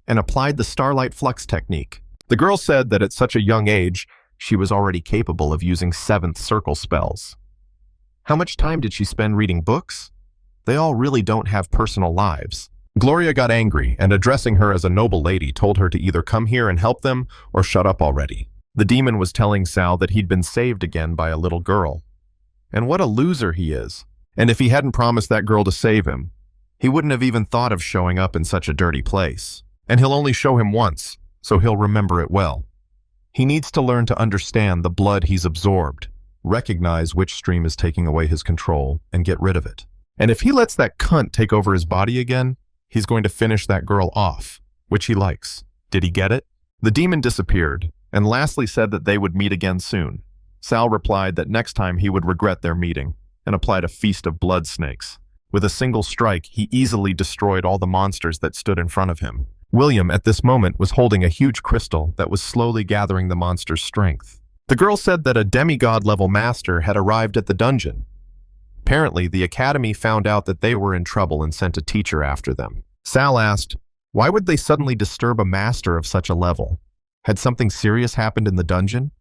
and applied the starlight flux technique. The girl said that at such a young age, she was already capable of using seventh circle spells. How much time did she spend reading books? They all really don't have personal lives. Gloria got angry and, addressing her as a noble lady, told her to either come here and help them or shut up already. The demon was telling Sal that he'd been saved again by a little girl. And what a loser he is. And if he hadn't promised that girl to save him, he wouldn't have even thought of showing up in such a dirty place. And he'll only show him once, so he'll remember it well. He needs to learn to understand the blood he's absorbed, recognize which stream is taking away his control, and get rid of it. And if he lets that cunt take over his body again, he's going to finish that girl off, which he likes. Did he get it? The demon disappeared, and lastly said that they would meet again soon. Sal replied that next time he would regret their meeting, and applied a feast of blood snakes. With a single strike, he easily destroyed all the monsters that stood in front of him. William, at this moment, was holding a huge crystal that was slowly gathering the monster's strength. The girl said that a demigod-level master had arrived at the dungeon. Apparently, the academy found out that they were in trouble and sent a teacher after them. Sal asked, why would they suddenly disturb a master of such a level? Had something serious happened in the dungeon?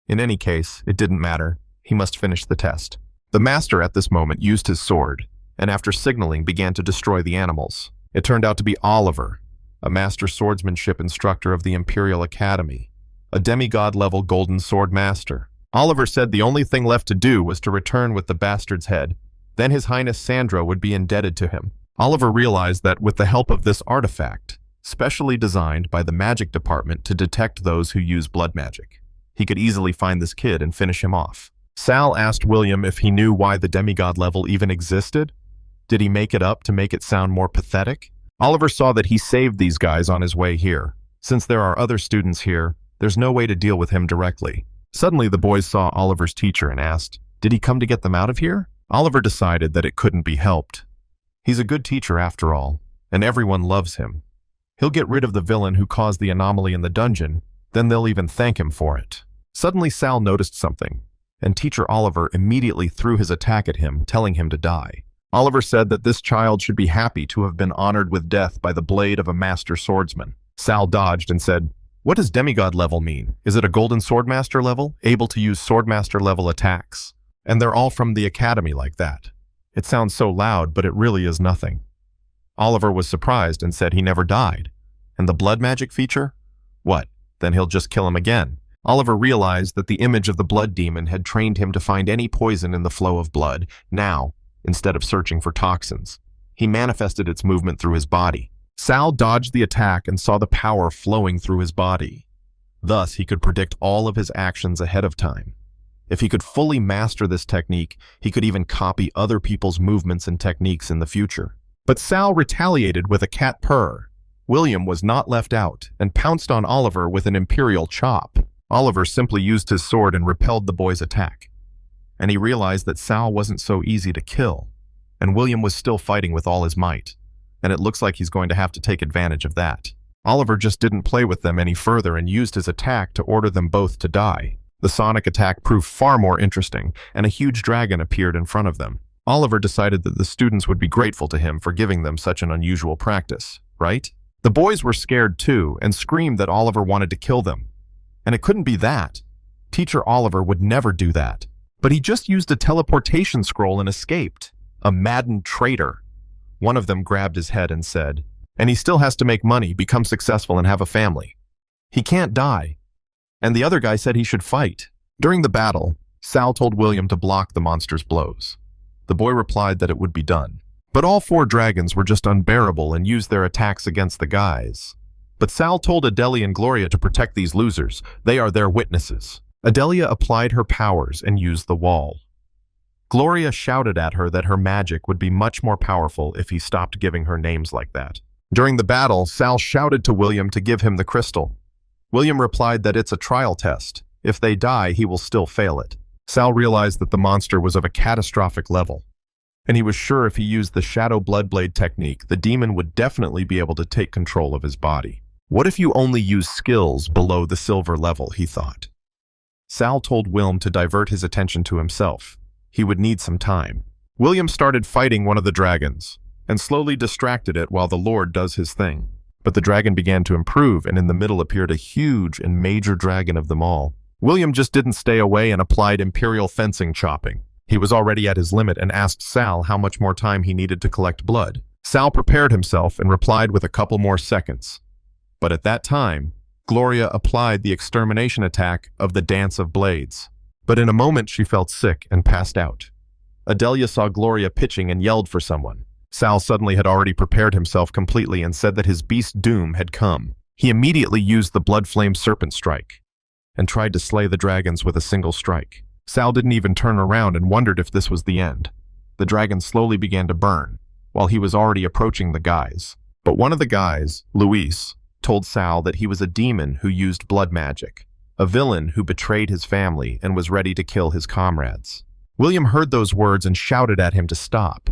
In any case, it didn't matter. He must finish the test. The master at this moment used his sword, and after signaling began to destroy the animals. It turned out to be Oliver, a master swordsmanship instructor of the Imperial Academy, a demigod-level golden sword master. Oliver said the only thing left to do was to return with the bastard's head. Then His Highness Sandra would be indebted to him. Oliver realized that with the help of this artifact, specially designed by the magic department to detect those who use blood magic, he could easily find this kid and finish him off. Sal asked William if he knew why the demigod level even existed. Did he make it up to make it sound more pathetic? Oliver saw that he saved these guys on his way here. Since there are other students here, there's no way to deal with him directly. Suddenly, the boys saw Oliver's teacher and asked, did he come to get them out of here? Oliver decided that it couldn't be helped. He's a good teacher after all, and everyone loves him. He'll get rid of the villain who caused the anomaly in the dungeon, then they'll even thank him for it. Suddenly, Sal noticed something, and Teacher Oliver immediately threw his attack at him, telling him to die. Oliver said that this child should be happy to have been honored with death by the blade of a master swordsman. Sal dodged and said, what does demigod level mean? Is it a golden swordmaster level, able to use swordmaster level attacks? And they're all from the academy like that. It sounds so loud, but it really is nothing. Oliver was surprised and said he never died. And the blood magic feature? What? Then he'll just kill him again. Oliver realized that the image of the blood demon had trained him to find any poison in the flow of blood. Now, instead of searching for toxins, he manifested its movement through his body. Sal dodged the attack and saw the power flowing through his body. Thus, he could predict all of his actions ahead of time. If he could fully master this technique, he could even copy other people's movements and techniques in the future. But Sal retaliated with a cat purr. William was not left out and pounced on Oliver with an imperial chop. Oliver simply used his sword and repelled the boy's attack. And he realized that Sal wasn't so easy to kill, and William was still fighting with all his might, and it looks like he's going to have to take advantage of that. Oliver just didn't play with them any further and used his attack to order them both to die. The sonic attack proved far more interesting, and a huge dragon appeared in front of them. Oliver decided that the students would be grateful to him for giving them such an unusual practice, right? The boys were scared too and screamed that Oliver wanted to kill them. And it couldn't be that. Teacher Oliver would never do that. But he just used a teleportation scroll and escaped. A maddened traitor. One of them grabbed his head and said, and he still has to make money, become successful, and have a family. He can't die. And the other guy said he should fight. During the battle, Sal told William to block the monster's blows. The boy replied that it would be done. But all 4 dragons were just unbearable and used their attacks against the guys. But Sal told Adelia and Gloria to protect these losers. They are their witnesses. Adelia applied her powers and used the wall. Gloria shouted at her that her magic would be much more powerful if he stopped giving her names like that. During the battle, Sal shouted to William to give him the crystal. William replied that it's a trial test. If they die, he will still fail it. Sal realized that the monster was of a catastrophic level, and he was sure if he used the Shadow Bloodblade technique, the demon would definitely be able to take control of his body. What if you only use skills below the silver level, he thought. Sal told Wilm to divert his attention to himself. He would need some time. William started fighting one of the dragons, and slowly distracted it while the Lord does his thing. But the dragon began to improve, and in the middle appeared a huge and major dragon of them all. William just didn't stay away and applied imperial fencing chopping. He was already at his limit and asked Sal how much more time he needed to collect blood. Sal prepared himself and replied with a couple more seconds. But at that time, Gloria applied the extermination attack of the Dance of Blades. But in a moment she felt sick and passed out. Adelia saw Gloria pitching and yelled for someone. Sal suddenly had already prepared himself completely and said that his beast doom had come. He immediately used the blood flame serpent strike and tried to slay the dragons with a single strike. Sal didn't even turn around and wondered if this was the end. The dragon slowly began to burn, while he was already approaching the guys. But one of the guys, Luis, told Sal that he was a demon who used blood magic, a villain who betrayed his family and was ready to kill his comrades. William heard those words and shouted at him to stop.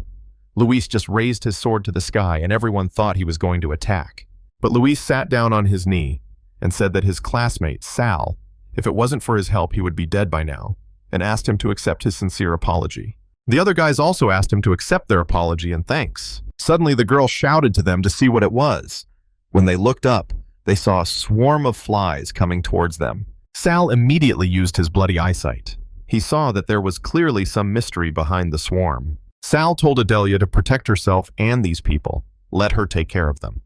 Luis just raised his sword to the sky and everyone thought he was going to attack. But Luis sat down on his knee and said that his classmate, Sal, if it wasn't for his help he would be dead by now, and asked him to accept his sincere apology. The other guys also asked him to accept their apology and thanks. Suddenly the girl shouted to them to see what it was. When they looked up, they saw a swarm of flies coming towards them. Sal immediately used his bloody eyesight. He saw that there was clearly some mystery behind the swarm. Sal told Adelia to protect herself and these people. Let her take care of them.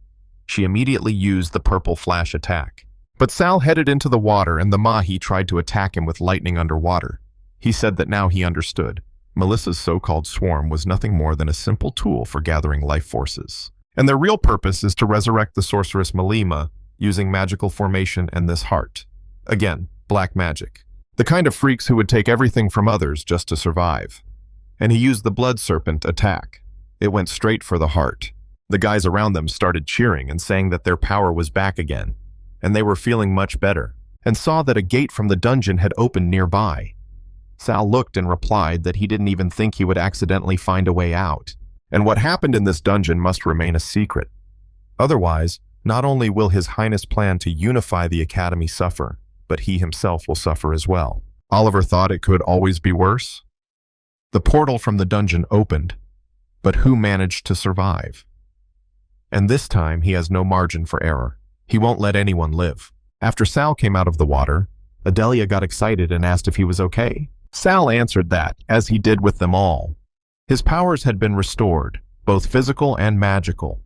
She immediately used the purple flash attack. But Sal headed into the water and the Mahi tried to attack him with lightning underwater. He said that now he understood. Melissa's so-called swarm was nothing more than a simple tool for gathering life forces. And their real purpose is to resurrect the sorceress Melima using magical formation and this heart. Again, black magic. The kind of freaks who would take everything from others just to survive. And he used the blood serpent attack. It went straight for the heart. The guys around them started cheering and saying that their power was back again, and they were feeling much better, and saw that a gate from the dungeon had opened nearby. Sal looked and replied that he didn't even think he would accidentally find a way out, and what happened in this dungeon must remain a secret. Otherwise, not only will His Highness plan to unify the Academy suffer, but he himself will suffer as well. Oliver thought it could always be worse. The portal from the dungeon opened, but who managed to survive? And this time he has no margin for error. He won't let anyone live. After Sal came out of the water, Adelia got excited and asked if he was okay. Sal answered that, as he did with them all. His powers had been restored, both physical and magical.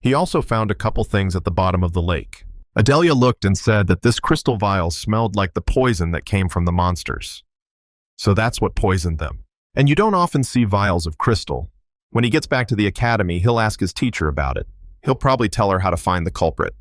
He also found a couple things at the bottom of the lake. Adelia looked and said that this crystal vial smelled like the poison that came from the monsters. So that's what poisoned them. And you don't often see vials of crystal. When he gets back to the academy, he'll ask his teacher about it. He'll probably tell her how to find the culprit.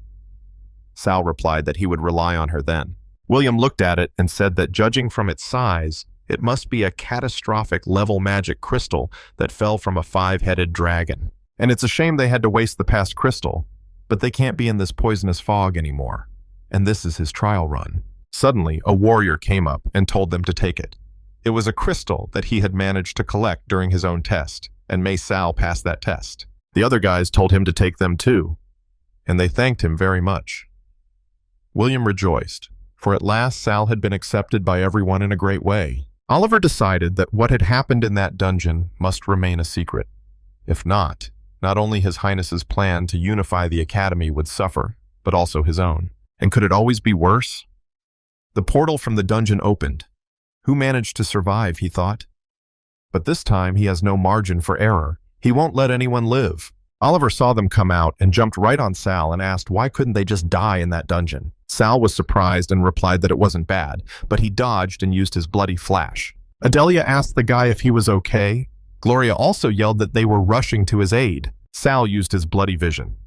Sal replied that he would rely on her then. William looked at it and said that judging from its size, it must be a catastrophic level magic crystal that fell from a 5-headed dragon. And it's a shame they had to waste the past crystal, but they can't be in this poisonous fog anymore. And this is his trial run. Suddenly, a warrior came up and told them to take it. It was a crystal that he had managed to collect during his own test, and May Sal passed that test. The other guys told him to take them too, and they thanked him very much. William rejoiced, for at last Sal had been accepted by everyone in a great way. Oliver decided that what had happened in that dungeon must remain a secret. If not only His Highness's plan to unify the Academy would suffer, but also his own. And could it always be worse? The portal from the dungeon opened. Who managed to survive, he thought. But this time he has no margin for error. He won't let anyone live. Oliver saw them come out and jumped right on Sal and asked why couldn't they just die in that dungeon. Sal was surprised and replied that it wasn't bad, but he dodged and used his bloody flash. Adelia asked the guy if he was okay. Gloria also yelled that they were rushing to his aid. Sal used his bloody vision,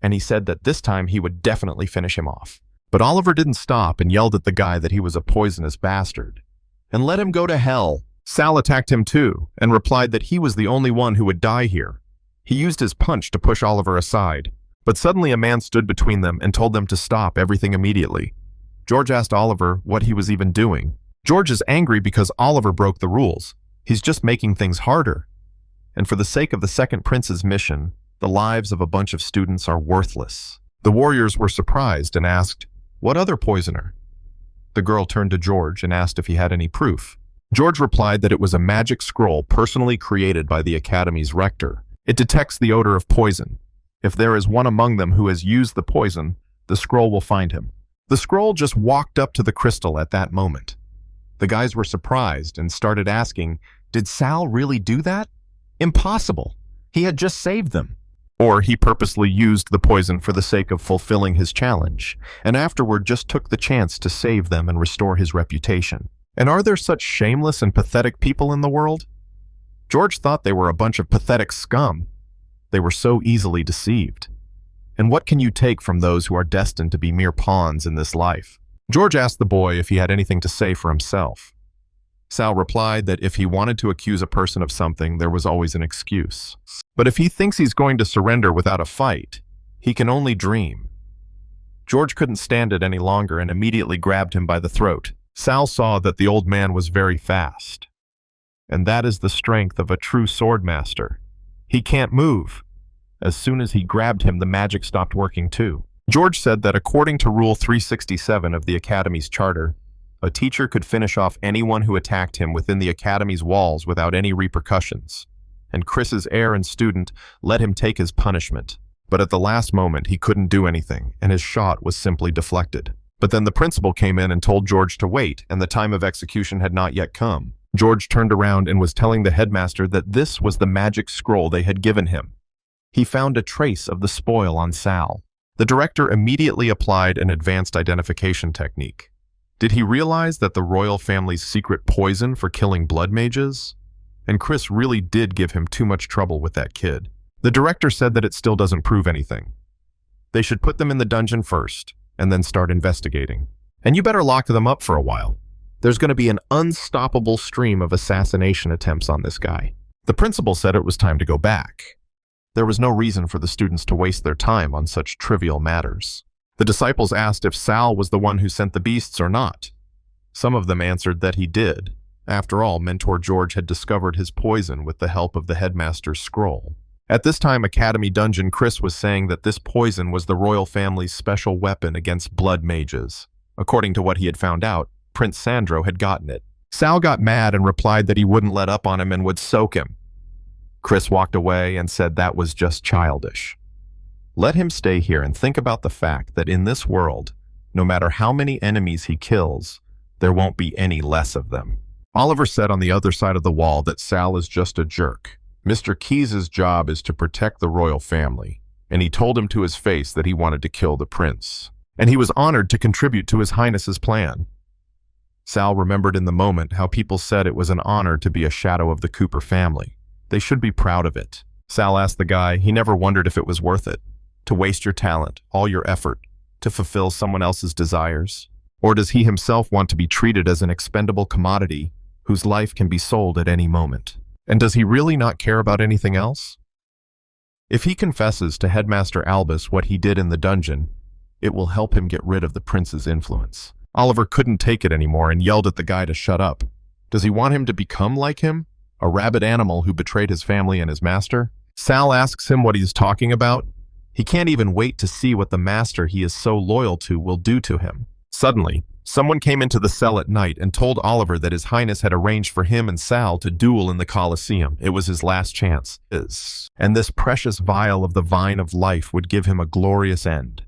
and he said that this time he would definitely finish him off. But Oliver didn't stop and yelled at the guy that he was a poisonous bastard. And let him go to hell. Sal attacked him too, and replied that he was the only one who would die here. He used his punch to push Oliver aside, but suddenly a man stood between them and told them to stop everything immediately. George asked Oliver what he was even doing. George is angry because Oliver broke the rules. He's just making things harder. And for the sake of the second prince's mission, the lives of a bunch of students are worthless. The warriors were surprised and asked, "What other poisoner?" The girl turned to George and asked if he had any proof. George replied that it was a magic scroll personally created by the Academy's rector. It detects the odor of poison. If there is one among them who has used the poison, the scroll will find him. The scroll just walked up to the crystal at that moment. The guys were surprised and started asking, did Sal really do that? Impossible. He had just saved them. Or he purposely used the poison for the sake of fulfilling his challenge, and afterward just took the chance to save them and restore his reputation. And are there such shameless and pathetic people in the world? George thought they were a bunch of pathetic scum. They were so easily deceived. And what can you take from those who are destined to be mere pawns in this life? George asked the boy if he had anything to say for himself. Sal replied that if he wanted to accuse a person of something, there was always an excuse. But if he thinks he's going to surrender without a fight, he can only dream. George couldn't stand it any longer and immediately grabbed him by the throat. Sal saw that the old man was very fast. And that is the strength of a true swordmaster. He can't move. As soon as he grabbed him, the magic stopped working too. George said that according to Rule 367 of the Academy's charter, a teacher could finish off anyone who attacked him within the Academy's walls without any repercussions. And Chris's errant student let him take his punishment. But at the last moment, he couldn't do anything, and his shot was simply deflected. But then the principal came in and told George to wait, and the time of execution had not yet come. George turned around and was telling the headmaster that this was the magic scroll they had given him. He found a trace of the spoil on Sal. The director immediately applied an advanced identification technique. Did he realize that the royal family's secret poison for killing blood mages? And Chris really did give him too much trouble with that kid. The director said that it still doesn't prove anything. They should put them in the dungeon first, and then start investigating. And you better lock them up for a while. There's going to be an unstoppable stream of assassination attempts on this guy. The principal said it was time to go back. There was no reason for the students to waste their time on such trivial matters. The disciples asked if Sal was the one who sent the beasts or not. Some of them answered that he did. After all, Mentor George had discovered his poison with the help of the headmaster's scroll. At this time, Academy Dungeon, Chris was saying that this poison was the royal family's special weapon against blood mages. According to what he had found out, Prince Sandro had gotten it. Sal got mad and replied that he wouldn't let up on him and would soak him. Chris walked away and said that was just childish. Let him stay here and think about the fact that in this world, no matter how many enemies he kills, there won't be any less of them. Oliver said on the other side of the wall that Sal is just a jerk. Mr. Keyes' job is to protect the royal family, and he told him to his face that he wanted to kill the prince. And he was honored to contribute to His Highness's plan. Sal remembered in the moment how people said it was an honor to be a shadow of the Cooper family. They should be proud of it. Sal asked the guy he never wondered if it was worth it. To waste your talent, all your effort, to fulfill someone else's desires? Or does he himself want to be treated as an expendable commodity whose life can be sold at any moment? And does he really not care about anything else? If he confesses to Headmaster Albus what he did in the dungeon, it will help him get rid of the prince's influence. Oliver couldn't take it anymore and yelled at the guy to shut up. Does he want him to become like him? A rabid animal who betrayed his family and his master? Sal asks him what he's talking about. He can't even wait to see what the master he is so loyal to will do to him. Suddenly, someone came into the cell at night and told Oliver that His Highness had arranged for him and Sal to duel in the Colosseum. It was his last chance. And this precious vial of the Vine of Life would give him a glorious end.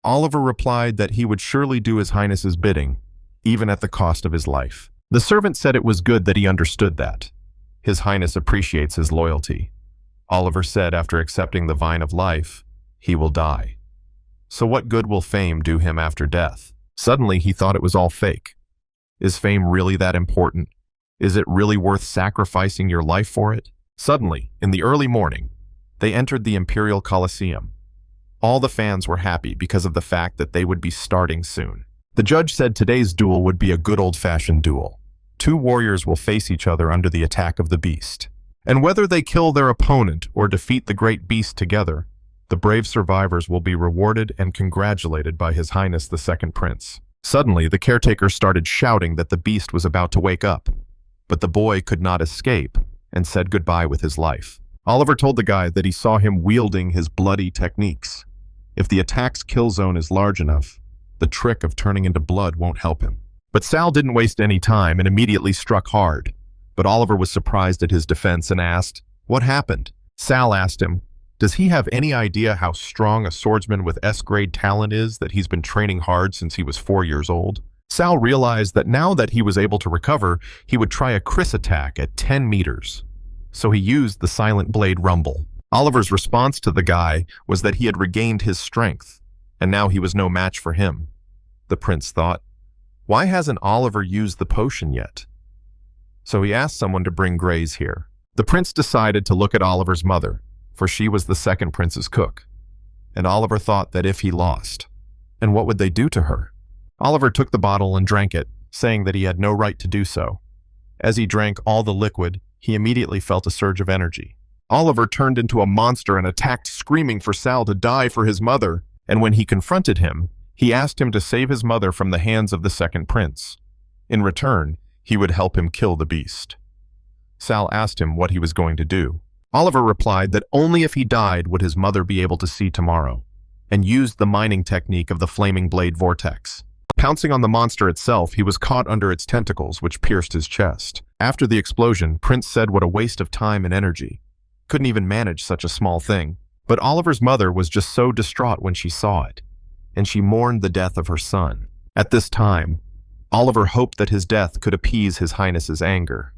Oliver replied that he would surely do His Highness's bidding, even at the cost of his life. The servant said it was good that he understood that. His Highness appreciates his loyalty. Oliver said after accepting the Vine of Life, he will die. So what good will fame do him after death? Suddenly he thought it was all fake. Is fame really that important? Is it really worth sacrificing your life for it? Suddenly, in the early morning, they entered the Imperial Colosseum. All the fans were happy because of the fact that they would be starting soon. The judge said today's duel would be a good old-fashioned duel. Two warriors will face each other under the attack of the beast. And whether they kill their opponent or defeat the great beast together, the brave survivors will be rewarded and congratulated by His Highness the Second Prince. Suddenly, the caretaker started shouting that the beast was about to wake up. But the boy could not escape and said goodbye with his life. Oliver told the guy that he saw him wielding his bloody techniques. If the attack's kill zone is large enough, the trick of turning into blood won't help him. But Sal didn't waste any time and immediately struck hard. But Oliver was surprised at his defense and asked, "What happened?" Sal asked him, "Does he have any idea how strong a swordsman with S-grade talent is that he's been training hard since he was 4 years old?" Sal realized that now that he was able to recover, he would try a Chris attack at 10 meters. So he used the silent blade rumble. Oliver's response to the guy was that he had regained his strength, and now he was no match for him. The prince thought, why hasn't Oliver used the potion yet? So he asked someone to bring Grays here. The prince decided to look at Oliver's mother, for she was the second prince's cook. And Oliver thought that if he lost, and what would they do to her? Oliver took the bottle and drank it, saying that he had no right to do so. As he drank all the liquid, he immediately felt a surge of energy. Oliver turned into a monster and attacked, screaming for Sal to die for his mother, and when he confronted him, he asked him to save his mother from the hands of the second prince. In return, he would help him kill the beast. Sal asked him what he was going to do. Oliver replied that only if he died would his mother be able to see tomorrow, and used the mining technique of the flaming blade vortex. Pouncing on the monster itself, he was caught under its tentacles, which pierced his chest. After the explosion, Prince said what a waste of time and energy. Couldn't even manage such a small thing. But Oliver's mother was just so distraught when she saw it, and she mourned the death of her son. At this time, Oliver hoped that his death could appease His Highness's anger,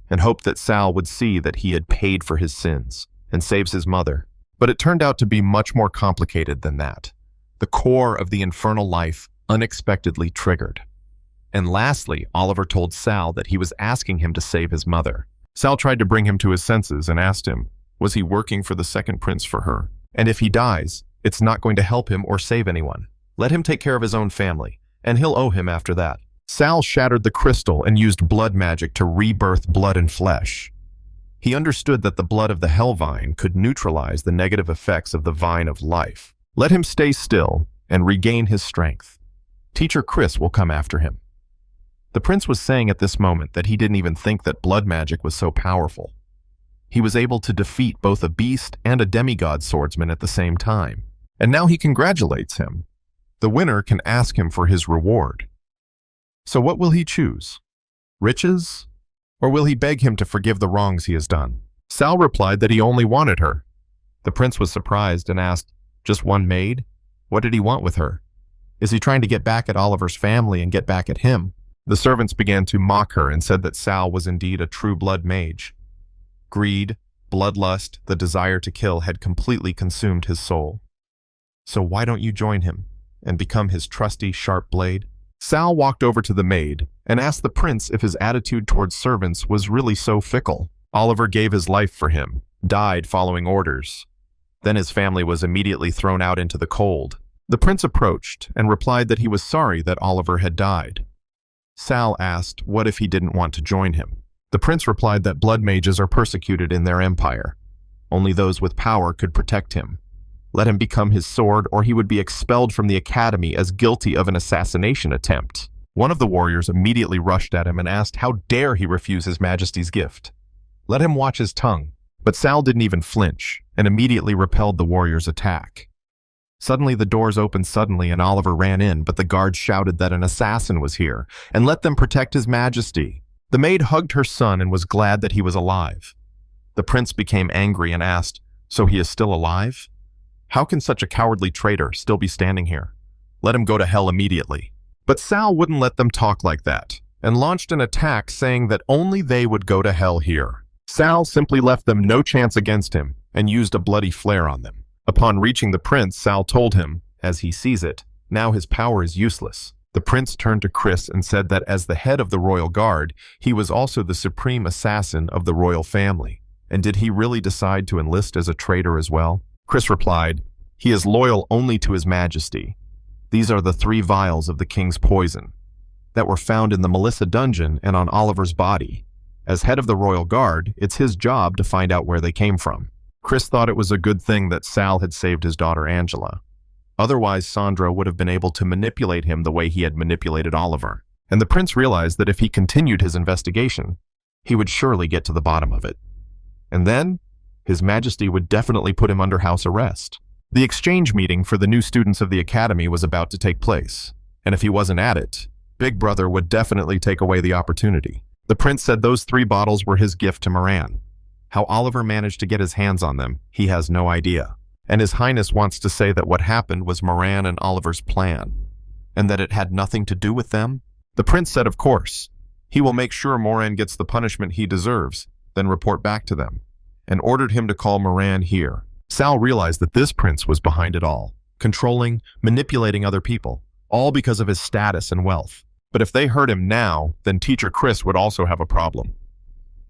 and hoped that Sal would see that he had paid for his sins and saves his mother. But it turned out to be much more complicated than that. The core of the infernal life unexpectedly triggered. And lastly, Oliver told Sal that he was asking him to save his mother. Sal tried to bring him to his senses and asked him, was he working for the second prince for her? And if he dies, it's not going to help him or save anyone. Let him take care of his own family, and he'll owe him after that. Sal shattered the crystal and used blood magic to rebirth blood and flesh. He understood that the blood of the hell vine could neutralize the negative effects of the vine of life. Let him stay still and regain his strength. Teacher Chris will come after him. The prince was saying at this moment that he didn't even think that blood magic was so powerful. He was able to defeat both a beast and a demigod swordsman at the same time. And now he congratulates him. The winner can ask him for his reward. So what will he choose? Riches? Or will he beg him to forgive the wrongs he has done? Sal replied that he only wanted her. The prince was surprised and asked, just one maid? What did he want with her? Is he trying to get back at Oliver's family and get back at him? The servants began to mock her and said that Sal was indeed a true blood mage. Greed, bloodlust, the desire to kill had completely consumed his soul. So why don't you join him and become his trusty sharp blade? Sal walked over to the maid and asked the prince if his attitude towards servants was really so fickle. Oliver gave his life for him, died following orders. Then his family was immediately thrown out into the cold. The prince approached and replied that he was sorry that Oliver had died. Sal asked what if he didn't want to join him. The prince replied that blood mages are persecuted in their empire. Only those with power could protect him. Let him become his sword or he would be expelled from the academy as guilty of an assassination attempt. One of the warriors immediately rushed at him and asked how dare he refuse His Majesty's gift. Let him watch his tongue. But Sal didn't even flinch and immediately repelled the warrior's attack. Suddenly the doors opened suddenly and Oliver ran in, but the guards shouted that an assassin was here and let them protect His Majesty. The maid hugged her son and was glad that he was alive. The prince became angry and asked, so he is still alive? How can such a cowardly traitor still be standing here? Let him go to hell immediately. But Sal wouldn't let them talk like that and launched an attack saying that only they would go to hell here. Sal simply left them no chance against him and used a bloody flare on them. Upon reaching the prince, Sal told him, as he sees it, now his power is useless. The prince turned to Chris and said that as the head of the royal guard, he was also the supreme assassin of the royal family. And did he really decide to enlist as a traitor as well? Chris replied, he is loyal only to His Majesty. These are the 3 vials of the king's poison that were found in the Melissa dungeon and on Oliver's body. As head of the royal guard, it's his job to find out where they came from. Chris thought it was a good thing that Sal had saved his daughter Angela. Otherwise, Sandra would have been able to manipulate him the way he had manipulated Oliver. And the prince realized that if he continued his investigation, he would surely get to the bottom of it. And then, His Majesty would definitely put him under house arrest. The exchange meeting for the new students of the academy was about to take place, and if he wasn't at it, Big Brother would definitely take away the opportunity. The prince said those 3 bottles were his gift to Moran. How Oliver managed to get his hands on them, he has no idea. And His Highness wants to say that what happened was Moran and Oliver's plan, and that it had nothing to do with them. The prince said of course, he will make sure Moran gets the punishment he deserves, then report back to them, and ordered him to call Moran here. Sal realized that this prince was behind it all, controlling, manipulating other people, all because of his status and wealth. But if they heard him now, then Teacher Chris would also have a problem.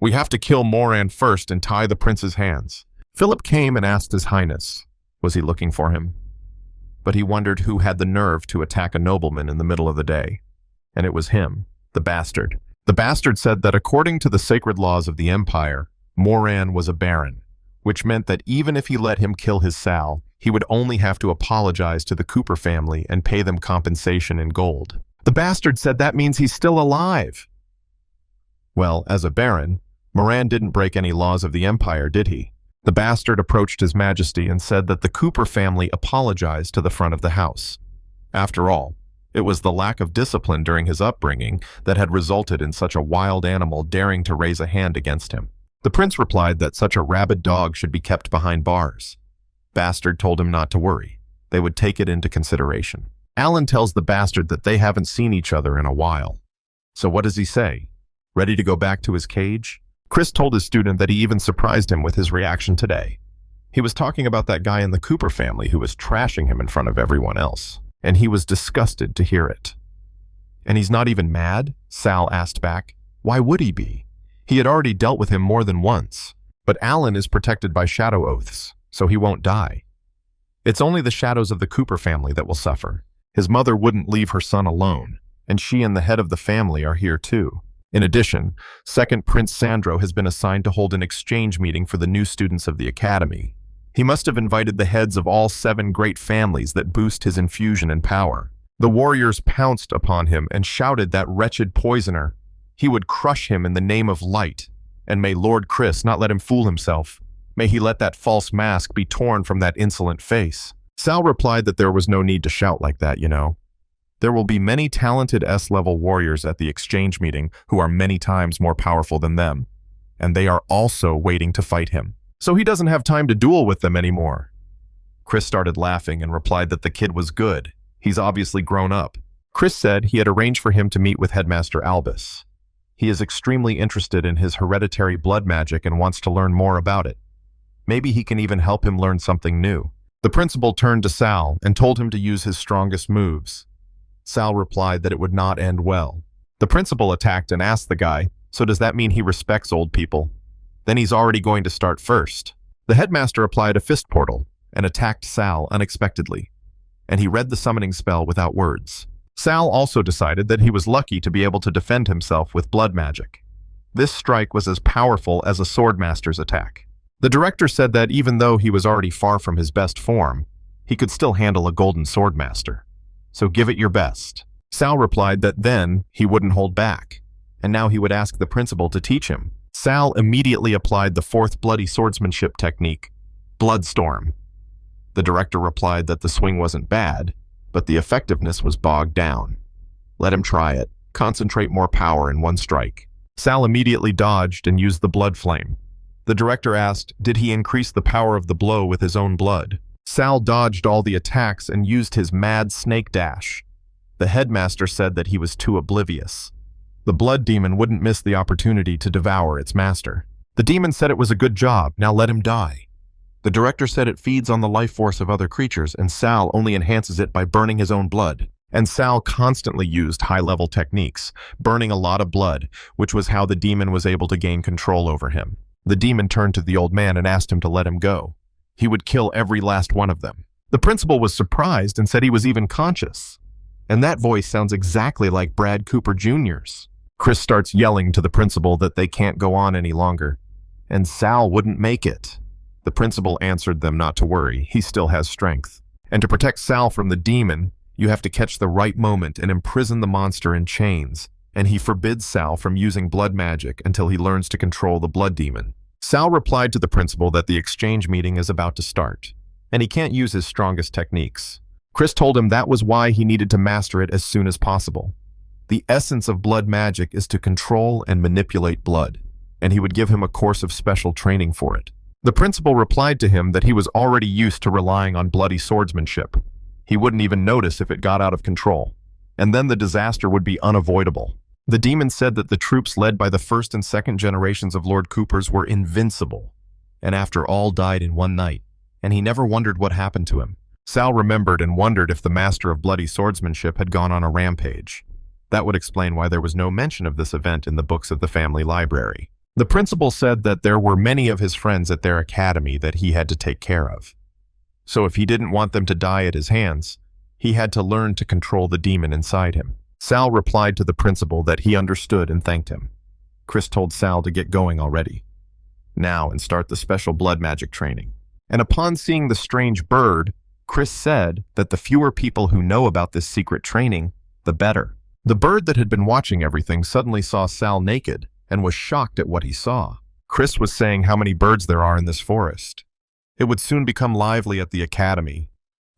We have to kill Moran first and tie the prince's hands. Philip came and asked His Highness, was he looking for him? But he wondered who had the nerve to attack a nobleman in the middle of the day. And it was him, the bastard. The bastard said that according to the sacred laws of the empire, Moran was a baron, which meant that even if he let him kill his Sal, he would only have to apologize to the Cooper family and pay them compensation in gold. The bastard said that means he's still alive. Well, as a baron, Moran didn't break any laws of the empire, did he? The bastard approached His Majesty and said that the Cooper family apologized to the front of the house. After all, it was the lack of discipline during his upbringing that had resulted in such a wild animal daring to raise a hand against him. The prince replied that such a rabid dog should be kept behind bars. Bastard told him not to worry. They would take it into consideration. Alan tells the bastard that they haven't seen each other in a while. So what does he say? Ready to go back to his cage? Chris told his student that he even surprised him with his reaction today. He was talking about that guy in the Cooper family who was trashing him in front of everyone else, and he was disgusted to hear it. And he's not even mad? Sal asked back. Why would he be? He had already dealt with him more than once. But Alan is protected by shadow oaths, so he won't die. It's only the shadows of the Cooper family that will suffer. His mother wouldn't leave her son alone, and she and the head of the family are here too. In addition, Second Prince Sandro has been assigned to hold an exchange meeting for the new students of the academy. He must have invited the heads of all 7 great families that boost his infusion and power. The warriors pounced upon him and shouted that wretched poisoner. He would crush him in the name of light, and may Lord Chris not let him fool himself. May he let that false mask be torn from that insolent face. Sal replied that there was no need to shout like that, you know. There will be many talented S-level warriors at the exchange meeting who are many times more powerful than them, and they are also waiting to fight him. So he doesn't have time to duel with them anymore. Chris started laughing and replied that the kid was good. He's obviously grown up. Chris said he had arranged for him to meet with Headmaster Albus. He is extremely interested in his hereditary blood magic and wants to learn more about it. Maybe he can even help him learn something new. The principal turned to Sal and told him to use his strongest moves. Sal replied that it would not end well. The principal attacked and asked the guy, so does that mean he respects old people? Then he's already going to start first. The headmaster applied a fist portal and attacked Sal unexpectedly, and he read the summoning spell without words. Sal also decided that he was lucky to be able to defend himself with blood magic. This strike was as powerful as a swordmaster's attack. The director said that even though he was already far from his best form, he could still handle a golden swordmaster. So give it your best. Sal replied that then he wouldn't hold back, and now he would ask the principal to teach him. Sal immediately applied the 4th bloody swordsmanship technique, Bloodstorm. The director replied that the swing wasn't bad, but the effectiveness was bogged down. Let him try it. Concentrate more power in one strike. Sal immediately dodged and used the blood flame. The director asked, did he increase the power of the blow with his own blood? Sal dodged all the attacks and used his mad snake dash. The headmaster said that he was too oblivious. The blood demon wouldn't miss the opportunity to devour its master. The demon said it was a good job, now let him die. The director said it feeds on the life force of other creatures, and Sal only enhances it by burning his own blood. And Sal constantly used high-level techniques, burning a lot of blood, which was how the demon was able to gain control over him. The demon turned to the old man and asked him to let him go. He would kill every last one of them. The principal was surprised and said he was even conscious. And that voice sounds exactly like Brad Cooper Jr.'s. Chris starts yelling to the principal that they can't go on any longer. And Sal wouldn't make it. The principal answered them not to worry, he still has strength. And to protect Sal from the demon, you have to catch the right moment and imprison the monster in chains. And he forbids Sal from using blood magic until he learns to control the blood demon. Sal replied to the principal that the exchange meeting is about to start, and he can't use his strongest techniques. Chris told him that was why he needed to master it as soon as possible. The essence of blood magic is to control and manipulate blood, and he would give him a course of special training for it. The principal replied to him that he was already used to relying on bloody swordsmanship. He wouldn't even notice if it got out of control, and then the disaster would be unavoidable. The demon said that the troops led by the 1st and 2nd generations of Lord Coopers were invincible, and after all died in one night, and he never wondered what happened to him. Sal remembered and wondered if the master of bloody swordsmanship had gone on a rampage. That would explain why there was no mention of this event in the books of the family library. The principal said that there were many of his friends at their academy that he had to take care of. So if he didn't want them to die at his hands, he had to learn to control the demon inside him. Sal replied to the principal that he understood and thanked him. Chris told Sal to get going already, now, and start the special blood magic training. And upon seeing the strange bird, Chris said that the fewer people who know about this secret training, the better. The bird that had been watching everything suddenly saw Sal naked and was shocked at what he saw. Chris was saying how many birds there are in this forest. It would soon become lively at the academy.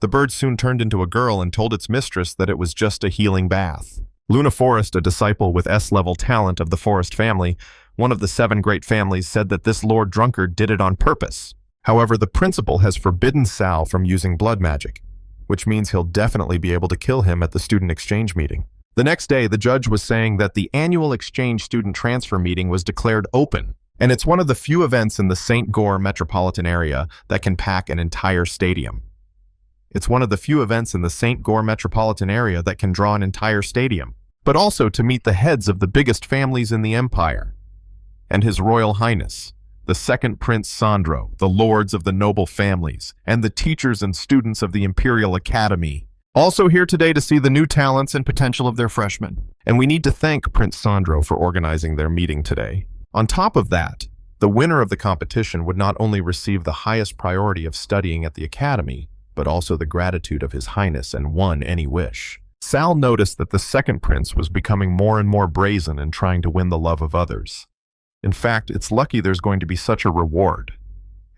The bird soon turned into a girl and told its mistress that it was just a healing bath. Luna Forest, a disciple with S-level talent of the Forest family, one of the 7 great families, said that this Lord Drunkard did it on purpose. However, the principal has forbidden Sal from using blood magic, which means he'll definitely be able to kill him at the student exchange meeting. The next day, the judge was saying that the annual exchange student transfer meeting was declared open, and it's one of the few events in the St. Gore metropolitan area that can pack an entire stadium. It's one of the few events in the St. Gore metropolitan area that can draw an entire stadium, but also to meet the heads of the biggest families in the empire, and His Royal Highness, the second Prince Sandro, the lords of the noble families, and the teachers and students of the Imperial Academy. Also here today to see the new talents and potential of their freshmen. And we need to thank Prince Sandro for organizing their meeting today. On top of that, the winner of the competition would not only receive the highest priority of studying at the academy, but also the gratitude of His Highness and won any wish. Sal noticed that the second prince was becoming more and more brazen in trying to win the love of others. In fact, it's lucky there's going to be such a reward.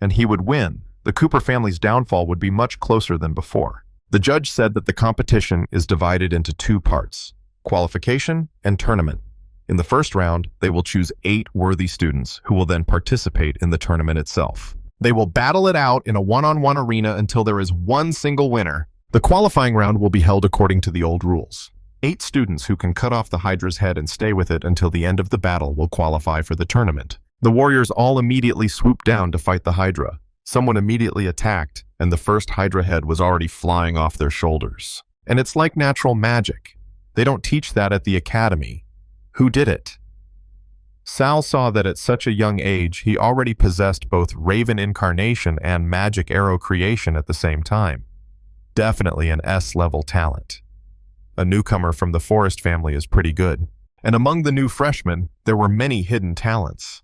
And he would win. The Cooper family's downfall would be much closer than before. The judge said that the competition is divided into 2 parts, qualification and tournament. In the first round, they will choose 8 worthy students who will then participate in the tournament itself. They will battle it out in a one-on-one arena until there is one single winner. The qualifying round will be held according to the old rules. 8 students who can cut off the Hydra's head and stay with it until the end of the battle will qualify for the tournament. The warriors all immediately swooped down to fight the Hydra. Someone immediately attacked, and the first Hydra head was already flying off their shoulders. And it's like natural magic. They don't teach that at the academy. Who did it? Sal saw that at such a young age, he already possessed both Raven incarnation and magic arrow creation at the same time. Definitely an S-level talent. A newcomer from the Forest family is pretty good. And among the new freshmen, there were many hidden talents.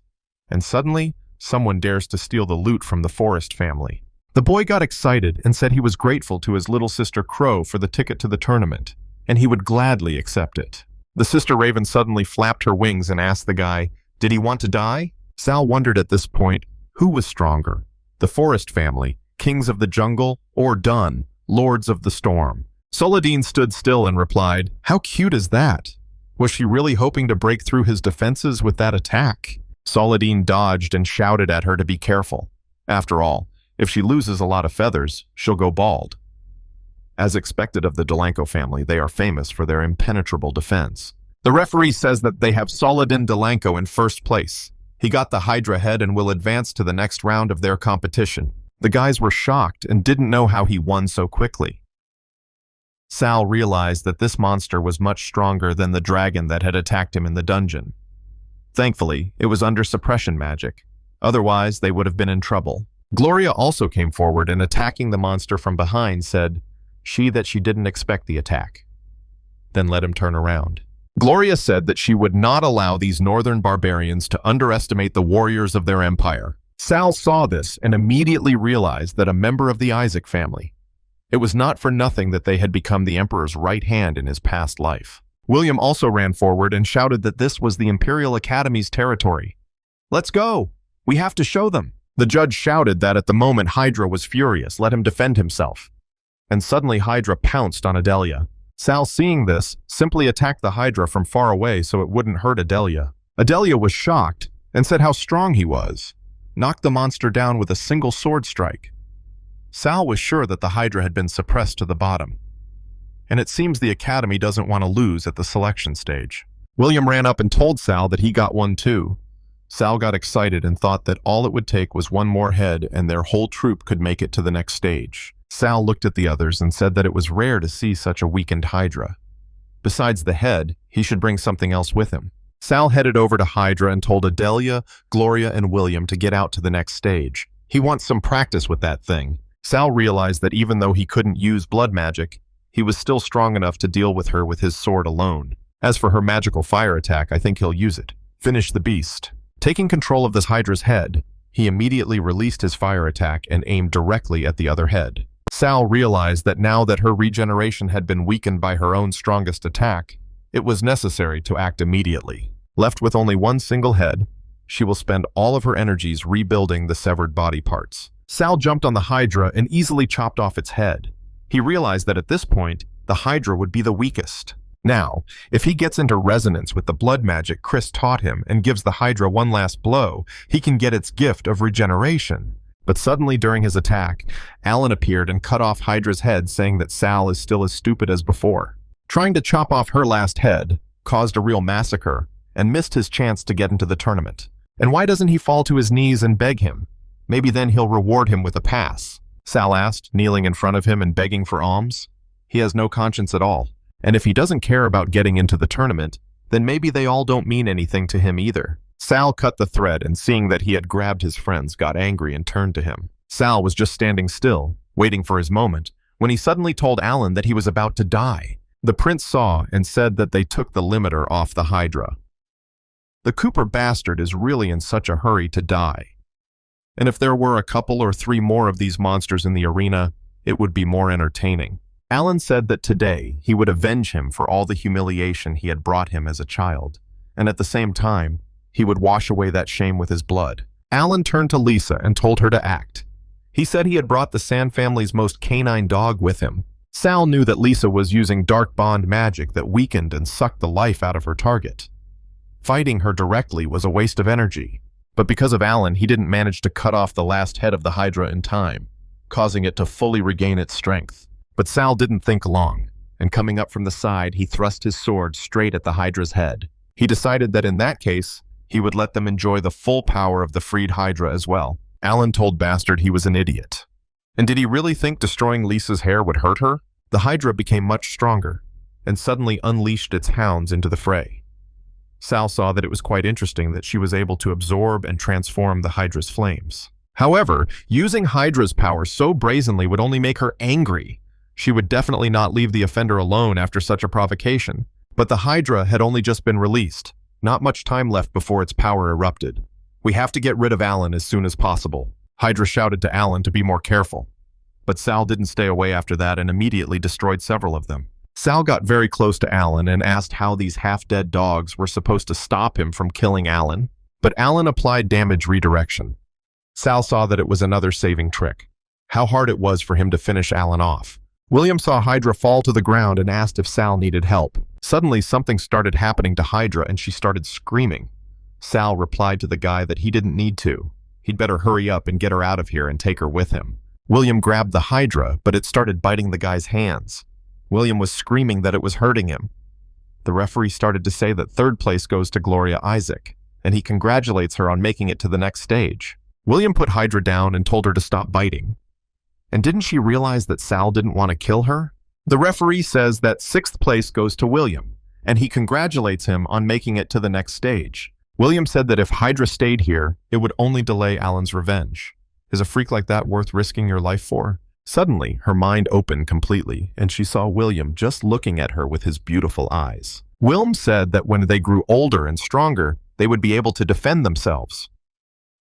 And suddenly, someone dares to steal the loot from the Forest family. The boy got excited and said he was grateful to his little sister Crow for the ticket to the tournament, and he would gladly accept it. The sister Raven suddenly flapped her wings and asked the guy, did he want to die? Sal wondered at this point, who was stronger? The Forest family, kings of the jungle, or Dun, lords of the storm? Saladin stood still and replied, how cute is that? Was she really hoping to break through his defenses with that attack? Saladin dodged and shouted at her to be careful. After all, if she loses a lot of feathers, she'll go bald. As expected of the Delanco family, they are famous for their impenetrable defense. The referee says that they have Saladin Delanco in first place. He got the Hydra head and will advance to the next round of their competition. The guys were shocked and didn't know how he won so quickly. Sal realized that this monster was much stronger than the dragon that had attacked him in the dungeon. Thankfully, it was under suppression magic. Otherwise, they would have been in trouble. Gloria also came forward and, attacking the monster from behind, said she didn't expect the attack. Then let him turn around. Gloria said that she would not allow these northern barbarians to underestimate the warriors of their empire. Sal saw this and immediately realized that a member of the Isaac family. It was not for nothing that they had become the emperor's right hand in his past life. William also ran forward and shouted that this was the Imperial Academy's territory. Let's go! We have to show them! The judge shouted that at the moment Hydra was furious, let him defend himself. And suddenly Hydra pounced on Adelia. Sal, seeing this, simply attacked the Hydra from far away so it wouldn't hurt Adelia. Adelia was shocked and said how strong he was, knocked the monster down with a single sword strike. Sal was sure that the Hydra had been suppressed to the bottom. And it seems the Academy doesn't want to lose at the selection stage. William ran up and told Sal that he got one too. Sal got excited and thought that all it would take was one more head and their whole troop could make it to the next stage. Sal looked at the others and said that it was rare to see such a weakened Hydra. Besides the head, he should bring something else with him. Sal headed over to Hydra and told Adelia, Gloria, and William to get out to the next stage. He wants some practice with that thing. Sal realized that even though he couldn't use blood magic, he was still strong enough to deal with her with his sword alone. As for her magical fire attack, I think he'll use it. Finish the beast. Taking control of this Hydra's head, he immediately released his fire attack and aimed directly at the other head. Sal realized that now that her regeneration had been weakened by her own strongest attack, it was necessary to act immediately. Left with only one single head, she will spend all of her energies rebuilding the severed body parts. Sal jumped on the Hydra and easily chopped off its head. He realized that at this point, the Hydra would be the weakest. Now, if he gets into resonance with the blood magic Chris taught him and gives the Hydra one last blow, he can get its gift of regeneration. But suddenly during his attack, Alan appeared and cut off Hydra's head, saying that Sal is still as stupid as before. Trying to chop off her last head caused a real massacre and missed his chance to get into the tournament. And why doesn't he fall to his knees and beg him? Maybe then he'll reward him with a pass, Sal asked, kneeling in front of him and begging for alms. He has no conscience at all, and if he doesn't care about getting into the tournament, then maybe they all don't mean anything to him either. Sal cut the thread and seeing that he had grabbed his friends, got angry and turned to him. Sal was just standing still, waiting for his moment, when he suddenly told Alan that he was about to die. The prince saw and said that they took the limiter off the Hydra. The Cooper bastard is really in such a hurry to die. And if there were a couple or three more of these monsters in the arena, it would be more entertaining. Alan said that today he would avenge him for all the humiliation he had brought him as a child, and at the same time, he would wash away that shame with his blood. Alan turned to Lisa and told her to act. He said he had brought the Sand family's most canine dog with him. Sal knew that Lisa was using dark bond magic that weakened and sucked the life out of her target. Fighting her directly was a waste of energy, but because of Alan, he didn't manage to cut off the last head of the Hydra in time, causing it to fully regain its strength. But Sal didn't think long, and coming up from the side, he thrust his sword straight at the Hydra's head. He decided that in that case, he would let them enjoy the full power of the freed Hydra as well. Alan told Bastard he was an idiot. And did he really think destroying Lisa's hair would hurt her? The Hydra became much stronger, and suddenly unleashed its hounds into the fray. Sal saw that it was quite interesting that she was able to absorb and transform the Hydra's flames. However, using Hydra's power so brazenly would only make her angry. She would definitely not leave the offender alone after such a provocation. But the Hydra had only just been released. Not much time left before its power erupted. We have to get rid of Alan as soon as possible. Hydra shouted to Alan to be more careful. But Sal didn't stay away after that and immediately destroyed several of them. Sal got very close to Alan and asked how these half-dead dogs were supposed to stop him from killing Alan, but Alan applied damage redirection. Sal saw that it was another saving trick. How hard it was for him to finish Alan off. William saw Hydra fall to the ground and asked if Sal needed help. Suddenly, something started happening to Hydra and she started screaming. Sal replied to the guy that he didn't need to. He'd better hurry up and get her out of here and take her with him. William grabbed the Hydra, but it started biting the guy's hands. William was screaming that it was hurting him. The referee started to say that third place goes to Gloria Isaac, and he congratulates her on making it to the next stage. William put Hydra down and told her to stop biting. And didn't she realize that Sal didn't want to kill her? The referee says that sixth place goes to William, and he congratulates him on making it to the next stage. William said that if Hydra stayed here, it would only delay Alan's revenge. Is a freak like that worth risking your life for? Suddenly, her mind opened completely, and she saw William just looking at her with his beautiful eyes. William said that when they grew older and stronger, they would be able to defend themselves.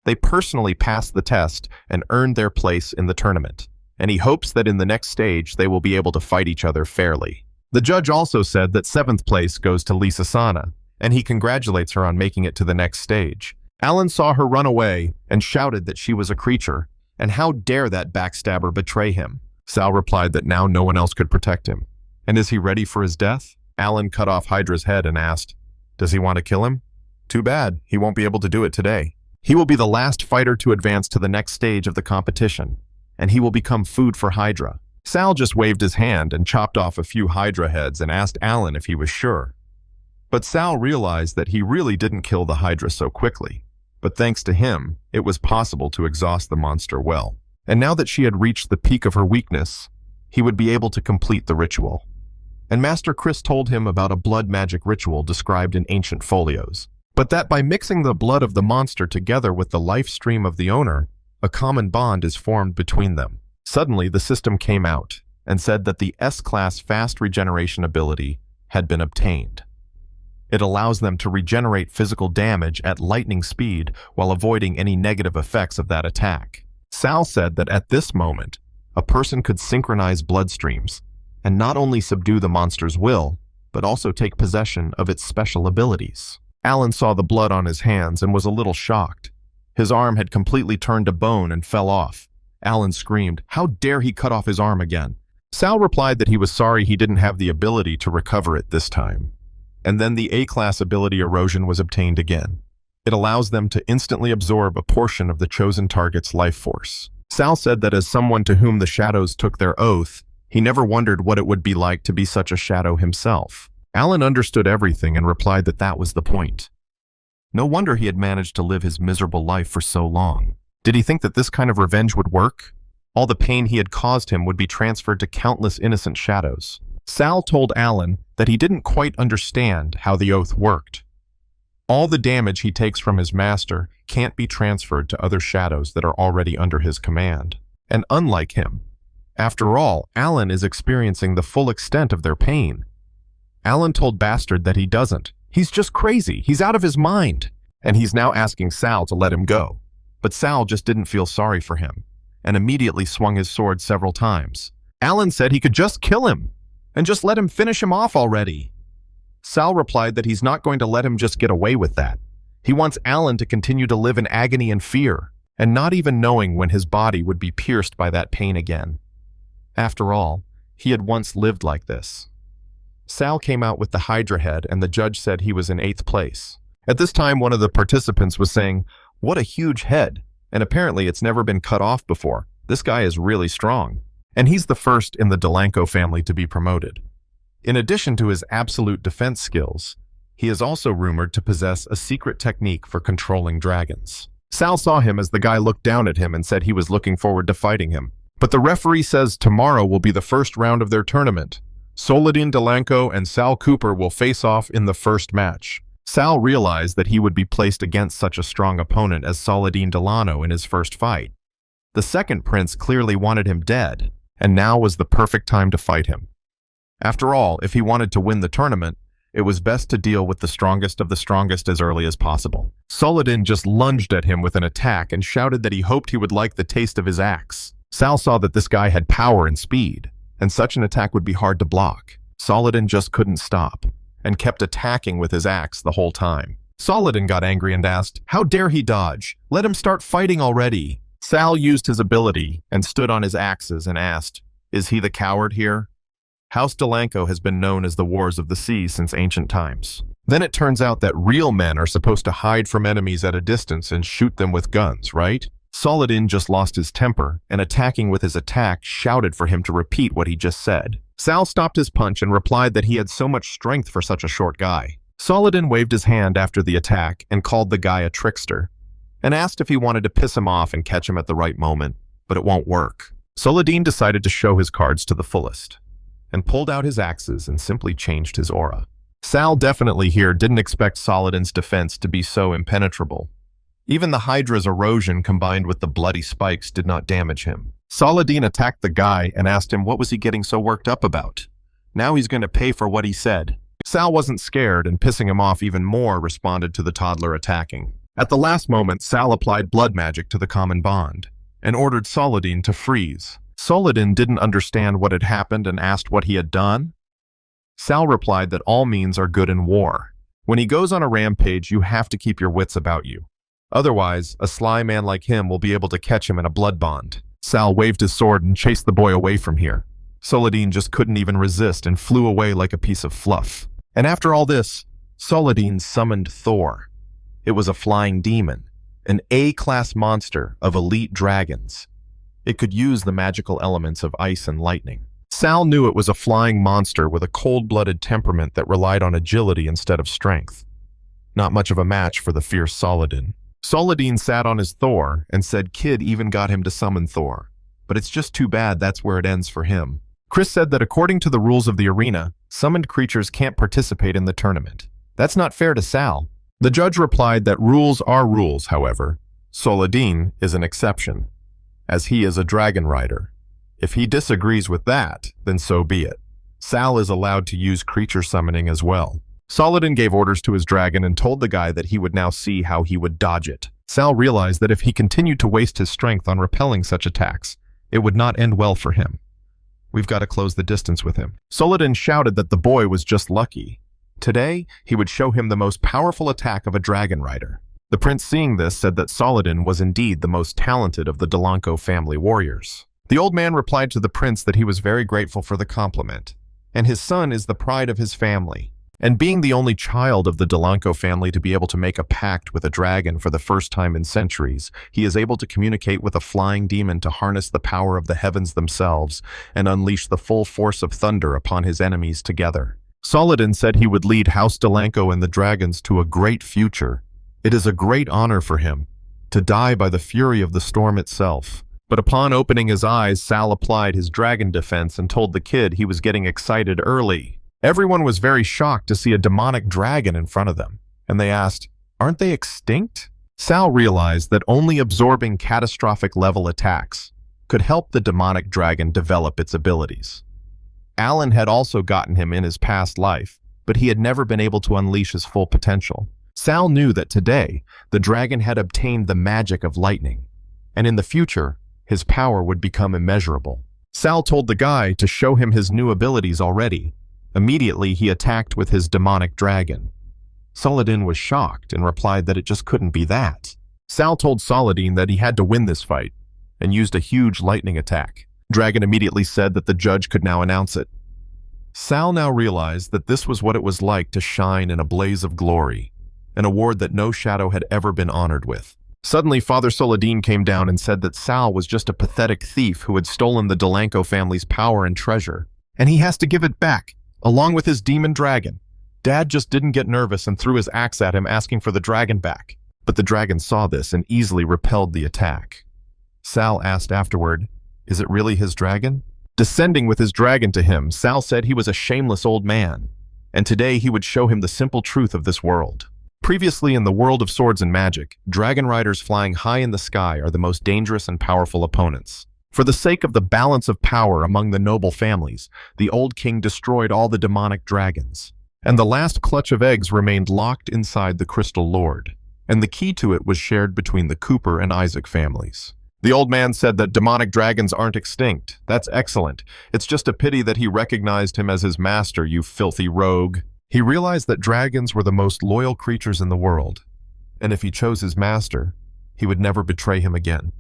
They personally passed the test and earned their place in the tournament, and he hopes that in the next stage they will be able to fight each other fairly. The judge also said that seventh place goes to Lisa Sana, and he congratulates her on making it to the next stage. Alan saw her run away and shouted that she was a creature, and how dare that backstabber betray him? Sal replied that now no one else could protect him. And is he ready for his death? Alan cut off Hydra's head and asked, does he want to kill him? Too bad, he won't be able to do it today. He will be the last fighter to advance to the next stage of the competition, and he will become food for Hydra. Sal just waved his hand and chopped off a few Hydra heads and asked Alan if he was sure. But Sal realized that he really didn't kill the Hydra so quickly. But thanks to him, it was possible to exhaust the monster well. And now that she had reached the peak of her weakness, he would be able to complete the ritual. and Master Chris told him about a blood magic ritual described in ancient folios, but that by mixing the blood of the monster together with the life stream of the owner, a common bond is formed between them. Suddenly, the system came out and said that the S-Class fast regeneration ability had been obtained. It allows them to regenerate physical damage at lightning speed while avoiding any negative effects of that attack. Sal said that at this moment, a person could synchronize bloodstreams and not only subdue the monster's will, but also take possession of its special abilities. Alan saw the blood on his hands and was a little shocked. His arm had completely turned to bone and fell off. Alan screamed, "How dare he cut off his arm again?" Sal replied that he was sorry he didn't have the ability to recover it this time. And then the A-Class ability erosion was obtained again. It allows them to instantly absorb a portion of the chosen target's life force. Sal said that as someone to whom the shadows took their oath, he never wondered what it would be like to be such a shadow himself. Alan understood everything and replied that that was the point. No wonder he had managed to live his miserable life for so long. Did he think that this kind of revenge would work? All the pain he had caused him would be transferred to countless innocent shadows. Sal told Alan that he didn't quite understand how the oath worked. All the damage he takes from his master can't be transferred to other shadows that are already under his command. And unlike him, after all, Alan is experiencing the full extent of their pain. Alan told Bastard that he doesn't. He's just crazy. He's out of his mind. And he's now asking Sal to let him go. But Sal just didn't feel sorry for him and immediately swung his sword several times. Alan said he could just kill him and just let him finish him off already. Sal replied that he's not going to let him just get away with that. He wants Alan to continue to live in agony and fear, and not even knowing when his body would be pierced by that pain again. After all, he had once lived like this. Sal came out with the Hydra head, and the judge said he was in 8th place. At this time, one of the participants was saying, "What a huge head, and apparently it's never been cut off before. This guy is really strong." And he's the first in the Delanco family to be promoted. In addition to his absolute defense skills, he is also rumored to possess a secret technique for controlling dragons. Sal saw him as the guy looked down at him and said he was looking forward to fighting him. But the referee says tomorrow will be the first round of their tournament. Soledin Delanco and Sal Cooper will face off in the first match. Sal realized that he would be placed against such a strong opponent as Soledin Delano in his first fight. The second prince clearly wanted him dead, and now was the perfect time to fight him. After all, if he wanted to win the tournament, it was best to deal with the strongest of the strongest as early as possible. Soledin just lunged at him with an attack and shouted that he hoped he would like the taste of his axe. Sal saw that this guy had power and speed, and such an attack would be hard to block. Soledin just couldn't stop, and kept attacking with his axe the whole time. Soledin got angry and asked, "How dare he dodge? Let him start fighting already." Sal used his ability and stood on his axes and asked, "Is he the coward here?" House Delanco has been known as the Wars of the Sea since ancient times. Then it turns out that real men are supposed to hide from enemies at a distance and shoot them with guns, right? Soledin just lost his temper, and attacking with his attack shouted for him to repeat what he just said. Sal stopped his punch and replied that he had so much strength for such a short guy. Soledin waved his hand after the attack and called the guy a trickster, and asked if he wanted to piss him off and catch him at the right moment, but it won't work. Soledin decided to show his cards to the fullest, and pulled out his axes and simply changed his aura. Sal definitely here didn't expect Soledin's defense to be so impenetrable. Even the Hydra's erosion combined with the bloody spikes did not damage him. Soledin attacked the guy and asked him what was he getting so worked up about. Now he's going to pay for what he said. Sal wasn't scared, and pissing him off even more responded to the toddler attacking. At the last moment, Sal applied blood magic to the common bond and ordered Soledin to freeze. Soledin didn't understand what had happened and asked what he had done. Sal replied that all means are good in war. When he goes on a rampage, you have to keep your wits about you. Otherwise, a sly man like him will be able to catch him in a blood bond. Sal waved his sword and chased the boy away from here. Soledin just couldn't even resist and flew away like a piece of fluff. And after all this, Soledin summoned Thor. It was a flying demon, an A-class monster of elite dragons. It could use the magical elements of ice and lightning. Sal knew it was a flying monster with a cold-blooded temperament that relied on agility instead of strength. Not much of a match for the fierce Soledin. Soledin sat on his Thor and said Kid even got him to summon Thor. But it's just too bad that's where it ends for him. Chris said that according to the rules of the arena, summoned creatures can't participate in the tournament. That's not fair to Sal. The judge replied that rules are rules, however. Saladin is an exception, as he is a dragon rider. If he disagrees with that, then so be it. Sal is allowed to use creature summoning as well. Saladin gave orders to his dragon and told the guy that he would now see how he would dodge it. Sal realized that if he continued to waste his strength on repelling such attacks, it would not end well for him. We've got to close the distance with him. Saladin shouted that the boy was just lucky. Today, he would show him the most powerful attack of a dragon rider. The prince, seeing this, said that Saladin was indeed the most talented of the Delanco family warriors. The old man replied to the prince that he was very grateful for the compliment, and his son is the pride of his family. And being the only child of the Delanco family to be able to make a pact with a dragon for the first time in centuries, he is able to communicate with a flying demon to harness the power of the heavens themselves and unleash the full force of thunder upon his enemies together. Saladin said he would lead House Delanco and the dragons to a great future. It is a great honor for him to die by the fury of the storm itself. But upon opening his eyes, Sal applied his dragon defense and told the kid he was getting excited early. Everyone was very shocked to see a demonic dragon in front of them, and they asked, "Aren't they extinct?" Sal realized that only absorbing catastrophic level attacks could help the demonic dragon develop its abilities. Alan had also gotten him in his past life, but he had never been able to unleash his full potential. Sal knew that today, the dragon had obtained the magic of lightning, and in the future, his power would become immeasurable. Sal told the guy to show him his new abilities already. Immediately, he attacked with his demonic dragon. Saladin was shocked and replied that it just couldn't be that. Sal told Saladin that he had to win this fight and used a huge lightning attack. Dragon immediately said that the judge could now announce it. Sal now realized that this was what it was like to shine in a blaze of glory, an award that no shadow had ever been honored with. Suddenly, Father Saladin came down and said that Sal was just a pathetic thief who had stolen the Delanco family's power and treasure, and he has to give it back, along with his demon dragon. Dad just didn't get nervous and threw his axe at him, asking for the dragon back. But the dragon saw this and easily repelled the attack. Sal asked afterward, "Is it really his dragon?" Descending with his dragon to him, Sal said he was a shameless old man, and today he would show him the simple truth of this world. Previously in the world of swords and magic, dragon riders flying high in the sky are the most dangerous and powerful opponents. For the sake of the balance of power among the noble families, the old king destroyed all the demonic dragons, and the last clutch of eggs remained locked inside the Crystal Lord, and the key to it was shared between the Cooper and Isaac families. The old man said that demonic dragons aren't extinct. That's excellent. It's just a pity that he recognized him as his master, you filthy rogue. He realized that dragons were the most loyal creatures in the world, and if he chose his master, he would never betray him again.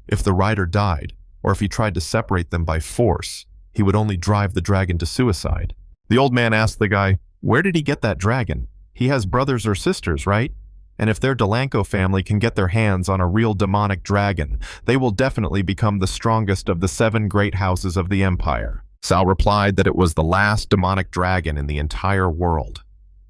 If the rider died, or if he tried to separate them by force, he would only drive the dragon to suicide. The old man asked the guy, "Where did he get that dragon? He has brothers or sisters, right? And if their Delanco family can get their hands on a real demonic dragon, they will definitely become the strongest of the 7 great houses of the empire." Sal replied that it was the last demonic dragon in the entire world.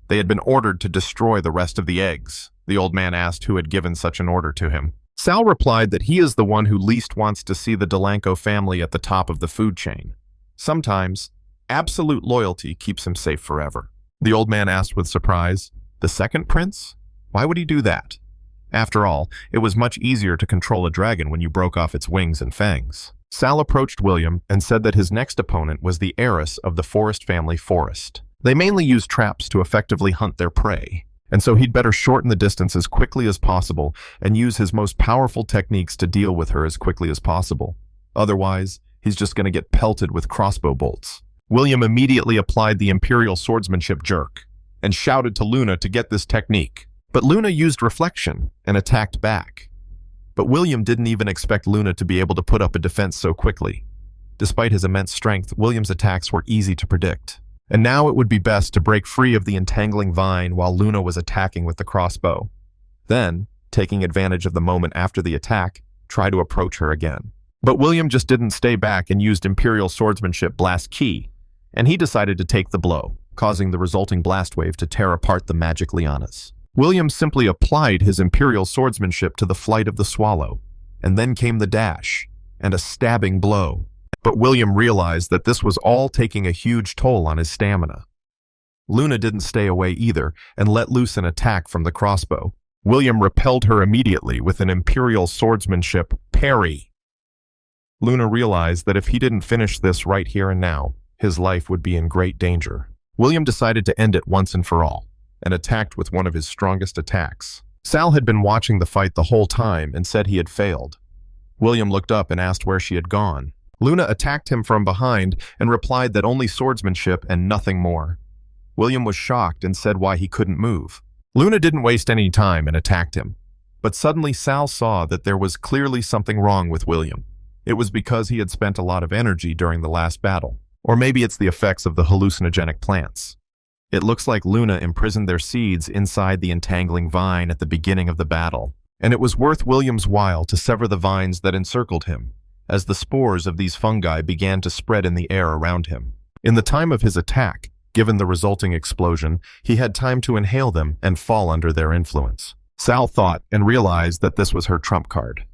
They had been ordered to destroy the rest of the eggs. The old man asked who had given such an order to him. Sal replied that he is the one who least wants to see the Delanco family at the top of the food chain. Sometimes, absolute loyalty keeps him safe forever. The old man asked with surprise, "The second prince? Why would he do that?" After all, it was much easier to control a dragon when you broke off its wings and fangs. Sal approached William and said that his next opponent was the heiress of the Forest family, Forest. They mainly use traps to effectively hunt their prey, and so he'd better shorten the distance as quickly as possible and use his most powerful techniques to deal with her as quickly as possible. Otherwise, he's just going to get pelted with crossbow bolts. William immediately applied the Imperial Swordsmanship jerk and shouted to Luna to get this technique. But Luna used reflection and attacked back. But William didn't even expect Luna to be able to put up a defense so quickly. Despite his immense strength, William's attacks were easy to predict. And now it would be best to break free of the entangling vine while Luna was attacking with the crossbow. Then, taking advantage of the moment after the attack, try to approach her again. But William just didn't stay back and used Imperial Swordsmanship Blast Key, and he decided to take the blow, causing the resulting blast wave to tear apart the magic lianas. William simply applied his Imperial Swordsmanship to the flight of the swallow, and then came the dash, and a stabbing blow. But William realized that this was all taking a huge toll on his stamina. Luna didn't stay away either and let loose an attack from the crossbow. William repelled her immediately with an imperial swordsmanship parry. Luna realized that if he didn't finish this right here and now, his life would be in great danger. William decided to end it once and for all, and attacked with one of his strongest attacks. Sal had been watching the fight the whole time and said he had failed. William looked up and asked where she had gone. Luna attacked him from behind and replied that only swordsmanship and nothing more. William was shocked and said why he couldn't move. Luna didn't waste any time and attacked him. But suddenly Sal saw that there was clearly something wrong with William. It was because he had spent a lot of energy during the last battle. Or maybe it's the effects of the hallucinogenic plants. It looks like Luna imprisoned their seeds inside the entangling vine at the beginning of the battle, and it was worth William's while to sever the vines that encircled him, as the spores of these fungi began to spread in the air around him. In the time of his attack, given the resulting explosion, he had time to inhale them and fall under their influence. Sal thought and realized that this was her trump card.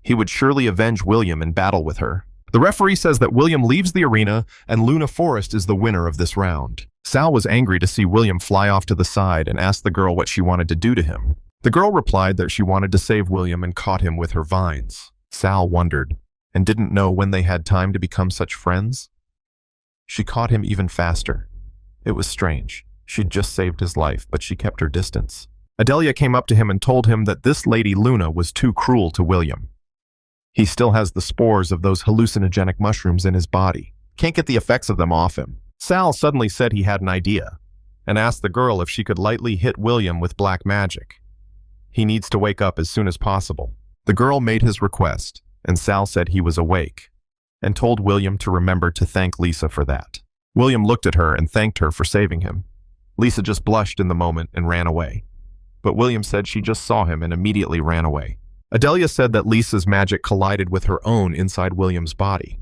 He would surely avenge William in battle with her. The referee says that William leaves the arena and Luna Forest is the winner of this round. Sal was angry to see William fly off to the side and asked the girl what she wanted to do to him. The girl replied that she wanted to save William and caught him with her vines. Sal wondered, and didn't know when they had time to become such friends. She caught him even faster. It was strange. She'd just saved his life, but she kept her distance. Adelia came up to him and told him that this lady Luna was too cruel to William. He still has the spores of those hallucinogenic mushrooms in his body. Can't get the effects of them off him. Sal suddenly said he had an idea, and asked the girl if she could lightly hit William with black magic. He needs to wake up as soon as possible. The girl made his request, and Sal said he was awake, and told William to remember to thank Lisa for that. William looked at her and thanked her for saving him. Lisa just blushed in the moment and ran away. But William said she just saw him and immediately ran away. Adelia said that Lisa's magic collided with her own inside William's body.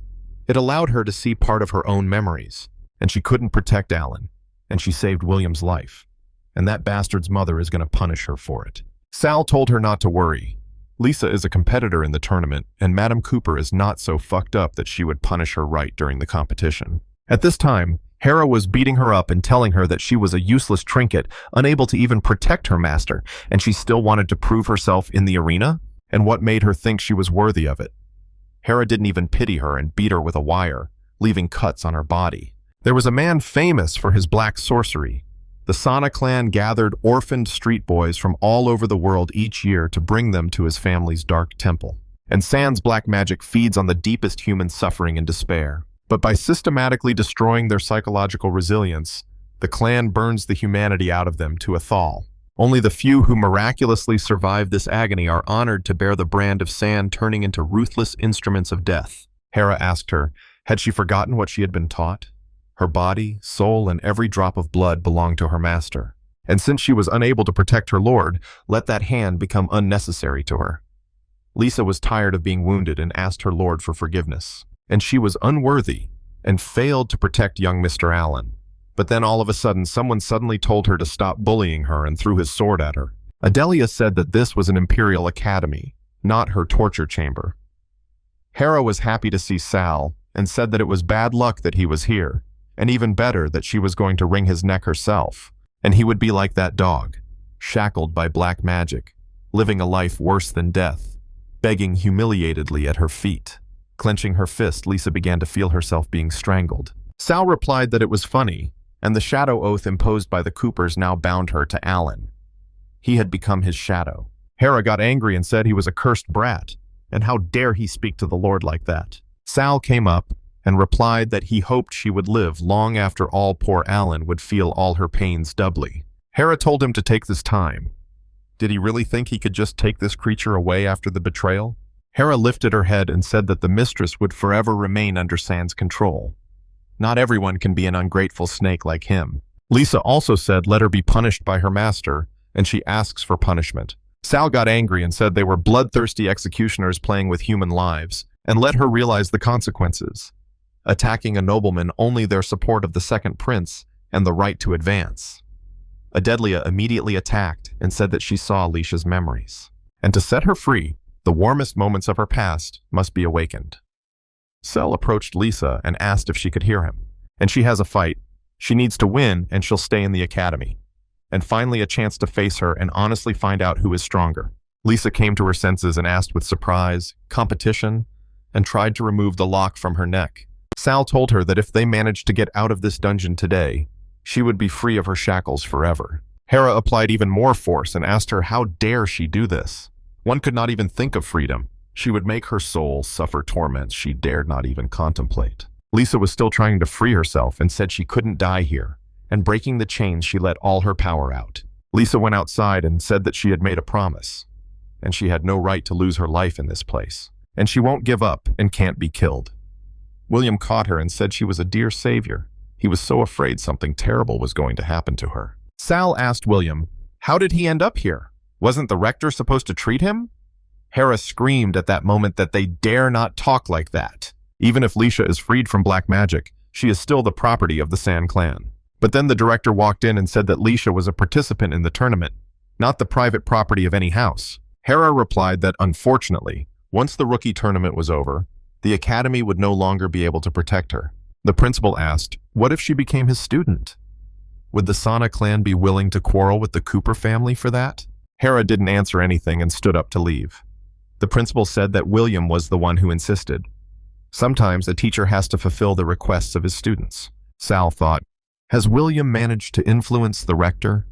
It allowed her to see part of her own memories, and she couldn't protect Alan, and she saved William's life. And that bastard's mother is going to punish her for it. Sal told her not to worry. Lisa is a competitor in the tournament, and Madame Cooper is not so fucked up that she would punish her right during the competition. At this time, Hera was beating her up and telling her that she was a useless trinket, unable to even protect her master, and she still wanted to prove herself in the arena? And what made her think she was worthy of it? Hera didn't even pity her and beat her with a wire, leaving cuts on her body. There was a man famous for his black sorcery. The Sana clan gathered orphaned street boys from all over the world each year to bring them to his family's dark temple. And San's black magic feeds on the deepest human suffering and despair. But by systematically destroying their psychological resilience, the clan burns the humanity out of them to a thaw. Only the few who miraculously survive this agony are honored to bear the brand of San, turning into ruthless instruments of death. Hera asked her, had she forgotten what she had been taught? Her body, soul, and every drop of blood belonged to her master. And since she was unable to protect her lord, let that hand become unnecessary to her. Lisa was tired of being wounded and asked her lord for forgiveness. And she was unworthy and failed to protect young Mr. Allen. But then all of a sudden, someone suddenly told her to stop bullying her and threw his sword at her. Adelia said that this was an imperial academy, not her torture chamber. Hera was happy to see Sal and said that it was bad luck that he was here, and even better that she was going to wring his neck herself, and he would be like that dog, shackled by black magic, living a life worse than death, begging humiliatedly at her feet. Clenching her fist, Lisa began to feel herself being strangled. Sal replied that it was funny, and the shadow oath imposed by the Coopers now bound her to Alan. He had become his shadow. Hera got angry and said he was a cursed brat, and how dare he speak to the Lord like that. Sal came up and replied that he hoped she would live long after all poor Alan would feel all her pains doubly. Hera told him to take this time. Did he really think he could just take this creature away after the betrayal? Hera lifted her head and said that the mistress would forever remain under San's control. Not everyone can be an ungrateful snake like him. Lisa also said let her be punished by her master, and she asks for punishment. Sal got angry and said they were bloodthirsty executioners playing with human lives, and let her realize the consequences. Attacking a nobleman only their support of the second prince and the right to advance. Adelia immediately attacked and said that she saw Alicia's memories. And to set her free, the warmest moments of her past must be awakened. Sel approached Lisa and asked if she could hear him. And she has a fight. She needs to win and she'll stay in the academy. And finally a chance to face her and honestly find out who is stronger. Lisa came to her senses and asked with surprise, competition, and tried to remove the lock from her neck. Sal told her that if they managed to get out of this dungeon today, she would be free of her shackles forever. Hera applied even more force and asked her how dare she do this. One could not even think of freedom. She would make her soul suffer torments she dared not even contemplate. Lisa was still trying to free herself and said she couldn't die here, and breaking the chains she let all her power out. Lisa went outside and said that she had made a promise, and she had no right to lose her life in this place, and she won't give up and can't be killed. William caught her and said she was a dear savior. He was so afraid something terrible was going to happen to her. Sal asked William, "How did he end up here? Wasn't the rector supposed to treat him?" Hera screamed at that moment that they dare not talk like that. Even if Lisha is freed from black magic, she is still the property of the San clan. But then the director walked in and said that Lisha was a participant in the tournament, not the private property of any house. Hera replied that, unfortunately, once the rookie tournament was over, the academy would no longer be able to protect her. The principal asked, what if she became his student? Would the Sana clan be willing to quarrel with the Cooper family for that? Hera didn't answer anything and stood up to leave. The principal said that William was the one who insisted. Sometimes a teacher has to fulfill the requests of his students. Sal thought, has William managed to influence the rector?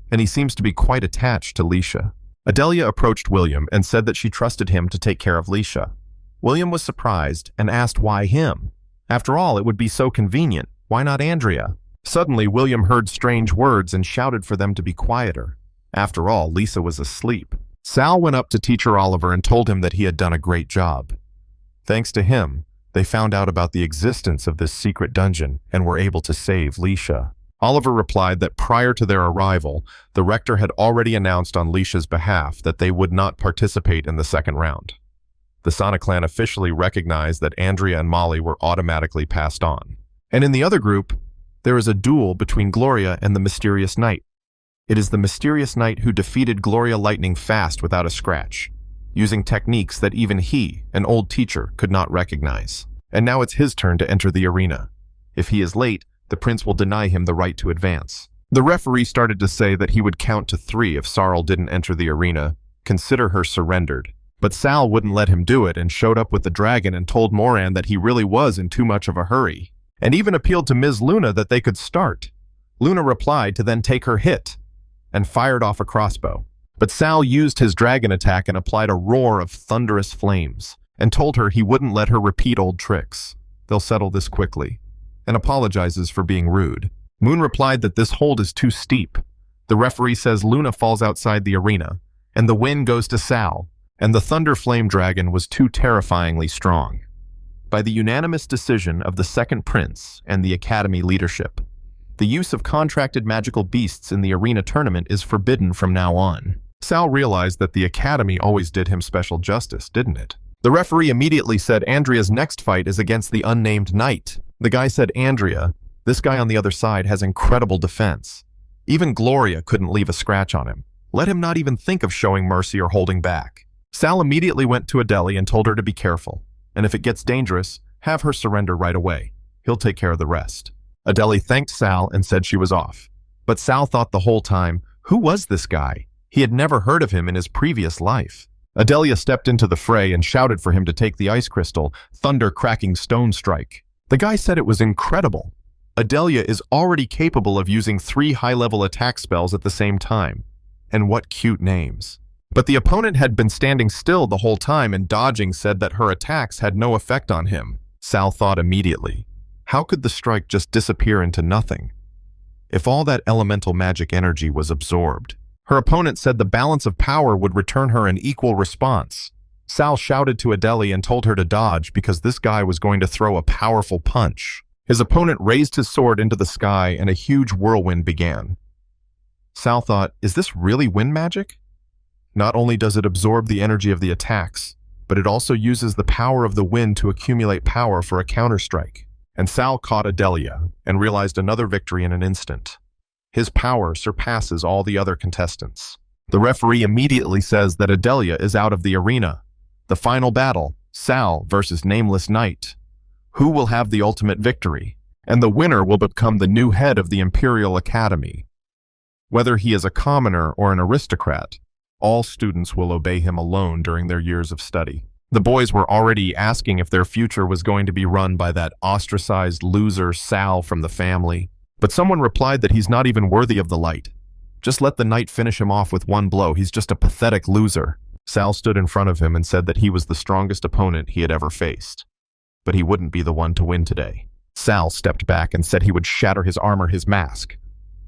And he seems to be quite attached to Lisha. Adelia approached William and said that she trusted him to take care of Lisha. William was surprised and asked why him. After all, it would be so convenient. Why not Andrea? Suddenly, William heard strange words and shouted for them to be quieter. After all, Lisa was asleep. Sal went up to Teacher Oliver and told him that he had done a great job. Thanks to him, they found out about the existence of this secret dungeon and were able to save Lisha. Oliver replied that prior to their arrival, the rector had already announced on Lisha's behalf that they would not participate in the second round. The Sana clan officially recognized that Andrea and Molly were automatically passed on. And in the other group, there is a duel between Gloria and the Mysterious Knight. It is the Mysterious Knight who defeated Gloria lightning fast without a scratch, using techniques that even he, an old teacher, could not recognize. And now it's his turn to enter the arena. If he is late, the prince will deny him the right to advance. The referee started to say that he would count to 3 if Sarl didn't enter the arena, consider her surrendered. But Sal wouldn't let him do it and showed up with the dragon and told Moran that he really was in too much of a hurry, and even appealed to Ms. Luna that they could start. Luna replied to then take her hit, and fired off a crossbow. But Sal used his dragon attack and applied a roar of thunderous flames, and told her he wouldn't let her repeat old tricks. They'll settle this quickly, and apologizes for being rude. Moon replied that this hold is too steep. The referee says Luna falls outside the arena, and the win goes to Sal, and the Thunder Flame Dragon was too terrifyingly strong. By the unanimous decision of the second prince and the academy leadership, the use of contracted magical beasts in the arena tournament is forbidden from now on. Sal realized that the academy always did him special justice, didn't it? The referee immediately said Andrea's next fight is against the unnamed knight. The guy said, Andrea, this guy on the other side has incredible defense. Even Gloria couldn't leave a scratch on him. Let him not even think of showing mercy or holding back. Sal immediately went to Adelie and told her to be careful, and if it gets dangerous, have her surrender right away. He'll take care of the rest. Adelie thanked Sal and said she was off. But Sal thought the whole time, who was this guy? He had never heard of him in his previous life. Adelia stepped into the fray and shouted for him to take the ice crystal, thunder-cracking stone strike. The guy said it was incredible. Adelia is already capable of using 3 high-level attack spells at the same time. And what cute names. But the opponent had been standing still the whole time and dodging said that her attacks had no effect on him. Sal thought immediately, how could the strike just disappear into nothing? If all that elemental magic energy was absorbed. Her opponent said the balance of power would return her an equal response. Sal shouted to Adelie and told her to dodge because this guy was going to throw a powerful punch. His opponent raised his sword into the sky and a huge whirlwind began. Sal thought, is this really wind magic? Not only does it absorb the energy of the attacks, but it also uses the power of the wind to accumulate power for a counterstrike. And Sal caught Adelia and realized another victory in an instant. His power surpasses all the other contestants. The referee immediately says that Adelia is out of the arena. The final battle, Sal versus Nameless Knight. Who will have the ultimate victory? And the winner will become the new head of the Imperial Academy. Whether he is a commoner or an aristocrat, all students will obey him alone during their years of study. The boys were already asking if their future was going to be run by that ostracized loser Sal from the family. But someone replied that he's not even worthy of the light. Just let the knight finish him off with one blow. He's just a pathetic loser. Sal stood in front of him and said that he was the strongest opponent he had ever faced. But he wouldn't be the one to win today. Sal stepped back and said he would shatter his armor, his mask,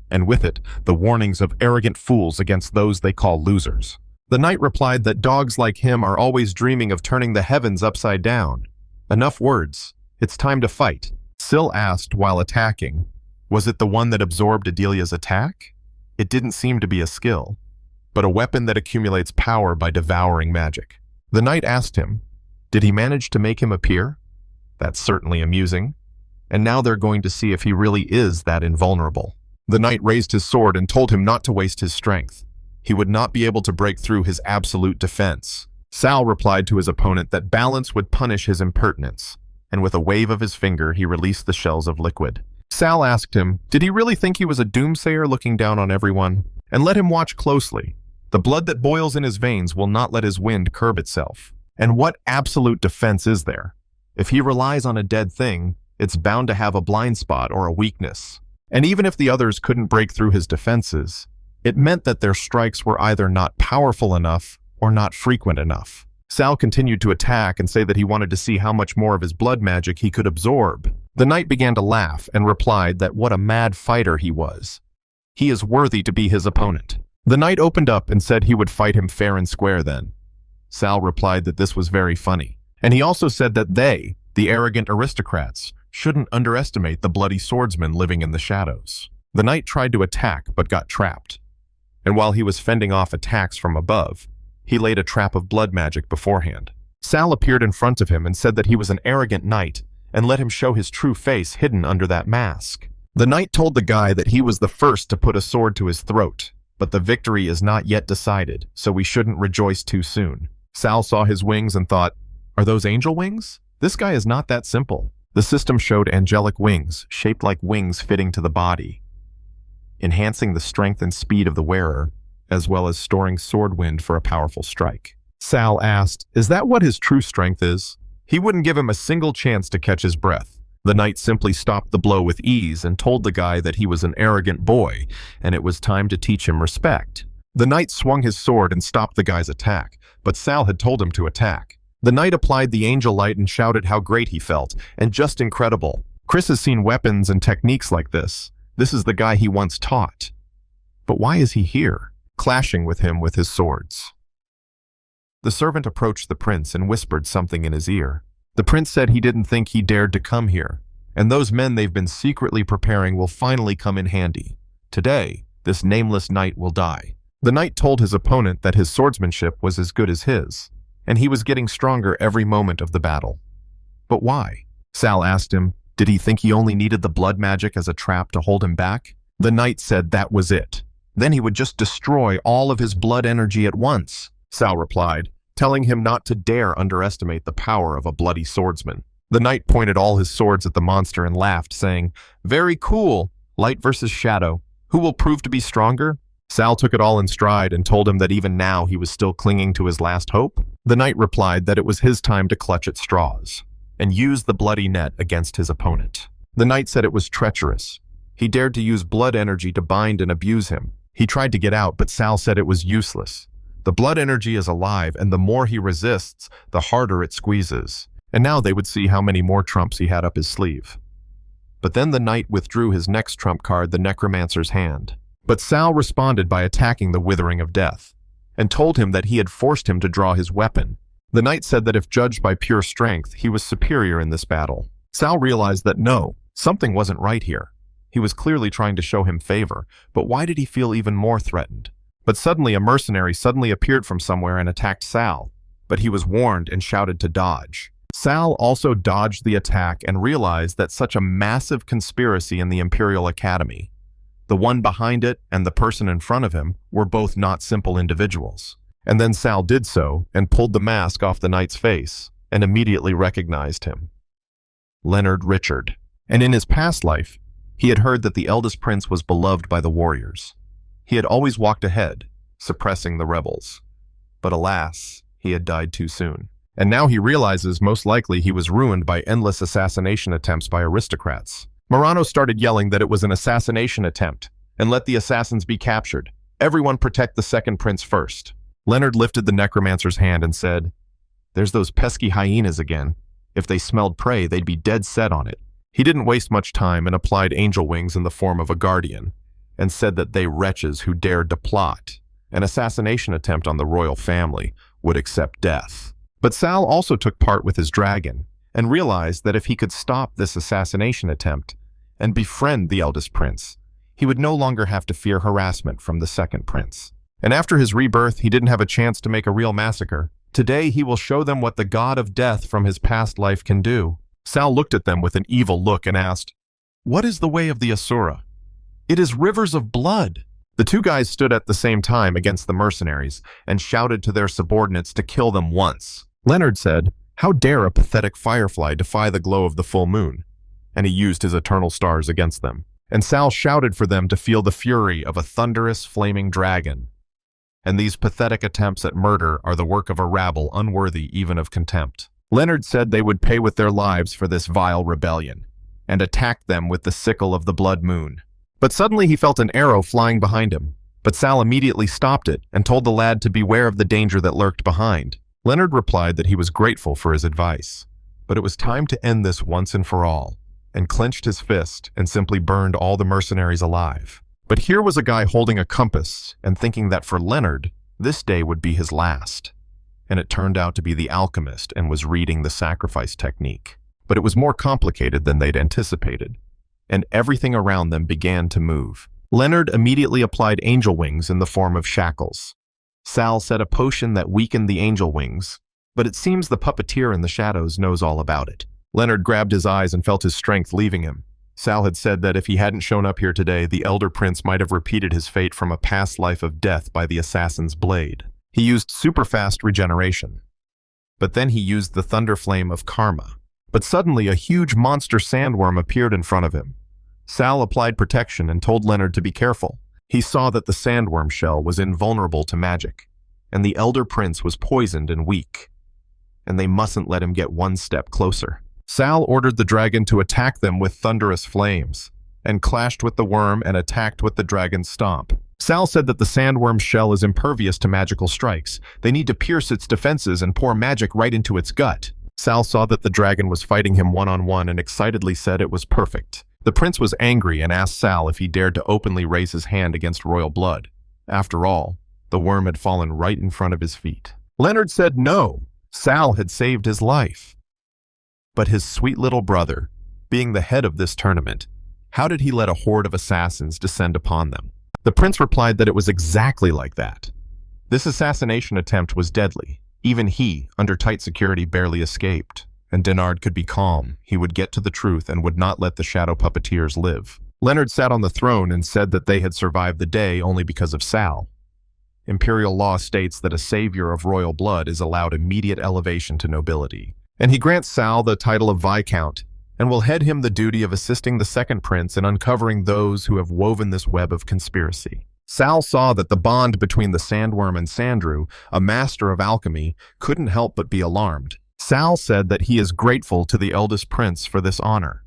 and with it, the warnings of arrogant fools against those they call losers. The knight replied that dogs like him are always dreaming of turning the heavens upside down. Enough words. It's time to fight. Syl asked while attacking, was it the one that absorbed Adelia's attack? It didn't seem to be a skill, but a weapon that accumulates power by devouring magic. The knight asked him, did he manage to make him appear? That's certainly amusing. And now they're going to see if he really is that invulnerable. The knight raised his sword and told him not to waste his strength. He would not be able to break through his absolute defense. Sal replied to his opponent that balance would punish his impertinence, and with a wave of his finger he released the shells of liquid. Sal asked him, did he really think he was a doomsayer looking down on everyone? And let him watch closely. The blood that boils in his veins will not let his wind curb itself. And what absolute defense is there? If he relies on a dead thing, it's bound to have a blind spot or a weakness. And even if the others couldn't break through his defenses, it meant that their strikes were either not powerful enough or not frequent enough. Sal continued to attack and say that he wanted to see how much more of his blood magic he could absorb. The knight began to laugh and replied that what a mad fighter he was. He is worthy to be his opponent. The knight opened up and said he would fight him fair and square then. Sal replied that this was very funny. And he also said that they, the arrogant aristocrats, shouldn't underestimate the bloody swordsman living in the shadows. The knight tried to attack but got trapped. And while he was fending off attacks from above, he laid a trap of blood magic beforehand. Sal appeared in front of him and said that he was an arrogant knight and let him show his true face hidden under that mask. The knight told the guy that he was the first to put a sword to his throat, but the victory is not yet decided, so we shouldn't rejoice too soon. Sal saw his wings and thought, are those angel wings? This guy is not that simple. The system showed angelic wings, shaped like wings fitting to the body, enhancing the strength and speed of the wearer, as well as storing sword wind for a powerful strike. Sal asked, is that what his true strength is? He wouldn't give him a single chance to catch his breath. The knight simply stopped the blow with ease and told the guy that he was an arrogant boy, and it was time to teach him respect. The knight swung his sword and stopped the guy's attack, but Sal had told him to attack. The knight applied the angel light and shouted how great he felt, and just incredible. Chris has seen weapons and techniques like this. This is the guy he once taught. But why is he here, clashing with him with his swords? The servant approached the prince and whispered something in his ear. The prince said he didn't think he dared to come here, and those men they've been secretly preparing will finally come in handy. Today, this nameless knight will die. The knight told his opponent that his swordsmanship was as good as his, and he was getting stronger every moment of the battle. But why? Sal asked him, did he think he only needed the blood magic as a trap to hold him back? The knight said that was it. Then he would just destroy all of his blood energy at once, Sal replied, telling him not to dare underestimate the power of a bloody swordsman. The knight pointed all his swords at the monster and laughed, saying, very cool, light versus shadow. Who will prove to be stronger? Sal took it all in stride and told him that even now he was still clinging to his last hope. The knight replied that it was his time to clutch at straws and use the bloody net against his opponent. The knight said it was treacherous. He dared to use blood energy to bind and abuse him. He tried to get out, but Sal said it was useless. The blood energy is alive, and the more he resists, the harder it squeezes. And now they would see how many more trumps he had up his sleeve. But then the knight withdrew his next trump card, the necromancer's hand. But Sal responded by attacking the Withering of Death, and told him that he had forced him to draw his weapon. The knight said that if judged by pure strength, he was superior in this battle. Sal realized that no, something wasn't right here. He was clearly trying to show him favor, but why did he feel even more threatened? But suddenly a mercenary suddenly appeared from somewhere and attacked Sal, but he was warned and shouted to dodge. Sal also dodged the attack and realized that such a massive conspiracy in the Imperial Academy, the one behind it and the person in front of him, were both not simple individuals. And then Sal did so and pulled the mask off the knight's face and immediately recognized him. Leonard Richard. And in his past life, he had heard that the eldest prince was beloved by the warriors. He had always walked ahead, suppressing the rebels. But alas, he had died too soon. And now he realizes most likely he was ruined by endless assassination attempts by aristocrats. Murano started yelling that it was an assassination attempt, and let the assassins be captured. Everyone protect the second prince first. Leonard lifted the necromancer's hand and said, "There's those pesky hyenas again. If they smelled prey, they'd be dead set on it." He didn't waste much time and applied angel wings in the form of a guardian, and said that they wretches who dared to plot an assassination attempt on the royal family would accept death. But Sal also took part with his dragon, and realized that if he could stop this assassination attempt and befriend the eldest prince, he would no longer have to fear harassment from the second prince. And after his rebirth, he didn't have a chance to make a real massacre. Today, he will show them what the god of death from his past life can do. Sal looked at them with an evil look and asked, "What is the way of the Asura?" "It is rivers of blood." The two guys stood at the same time against the mercenaries and shouted to their subordinates to kill them once. Leonard said, "How dare a pathetic firefly defy the glow of the full moon?" And he used his eternal stars against them. And Sal shouted for them to feel the fury of a thunderous, flaming dragon. And these pathetic attempts at murder are the work of a rabble unworthy even of contempt. Leonard said they would pay with their lives for this vile rebellion, and attacked them with the sickle of the blood moon. But suddenly he felt an arrow flying behind him, but Sal immediately stopped it and told the lad to beware of the danger that lurked behind. Leonard replied that he was grateful for his advice, but it was time to end this once and for all, and clenched his fist and simply burned all the mercenaries alive. But here was a guy holding a compass and thinking that for Leonard, this day would be his last. And it turned out to be the alchemist and was reading the sacrifice technique. But it was more complicated than they'd anticipated, and everything around them began to move. Leonard immediately applied angel wings in the form of shackles. Sal said a potion that weakened the angel wings, but it seems the puppeteer in the shadows knows all about it. Leonard grabbed his eyes and felt his strength leaving him. Sal had said that if he hadn't shown up here today, the elder prince might have repeated his fate from a past life of death by the assassin's blade. He used super-fast regeneration. But then he used the thunder flame of karma. But suddenly a huge monster sandworm appeared in front of him. Sal applied protection and told Leonard to be careful. He saw that the sandworm shell was invulnerable to magic, and the elder prince was poisoned and weak, and they mustn't let him get one step closer. Sal ordered the dragon to attack them with thunderous flames, and clashed with the worm and attacked with the dragon's stomp. Sal said that the sandworm's shell is impervious to magical strikes. They need to pierce its defenses and pour magic right into its gut. Sal saw that the dragon was fighting him one-on-one and excitedly said it was perfect. The prince was angry and asked Sal if he dared to openly raise his hand against royal blood. After all, the worm had fallen right in front of his feet. Leonard said no. Sal had saved his life. But his sweet little brother, being the head of this tournament, how did he let a horde of assassins descend upon them? The prince replied that it was exactly like that. This assassination attempt was deadly. Even he, under tight security, barely escaped. And Denard could be calm. He would get to the truth and would not let the shadow puppeteers live. Leonard sat on the throne and said that they had survived the day only because of Sal. Imperial law states that a savior of royal blood is allowed immediate elevation to nobility. And he grants Sal the title of Viscount, and will head him the duty of assisting the second prince in uncovering those who have woven this web of conspiracy. Sal saw that the bond between the sandworm and Sandrew, a master of alchemy, couldn't help but be alarmed. Sal said that he is grateful to the eldest prince for this honor.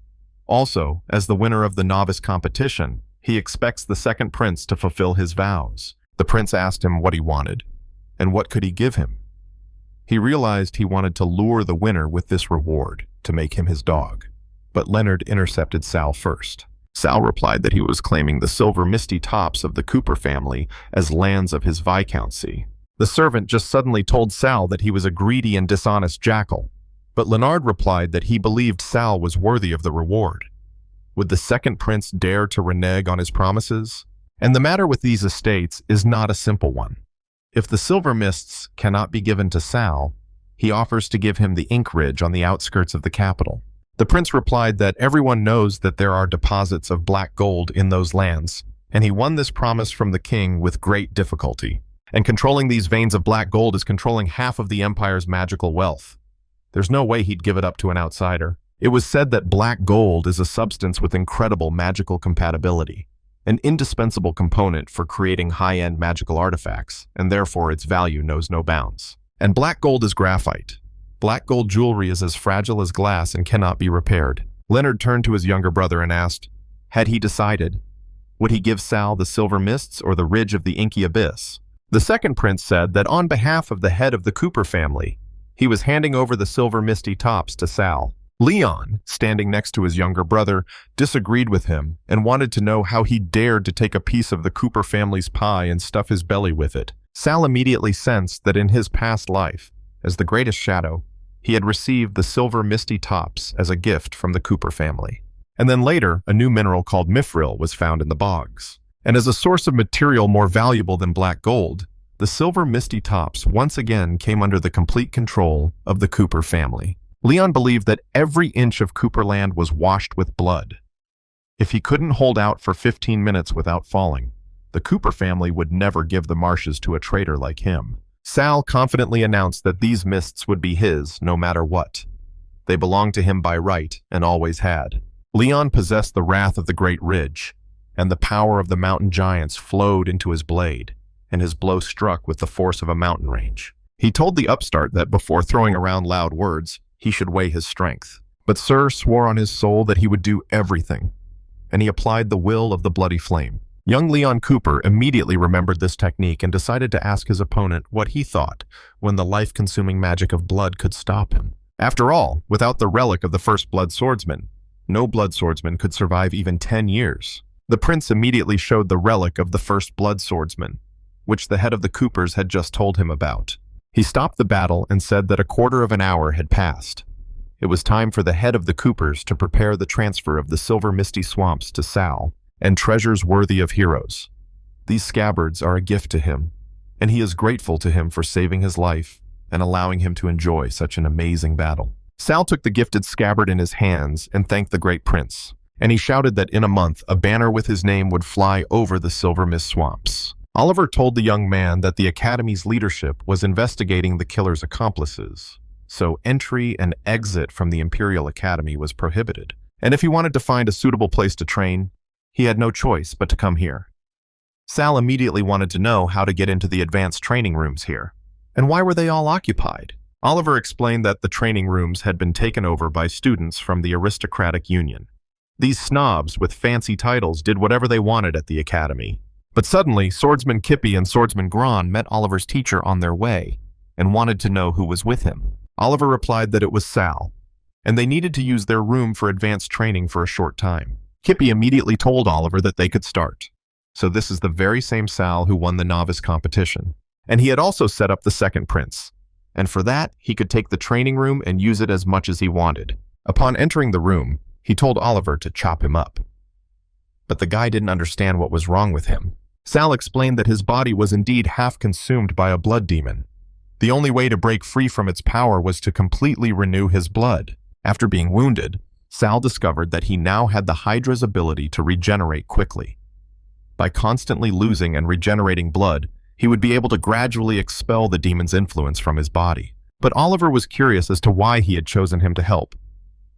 Also, as the winner of the novice competition, he expects the second prince to fulfill his vows. The prince asked him what he wanted, and what could he give him. He realized he wanted to lure the winner with this reward, to make him his dog. But Leonard intercepted Sal first. Sal replied that he was claiming the silver misty tops of the Cooper family as lands of his viscountcy. The servant just suddenly told Sal that he was a greedy and dishonest jackal, but Leonard replied that he believed Sal was worthy of the reward. Would the second prince dare to renege on his promises? And the matter with these estates is not a simple one. If the silver mists cannot be given to Sal, he offers to give him the ink ridge on the outskirts of the capital. The prince replied that everyone knows that there are deposits of black gold in those lands, and he won this promise from the king with great difficulty. And controlling these veins of black gold is controlling half of the empire's magical wealth. There's no way he'd give it up to an outsider. It was said that black gold is a substance with incredible magical compatibility, an indispensable component for creating high-end magical artifacts, and therefore its value knows no bounds. And black gold is graphite. Black gold jewelry is as fragile as glass and cannot be repaired. Leonard turned to his younger brother and asked, had he decided? Would he give Sal the silver mists or the ridge of the inky abyss? The second prince said that on behalf of the head of the Cooper family, he was handing over the silver misty tops to Sal. Leon, standing next to his younger brother, disagreed with him and wanted to know how he dared to take a piece of the Cooper family's pie and stuff his belly with it. Sal immediately sensed that in his past life, as the greatest shadow, he had received the silver misty tops as a gift from the Cooper family. And then later, a new mineral called mithril was found in the bogs. And as a source of material more valuable than black gold, the silver misty tops once again came under the complete control of the Cooper family. Leon believed that every inch of Cooperland was washed with blood. If he couldn't hold out for 15 minutes without falling, the Cooper family would never give the marshes to a traitor like him. Sal confidently announced that these mists would be his no matter what. They belonged to him by right and always had. Leon possessed the wrath of the Great Ridge, and the power of the mountain giants flowed into his blade, and his blow struck with the force of a mountain range. He told the upstart that before throwing around loud words, he should weigh his strength. But Sir swore on his soul that he would do everything, and he applied the will of the bloody flame. Young Leon Cooper immediately remembered this technique and decided to ask his opponent what he thought when the life-consuming magic of blood could stop him. After all, without the relic of the first blood swordsman, no blood swordsman could survive even 10 years. The prince immediately showed the relic of the first blood swordsman, which the head of the Coopers had just told him about. He stopped the battle and said that a quarter of an hour had passed. It was time for the head of the Coopers to prepare the transfer of the silver misty swamps to Sal, and treasures worthy of heroes. These scabbards are a gift to him, and he is grateful to him for saving his life and allowing him to enjoy such an amazing battle. Sal took the gifted scabbard in his hands and thanked the great prince, and he shouted that in a month a banner with his name would fly over the silver mist swamps. Oliver told the young man that the Academy's leadership was investigating the killer's accomplices, so entry and exit from the Imperial Academy was prohibited. And if he wanted to find a suitable place to train, he had no choice but to come here. Sal immediately wanted to know how to get into the advanced training rooms here, and why were they all occupied? Oliver explained that the training rooms had been taken over by students from the aristocratic union. These snobs with fancy titles did whatever they wanted at the academy. But suddenly, Swordsman Kippy and Swordsman Gron met Oliver's teacher on their way and wanted to know who was with him. Oliver replied that it was Sal, and they needed to use their room for advanced training for a short time. Kippy immediately told Oliver that they could start. So this is the very same Sal who won the novice competition. And he had also set up the second prince. And for that, he could take the training room and use it as much as he wanted. Upon entering the room, he told Oliver to chop him up. But the guy didn't understand what was wrong with him. Sal explained that his body was indeed half consumed by a blood demon. The only way to break free from its power was to completely renew his blood. After being wounded, Sal discovered that he now had the Hydra's ability to regenerate quickly. By constantly losing and regenerating blood, he would be able to gradually expel the demon's influence from his body. But Oliver was curious as to why he had chosen him to help.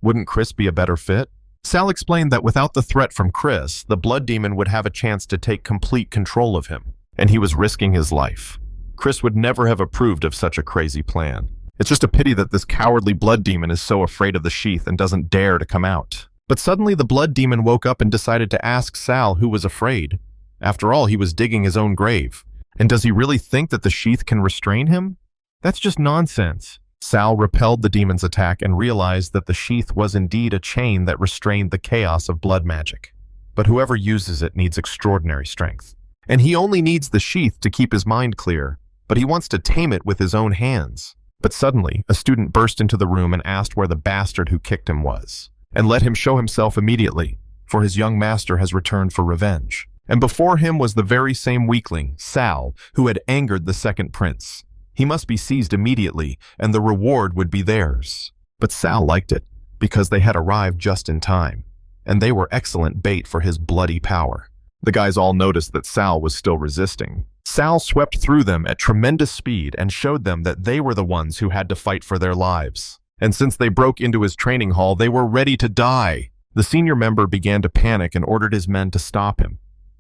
Wouldn't Chris be a better fit? Sal explained that without the threat from Chris, the blood demon would have a chance to take complete control of him, and he was risking his life. Chris would never have approved of such a crazy plan. It's just a pity that this cowardly blood demon is so afraid of the sheath and doesn't dare to come out. But suddenly the blood demon woke up and decided to ask Sal who was afraid. After all, he was digging his own grave. And does he really think that the sheath can restrain him? That's just nonsense. Sal repelled the demon's attack and realized that the sheath was indeed a chain that restrained the chaos of blood magic. But whoever uses it needs extraordinary strength. And he only needs the sheath to keep his mind clear, but he wants to tame it with his own hands. But suddenly, a student burst into the room and asked where the bastard who kicked him was, and let him show himself immediately, for his young master has returned for revenge. And before him was the very same weakling, Sal, who had angered the second prince. He must be seized immediately, and the reward would be theirs. But Sal liked it, because they had arrived just in time, and they were excellent bait for his bloody power. The guys all noticed that Sal was still resisting. Sal swept through them at tremendous speed and showed them that they were the ones who had to fight for their lives. And since they broke into his training hall, they were ready to die. The senior member began to panic and ordered his men to stop him.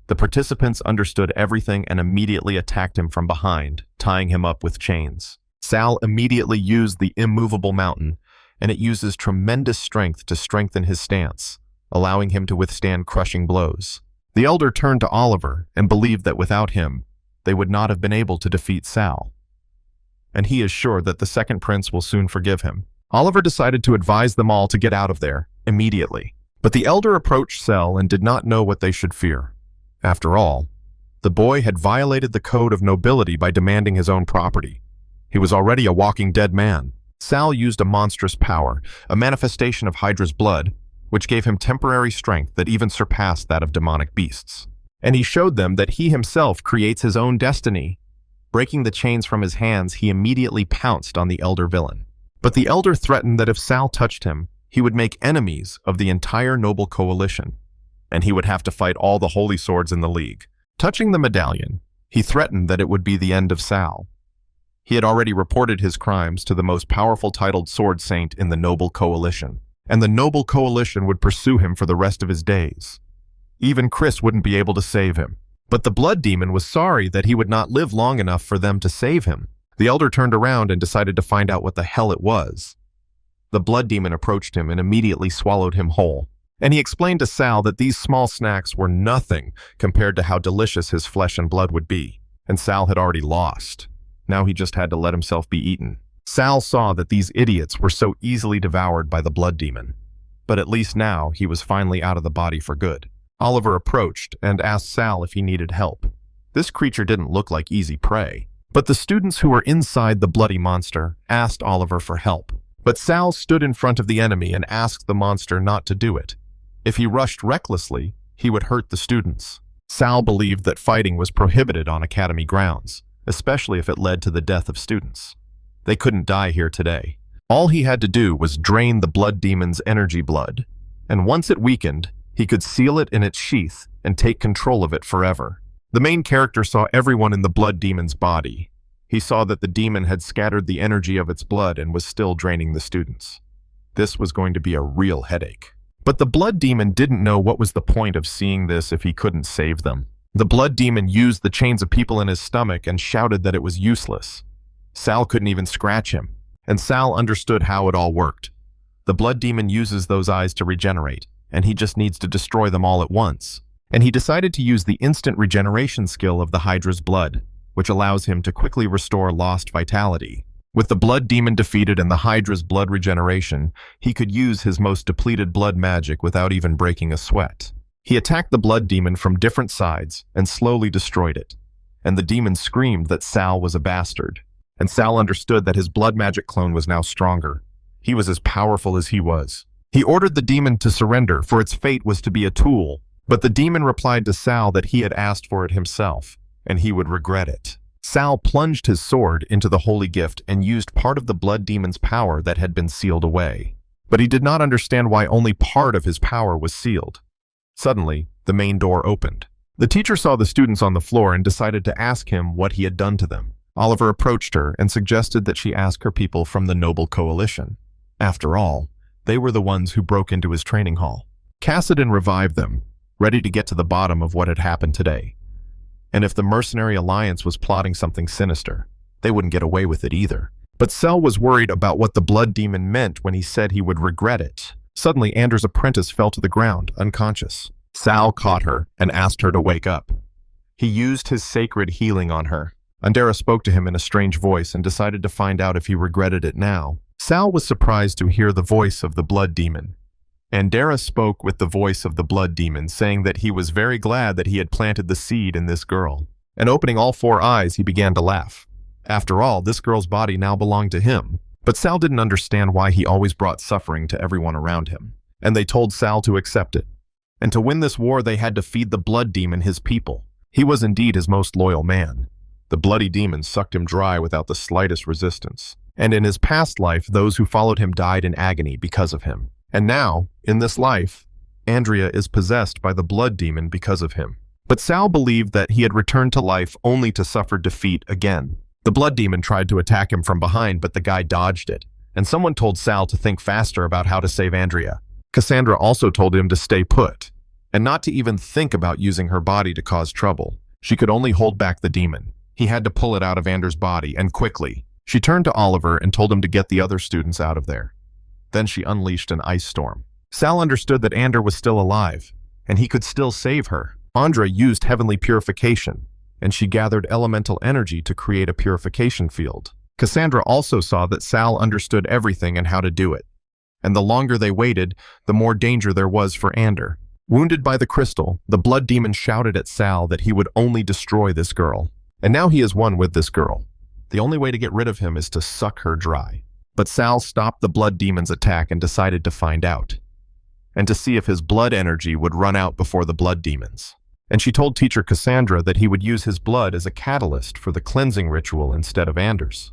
The participants understood everything and immediately attacked him from behind, tying him up with chains. Sal immediately used the immovable mountain, and it uses tremendous strength to strengthen his stance, allowing him to withstand crushing blows. The elder turned to Oliver and believed that without him, they would not have been able to defeat Sal. And he is sure that the second prince will soon forgive him. Oliver decided to advise them all to get out of there immediately. But the elder approached Sal and did not know what they should fear. After all, the boy had violated the code of nobility by demanding his own property. He was already a walking dead man. Sal used a monstrous power, a manifestation of Hydra's blood, which gave him temporary strength that even surpassed that of demonic beasts. And he showed them that he himself creates his own destiny. Breaking the chains from his hands, he immediately pounced on the elder villain. But the elder threatened that if Sal touched him, he would make enemies of the entire noble coalition, and he would have to fight all the holy swords in the league. Touching the medallion, he threatened that it would be the end of Sal. He had already reported his crimes to the most powerful titled sword saint in the noble coalition, and the noble coalition would pursue him for the rest of his days. Even Chris wouldn't be able to save him. But the blood demon was sorry that he would not live long enough for them to save him. The elder turned around and decided to find out what the hell it was. The blood demon approached him and immediately swallowed him whole. And he explained to Sal that these small snacks were nothing compared to how delicious his flesh and blood would be. And Sal had already lost. Now he just had to let himself be eaten. Sal saw that these idiots were so easily devoured by the blood demon. But at least now he was finally out of the body for good. Oliver approached and asked Sal if he needed help. This creature didn't look like easy prey. But the students who were inside the bloody monster asked Oliver for help. But Sal stood in front of the enemy and asked the monster not to do it. If he rushed recklessly, he would hurt the students. Sal believed that fighting was prohibited on academy grounds, especially if it led to the death of students. They couldn't die here today. All he had to do was drain the blood demon's energy blood, and once it weakened, he could seal it in its sheath and take control of it forever. The main character saw everyone in the blood demon's body. He saw that the demon had scattered the energy of its blood and was still draining the students. This was going to be a real headache. But the blood demon didn't know what was the point of seeing this if he couldn't save them. The blood demon used the chains of people in his stomach and shouted that it was useless. Sal couldn't even scratch him, and Sal understood how it all worked. The blood demon uses those eyes to regenerate, and he just needs to destroy them all at once. And he decided to use the instant regeneration skill of the Hydra's blood, which allows him to quickly restore lost vitality. With the blood demon defeated and the Hydra's blood regeneration, he could use his most depleted blood magic without even breaking a sweat. He attacked the blood demon from different sides and slowly destroyed it. And the demon screamed that Sal was a bastard. And Sal understood that his blood magic clone was now stronger. He was as powerful as he was. He ordered the demon to surrender, for its fate was to be a tool. But the demon replied to Sal that he had asked for it himself, and he would regret it. Sal plunged his sword into the holy gift and used part of the blood demon's power that had been sealed away. But he did not understand why only part of his power was sealed. Suddenly, the main door opened. The teacher saw the students on the floor and decided to ask him what he had done to them. Oliver approached her and suggested that she ask her people from the Noble Coalition. After all, they were the ones who broke into his training hall. Cassidon revived them, ready to get to the bottom of what had happened today. And if the Mercenary Alliance was plotting something sinister, they wouldn't get away with it either. But Sel was worried about what the blood demon meant when he said he would regret it. Suddenly, Anders' apprentice fell to the ground, unconscious. Sal caught her and asked her to wake up. He used his sacred healing on her. Andera spoke to him in a strange voice and decided to find out if he regretted it now. Sal was surprised to hear the voice of the blood demon. Andera spoke with the voice of the blood demon, saying that he was very glad that he had planted the seed in this girl. And opening all four eyes, he began to laugh. After all, this girl's body now belonged to him. But Sal didn't understand why he always brought suffering to everyone around him. And they told Sal to accept it. And to win this war, they had to feed the blood demon his people. He was indeed his most loyal man. The bloody demon sucked him dry without the slightest resistance. And in his past life, those who followed him died in agony because of him. And now, in this life, Andrea is possessed by the blood demon because of him. But Sal believed that he had returned to life only to suffer defeat again. The blood demon tried to attack him from behind, but the guy dodged it, and someone told Sal to think faster about how to save Andrea. Cassandra also told him to stay put, and not to even think about using her body to cause trouble. She could only hold back the demon. He had to pull it out of Anders' body, and quickly. She turned to Oliver and told him to get the other students out of there. Then she unleashed an ice storm. Sal understood that Ander was still alive, and he could still save her. Andra used heavenly purification, and she gathered elemental energy to create a purification field. Cassandra also saw that Sal understood everything and how to do it. And the longer they waited, the more danger there was for Ander. Wounded by the crystal, the blood demon shouted at Sal that he would only destroy this girl. And now he is one with this girl. The only way to get rid of him is to suck her dry. But Sal stopped the blood demon's attack and decided to find out, and to see if his blood energy would run out before the blood demons. And she told teacher Cassandra that he would use his blood as a catalyst for the cleansing ritual instead of Anders,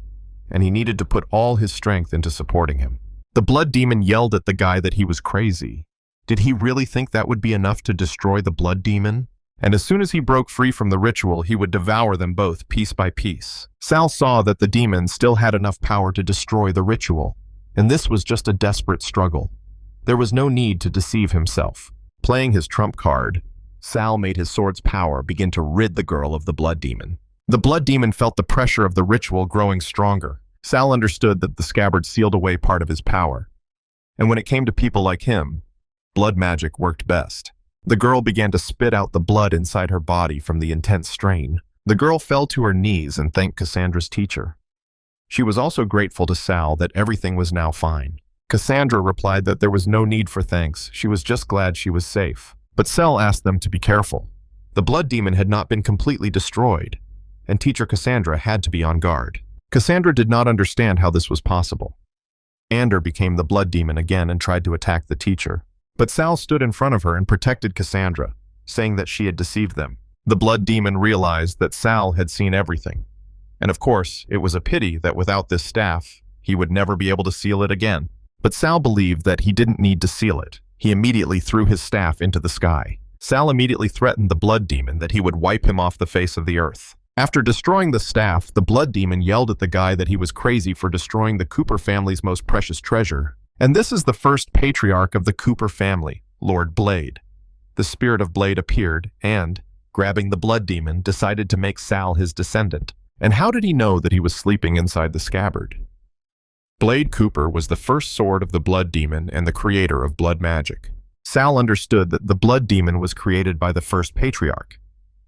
and he needed to put all his strength into supporting him. The blood demon yelled at the guy that he was crazy. Did he really think that would be enough to destroy the blood demon? And as soon as he broke free from the ritual, he would devour them both piece by piece. Sal saw that the demon still had enough power to destroy the ritual, and this was just a desperate struggle. There was no need to deceive himself. Playing his trump card, Sal made his sword's power begin to rid the girl of the blood demon. The blood demon felt the pressure of the ritual growing stronger. Sal understood that the scabbard sealed away part of his power. And when it came to people like him, blood magic worked best. The girl began to spit out the blood inside her body from the intense strain. The girl fell to her knees and thanked Cassandra's teacher. She was also grateful to Sal that everything was now fine. Cassandra replied that there was no need for thanks. She was just glad she was safe. But Sal asked them to be careful. The blood demon had not been completely destroyed, and teacher Cassandra had to be on guard. Cassandra did not understand how this was possible. Ander became the blood demon again and tried to attack the teacher. But Sal stood in front of her and protected Cassandra, saying that she had deceived them. The blood demon realized that Sal had seen everything. And of course, it was a pity that without this staff, he would never be able to seal it again. But Sal believed that he didn't need to seal it. He immediately threw his staff into the sky. Sal immediately threatened the blood demon that he would wipe him off the face of the earth. After destroying the staff, the blood demon yelled at the guy that he was crazy for destroying the Cooper family's most precious treasure. And this is the first patriarch of the Cooper family, Lord Blade. The spirit of Blade appeared and, grabbing the blood demon, decided to make Sal his descendant. And how did he know that he was sleeping inside the scabbard? Blade Cooper was the first sword of the blood demon and the creator of blood magic. Sal understood that the blood demon was created by the first patriarch,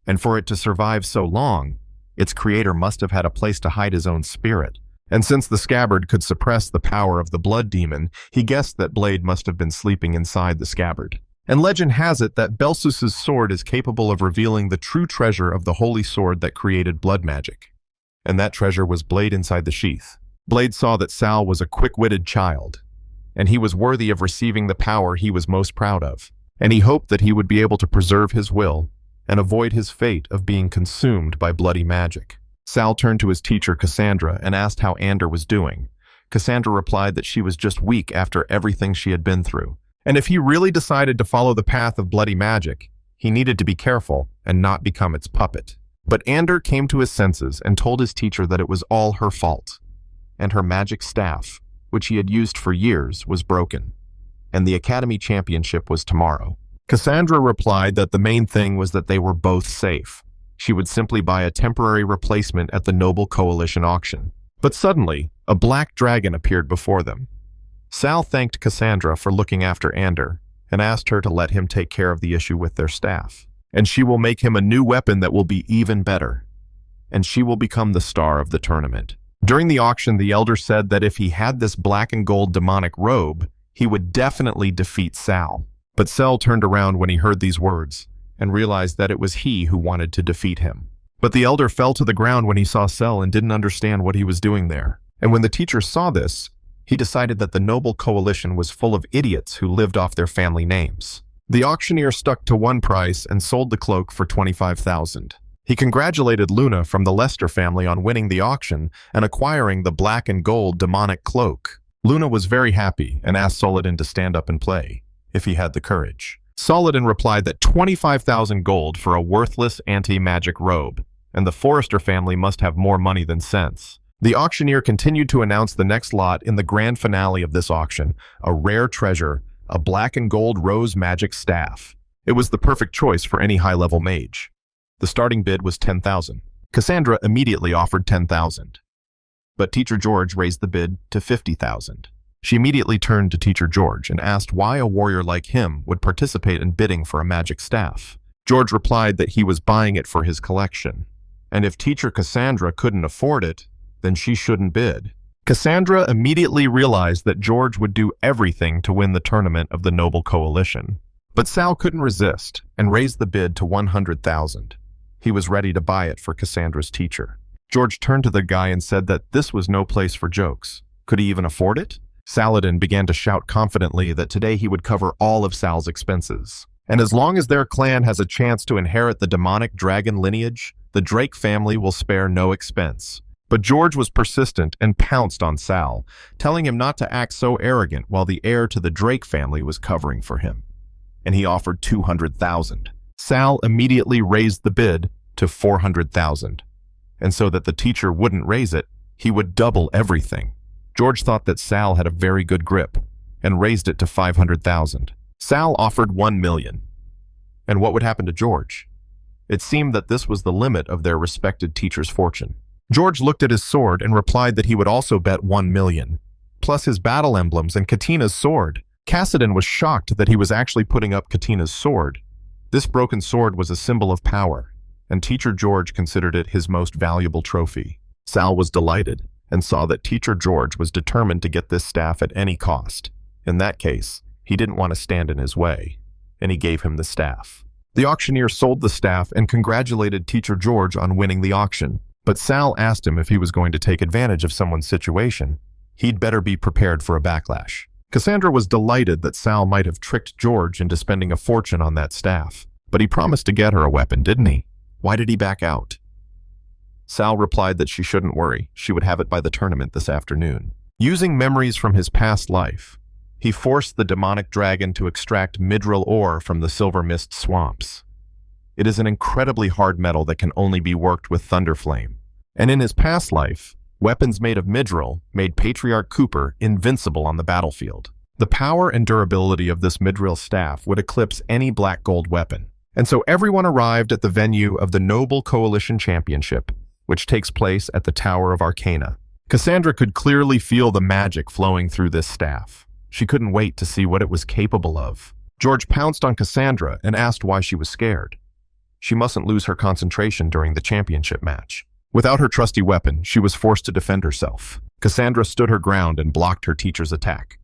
and for it to survive so long, its creator must have had a place to hide his own spirit. And since the scabbard could suppress the power of the blood demon, he guessed that Blade must have been sleeping inside the scabbard. And legend has it that Belsus's sword is capable of revealing the true treasure of the holy sword that created blood magic. And that treasure was Blade inside the sheath. Blade saw that Sal was a quick-witted child, and he was worthy of receiving the power he was most proud of. And he hoped that he would be able to preserve his will and avoid his fate of being consumed by bloody magic. Sal turned to his teacher Cassandra and asked how Ander was doing. Cassandra replied that she was just weak after everything she had been through. And if he really decided to follow the path of bloody magic, he needed to be careful and not become its puppet. But Ander came to his senses and told his teacher that it was all her fault, and her magic staff, which he had used for years, was broken, and the Academy Championship was tomorrow. Cassandra replied that the main thing was that they were both safe. She would simply buy a temporary replacement at the Noble Coalition auction. But suddenly, a black dragon appeared before them. Sal thanked Cassandra for looking after Ander and asked her to let him take care of the issue with their staff. And she will make him a new weapon that will be even better. And she will become the star of the tournament. During the auction, the elder said that if he had this black and gold demonic robe, he would definitely defeat Sal. But Sal turned around when he heard these words and realized that it was he who wanted to defeat him. But the elder fell to the ground when he saw Sal and didn't understand what he was doing there. And when the teacher saw this, he decided that the Noble Coalition was full of idiots who lived off their family names. The auctioneer stuck to one price and sold the cloak for 25,000. He congratulated Luna from the Lester family on winning the auction and acquiring the black and gold demonic cloak. Luna was very happy and asked Soledin to stand up and play, if he had the courage. Soledin replied that 25,000 gold for a worthless anti-magic robe, and the Forrester family must have more money than sense. The auctioneer continued to announce the next lot in the grand finale of this auction, a rare treasure, a black and gold rose magic staff. It was the perfect choice for any high-level mage. The starting bid was 10,000. Cassandra immediately offered 10,000. But Teacher George raised the bid to 50,000. She immediately turned to Teacher George and asked why a warrior like him would participate in bidding for a magic staff. George replied that he was buying it for his collection, and if Teacher Cassandra couldn't afford it, then she shouldn't bid. Cassandra immediately realized that George would do everything to win the tournament of the Noble Coalition. But Sal couldn't resist and raised the bid to 100,000. He was ready to buy it for Cassandra's teacher. George turned to the guy and said that this was no place for jokes. Could he even afford it? Saladin began to shout confidently that today he would cover all of Sal's expenses. And as long as their clan has a chance to inherit the demonic dragon lineage, the Drake family will spare no expense. But George was persistent and pounced on Sal, telling him not to act so arrogant while the heir to the Drake family was covering for him. And he offered 200,000. Sal immediately raised the bid to 400,000. And so that the teacher wouldn't raise it, he would double everything. George thought that Sal had a very good grip and raised it to 500,000. Sal offered 1 million. And what would happen to George? It seemed that this was the limit of their respected teacher's fortune. George looked at his sword and replied that he would also bet 1 million, plus his battle emblems and Katina's sword. Cassidon was shocked that he was actually putting up Katina's sword. This broken sword was a symbol of power, and Teacher George considered it his most valuable trophy. Sal was delighted and saw that Teacher George was determined to get this staff at any cost. In that case, he didn't want to stand in his way, and he gave him the staff. The auctioneer sold the staff and congratulated Teacher George on winning the auction, but Sal asked him if he was going to take advantage of someone's situation. He'd better be prepared for a backlash. Cassandra was delighted that Sal might have tricked George into spending a fortune on that staff, but he promised to get her a weapon, didn't he? Why did he back out? Sal replied that she shouldn't worry, she would have it by the tournament this afternoon. Using memories from his past life, he forced the demonic dragon to extract midril ore from the Silver Mist swamps. It is an incredibly hard metal that can only be worked with Thunderflame. And in his past life, weapons made of midril made Patriarch Cooper invincible on the battlefield. The power and durability of this midril staff would eclipse any black gold weapon. And so everyone arrived at the venue of the Noble Coalition Championship, which takes place at the Tower of Arcana. Cassandra could clearly feel the magic flowing through this staff. She couldn't wait to see what it was capable of. George pounced on Cassandra and asked why she was scared. She mustn't lose her concentration during the championship match. Without her trusty weapon, she was forced to defend herself. Cassandra stood her ground and blocked her teacher's attack.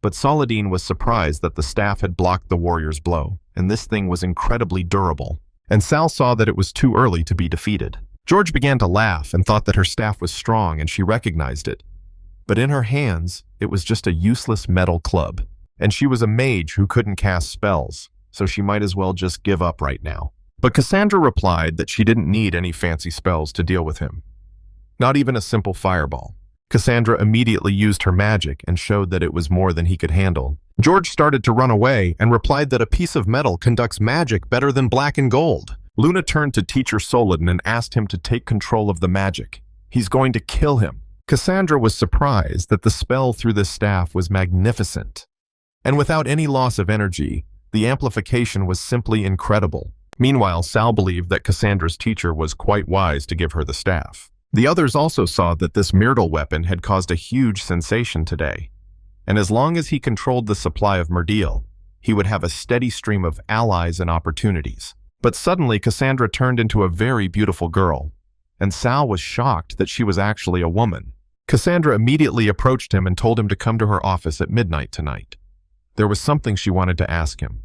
But Saladin was surprised that the staff had blocked the warrior's blow, and this thing was incredibly durable. And Sal saw that it was too early to be defeated. George began to laugh and thought that her staff was strong and she recognized it. But in her hands, it was just a useless metal club. And she was a mage who couldn't cast spells, so she might as well just give up right now. But Cassandra replied that she didn't need any fancy spells to deal with him. Not even a simple fireball. Cassandra immediately used her magic and showed that it was more than he could handle. George started to run away and replied that a piece of metal conducts magic better than black and gold. Luna turned to Teacher Soladin and asked him to take control of the magic. He's going to kill him. Cassandra was surprised that the spell through this staff was magnificent. And without any loss of energy, the amplification was simply incredible. Meanwhile, Sal believed that Cassandra's teacher was quite wise to give her the staff. The others also saw that this Myrtle weapon had caused a huge sensation today. And as long as he controlled the supply of Myrtle, he would have a steady stream of allies and opportunities. But suddenly Cassandra turned into a very beautiful girl, and Sal was shocked that she was actually a woman. Cassandra immediately approached him and told him to come to her office at midnight tonight. There was something she wanted to ask him.